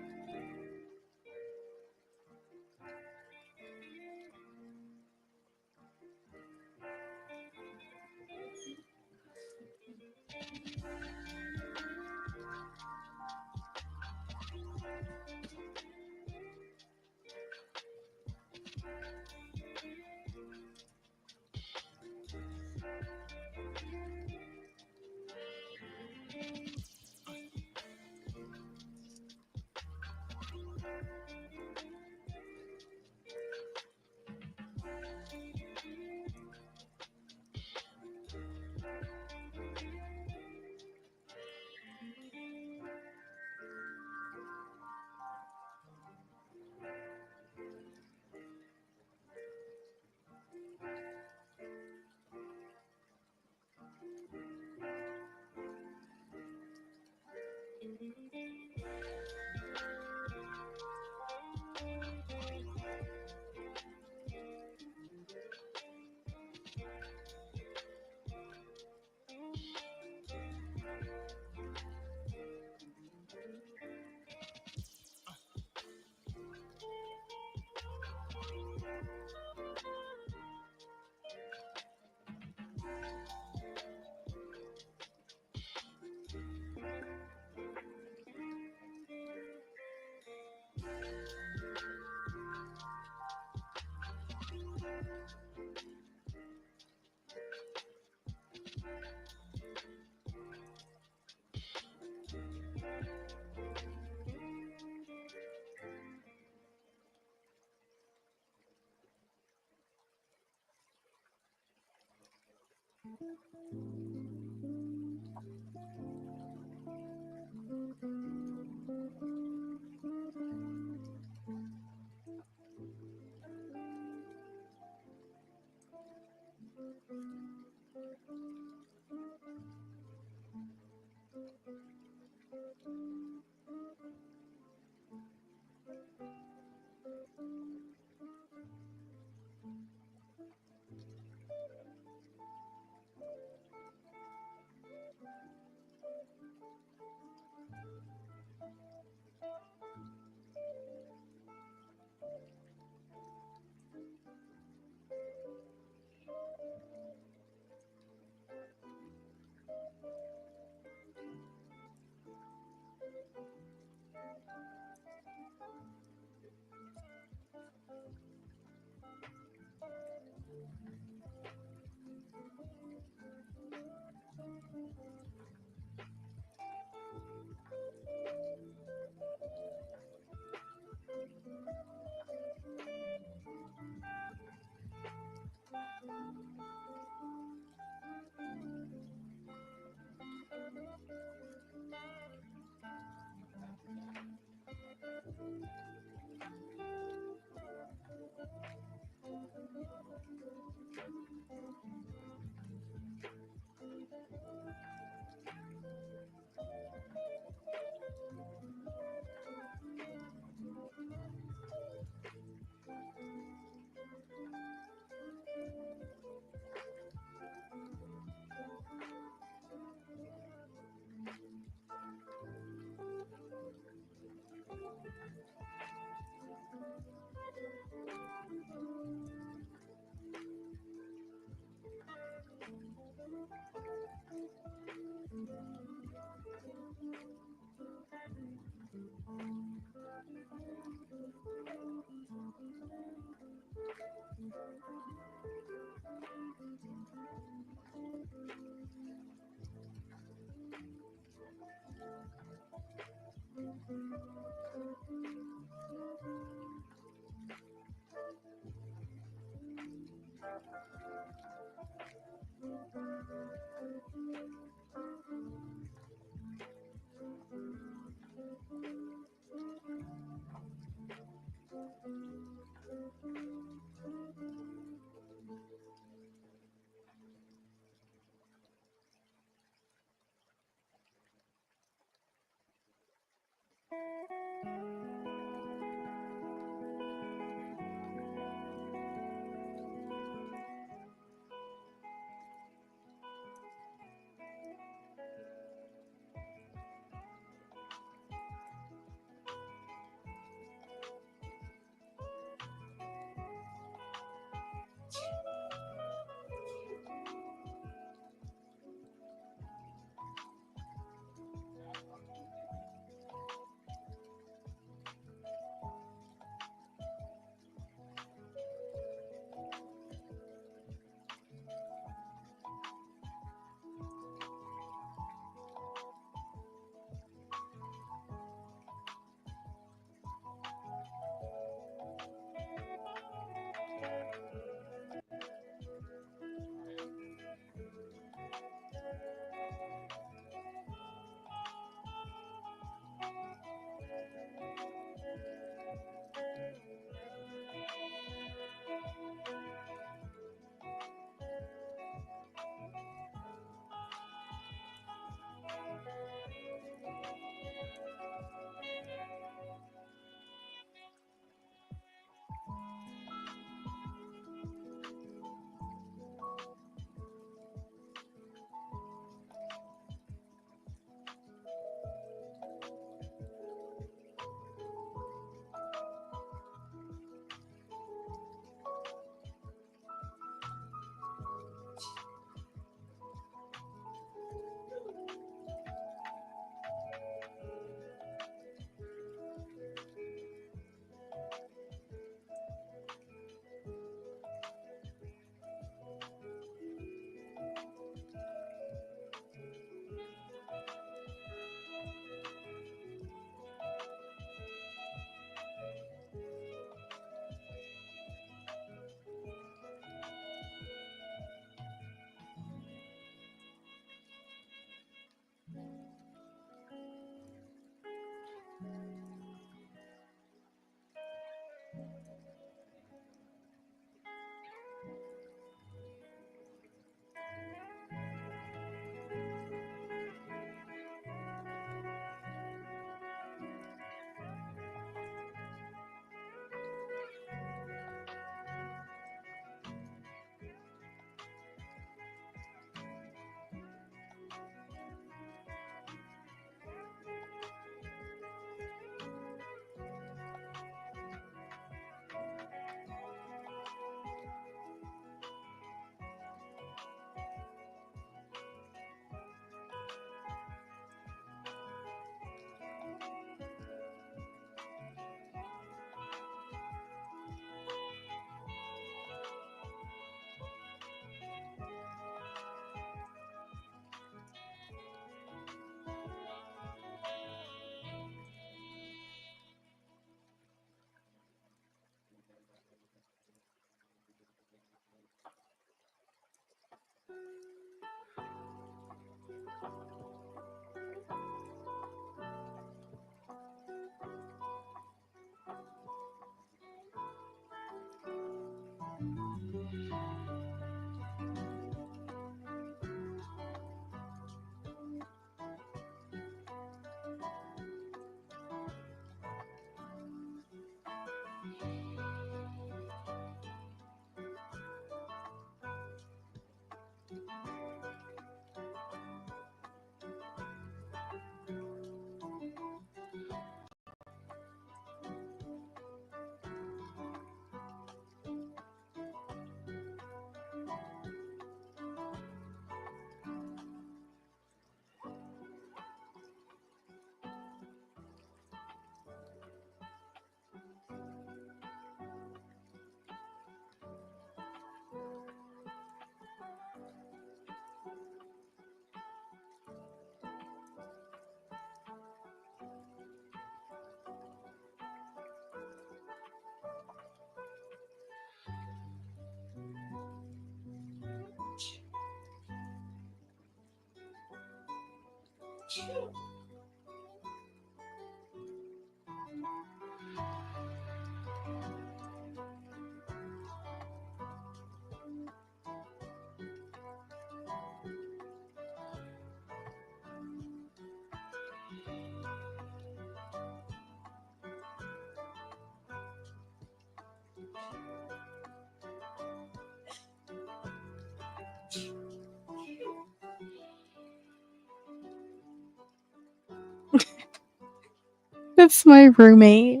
That's my roommate.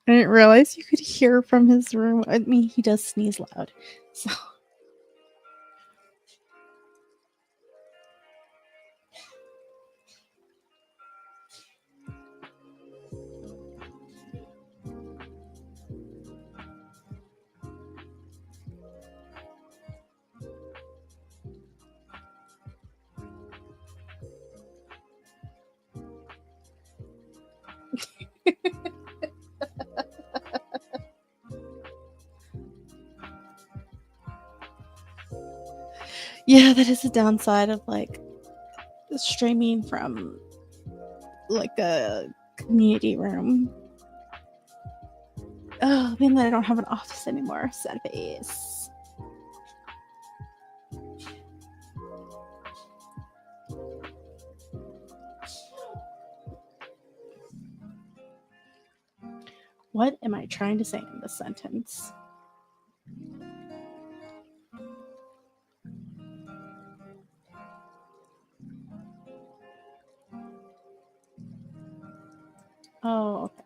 I didn't realize you could hear from his room. I mean, he does sneeze loud. So. Yeah, that is a downside of like streaming from like a community room. Oh, being that I don't have an office anymore. Sad face. What am I trying to say in this sentence? Oh, okay.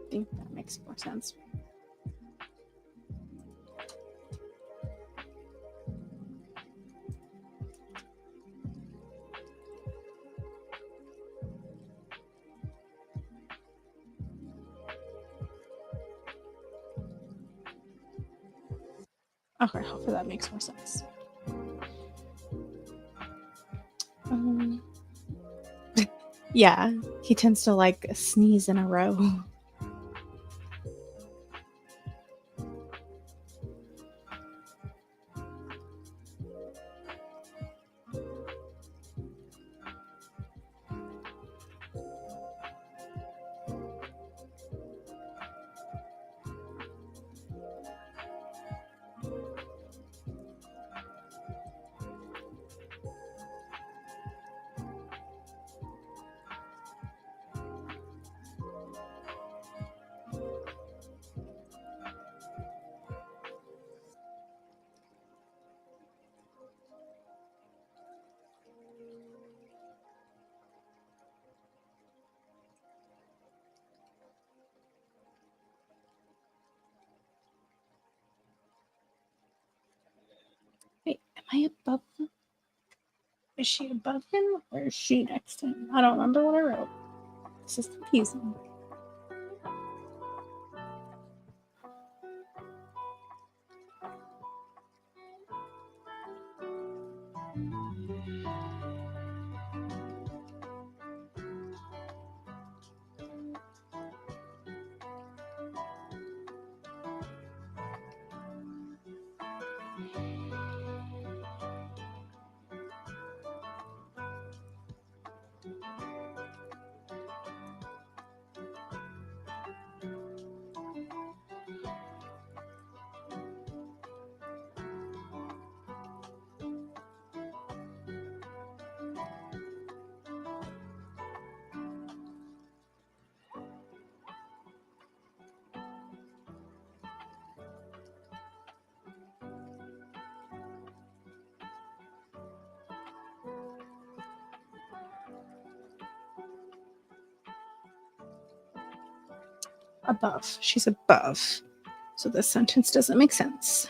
I think that makes more sense. Okay, hopefully that makes more sense. Yeah, he tends to like sneeze in a row. Wait, am I above him? Is she above him or is she next to him? I don't remember what I wrote. This is confusing. Above. She's above. So this sentence doesn't make sense.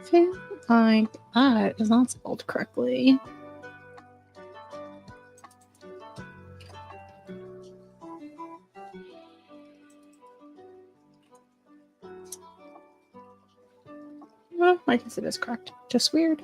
feel like that is not spelled correctly. Well, I guess it is correct. Just weird.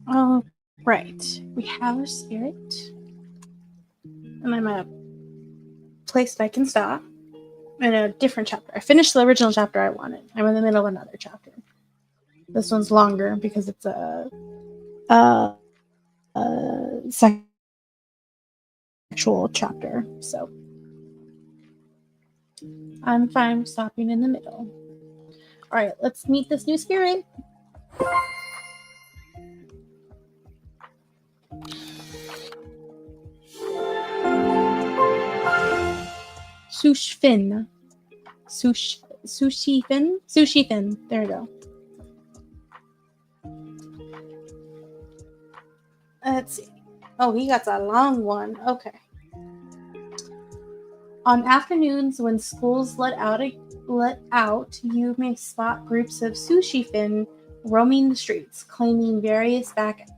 Oh, right. We have our spirit. And I'm at a place that I can stop in a different chapter. I finished the original chapter I wanted. I'm in the middle of another chapter. This one's longer because it's a sexual chapter. So I'm fine with stopping in the middle. All right, let's meet this new spirit. Sushfin. Sushifin? Sushifin. There we go. Let's see. Oh, he got a long one. Okay. On afternoons when schools let out, you may spot groups of sushifin roaming the streets, claiming various back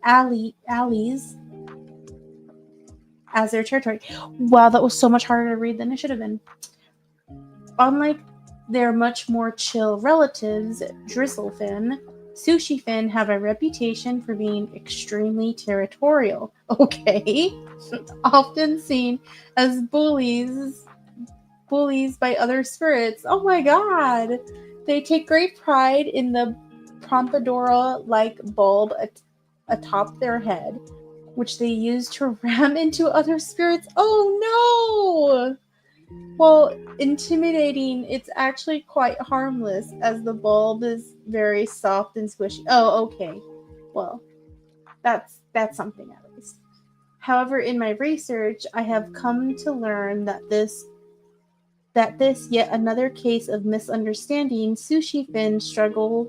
alleys as their territory. Wow, that was so much harder to read than it should have been. Unlike their much more chill relatives, Drizzlefin, Sushifin have a reputation for being extremely territorial. Okay. Often seen as bullies by other spirits. Oh my god. They take great pride in the pompadour-like bulb atop their head, which they use to ram into other spirits. Oh no! Well, intimidating, it's actually quite harmless as the bulb is very soft and squishy. Oh, okay. Well, that's something at least. However, in my research, I have come to learn that this yet another case of misunderstanding, sushi fins struggle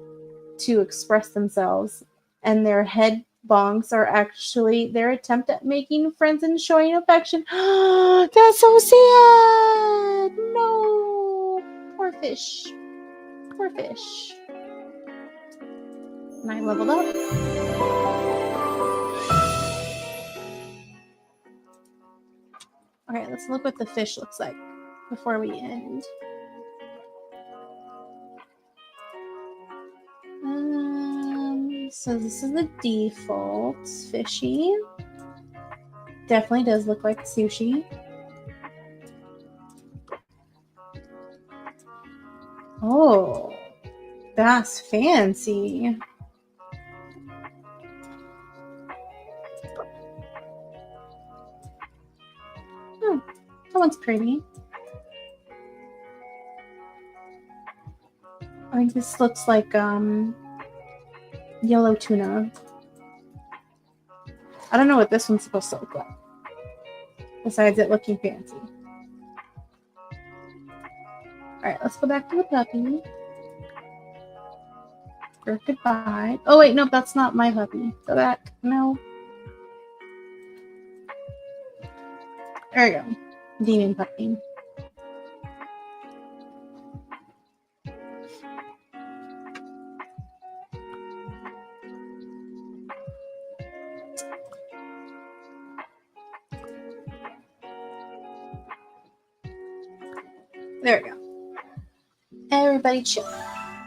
to express themselves, and their head bonks are actually their attempt at making friends and showing affection. That's so sad. No, poor fish. Poor fish. And I leveled up. Okay, let's look what the fish looks like before we end. So this is the default fishy. Definitely does look like sushi. Oh, that's fancy. Oh, that one's pretty. I think this looks like yellow tuna. I don't know what this one's supposed to look like, besides it looking fancy. Alright, let's go back to the puppy. For goodbye. Oh wait, no, that's not my puppy. Go back. No. There we go. Demon puppy. There we go. Everybody chill.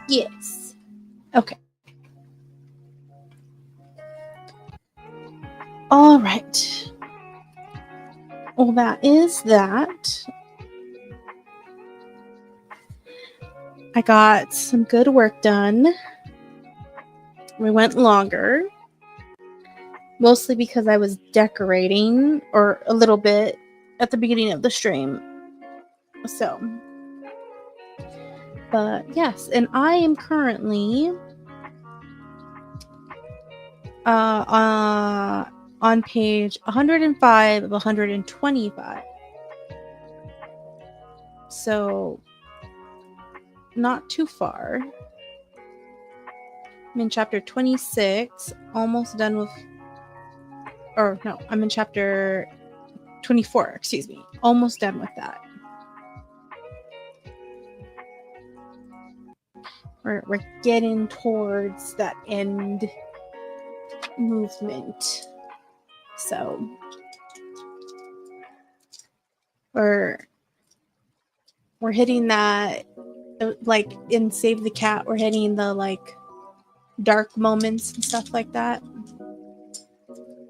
Yes. Okay. All right. Well, that is that. I got some good work done. We went longer. Mostly because I was decorating, or a little bit at the beginning of the stream. So. But yes, and I am currently on page 105 of 125. So not too far. I'm in chapter 26, almost done with, or no, I'm in chapter 24, excuse me, almost done with that. We're getting towards that end movement. So We're hitting that, like in Save the Cat, we're hitting the like dark moments and stuff like that.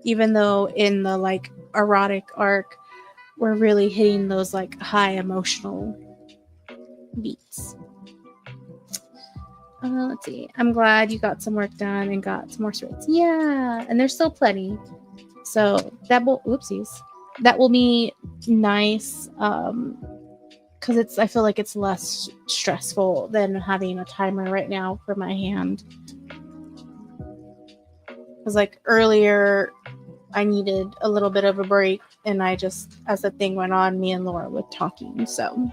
Even though in the like erotic arc, we're really hitting those like high emotional beats. Let's see. I'm glad you got some work done and got some more scripts. Yeah, and there's still plenty. So that will, oopsies, that will be nice. Because I feel like it's less stressful than having a timer right now for my hand. Because like earlier, I needed a little bit of a break, and I just, as the thing went on, me and Laura were talking. So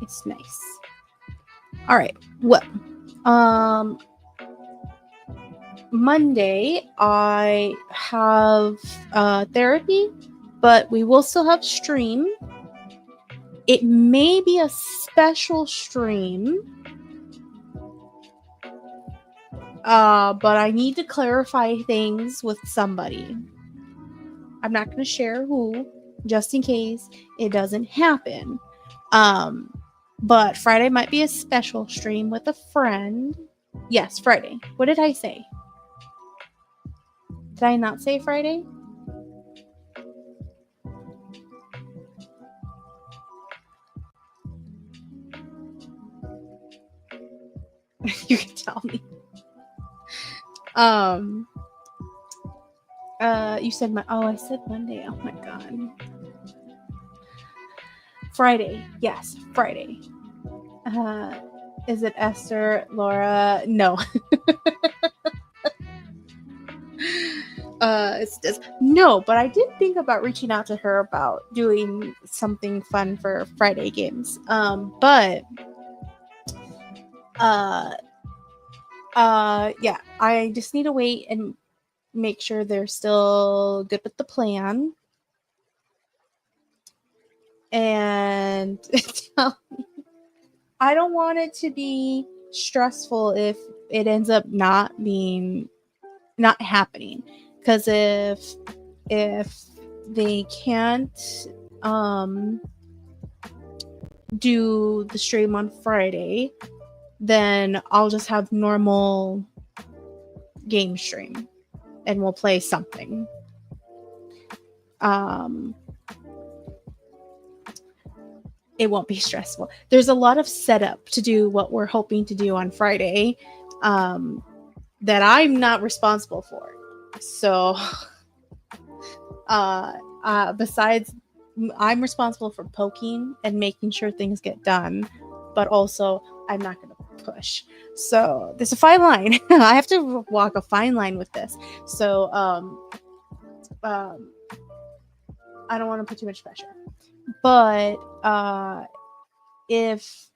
it's nice. All right. Well, Monday I have therapy, but we will still have stream. It may be a special stream, but I need to clarify things with somebody. I'm not going to share who, just in case it doesn't happen. But Friday might be a special stream with a friend. Yes, Friday. What did I say? Did I not say Friday? You can tell me. You said I said Monday. Oh my god. Friday. Yes, Friday. Is it Esther, Laura? No. No, but I did think about reaching out to her about doing something fun for Friday games. But yeah, I just need to wait and make sure they're still good with the plan. And I don't want it to be stressful if it ends up not happening. Because if they can't do the stream on Friday, then I'll just have normal game stream and we'll play something. It won't be stressful. There's a lot of setup to do what we're hoping to do on Friday that I'm not responsible for. So besides, I'm responsible for poking and making sure things get done, but also I'm not going to push. So there's a fine line. I have to walk a fine line with this. So I don't want to put too much pressure. But if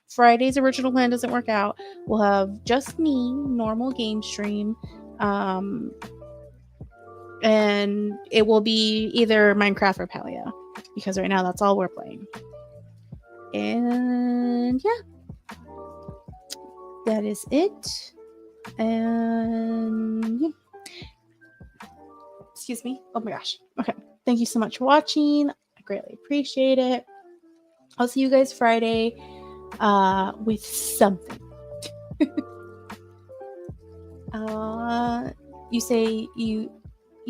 Friday's original plan doesn't work out, we'll have just me, normal game stream, and it will be either Minecraft or Palia, because right now that's all we're playing. And yeah, that is it. And yeah. Excuse me. Oh my gosh. Okay. Thank you so much for watching. I greatly appreciate it. I'll see you guys Friday with something.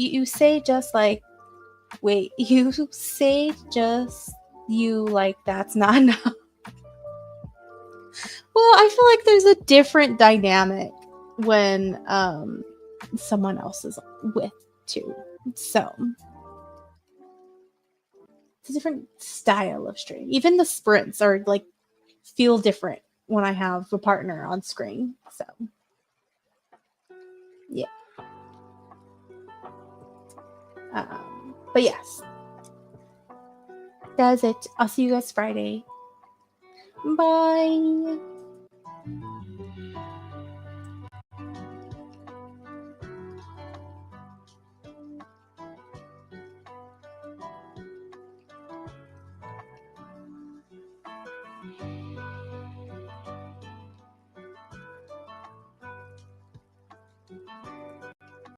You say just like, wait, you say just you like that's not enough. Well, I feel like there's a different dynamic when someone else is with too. So it's a different style of stream. Even the sprints are like feel different when I have a partner on screen. So yeah. But yes, that's it. I'll see you guys Friday. Bye.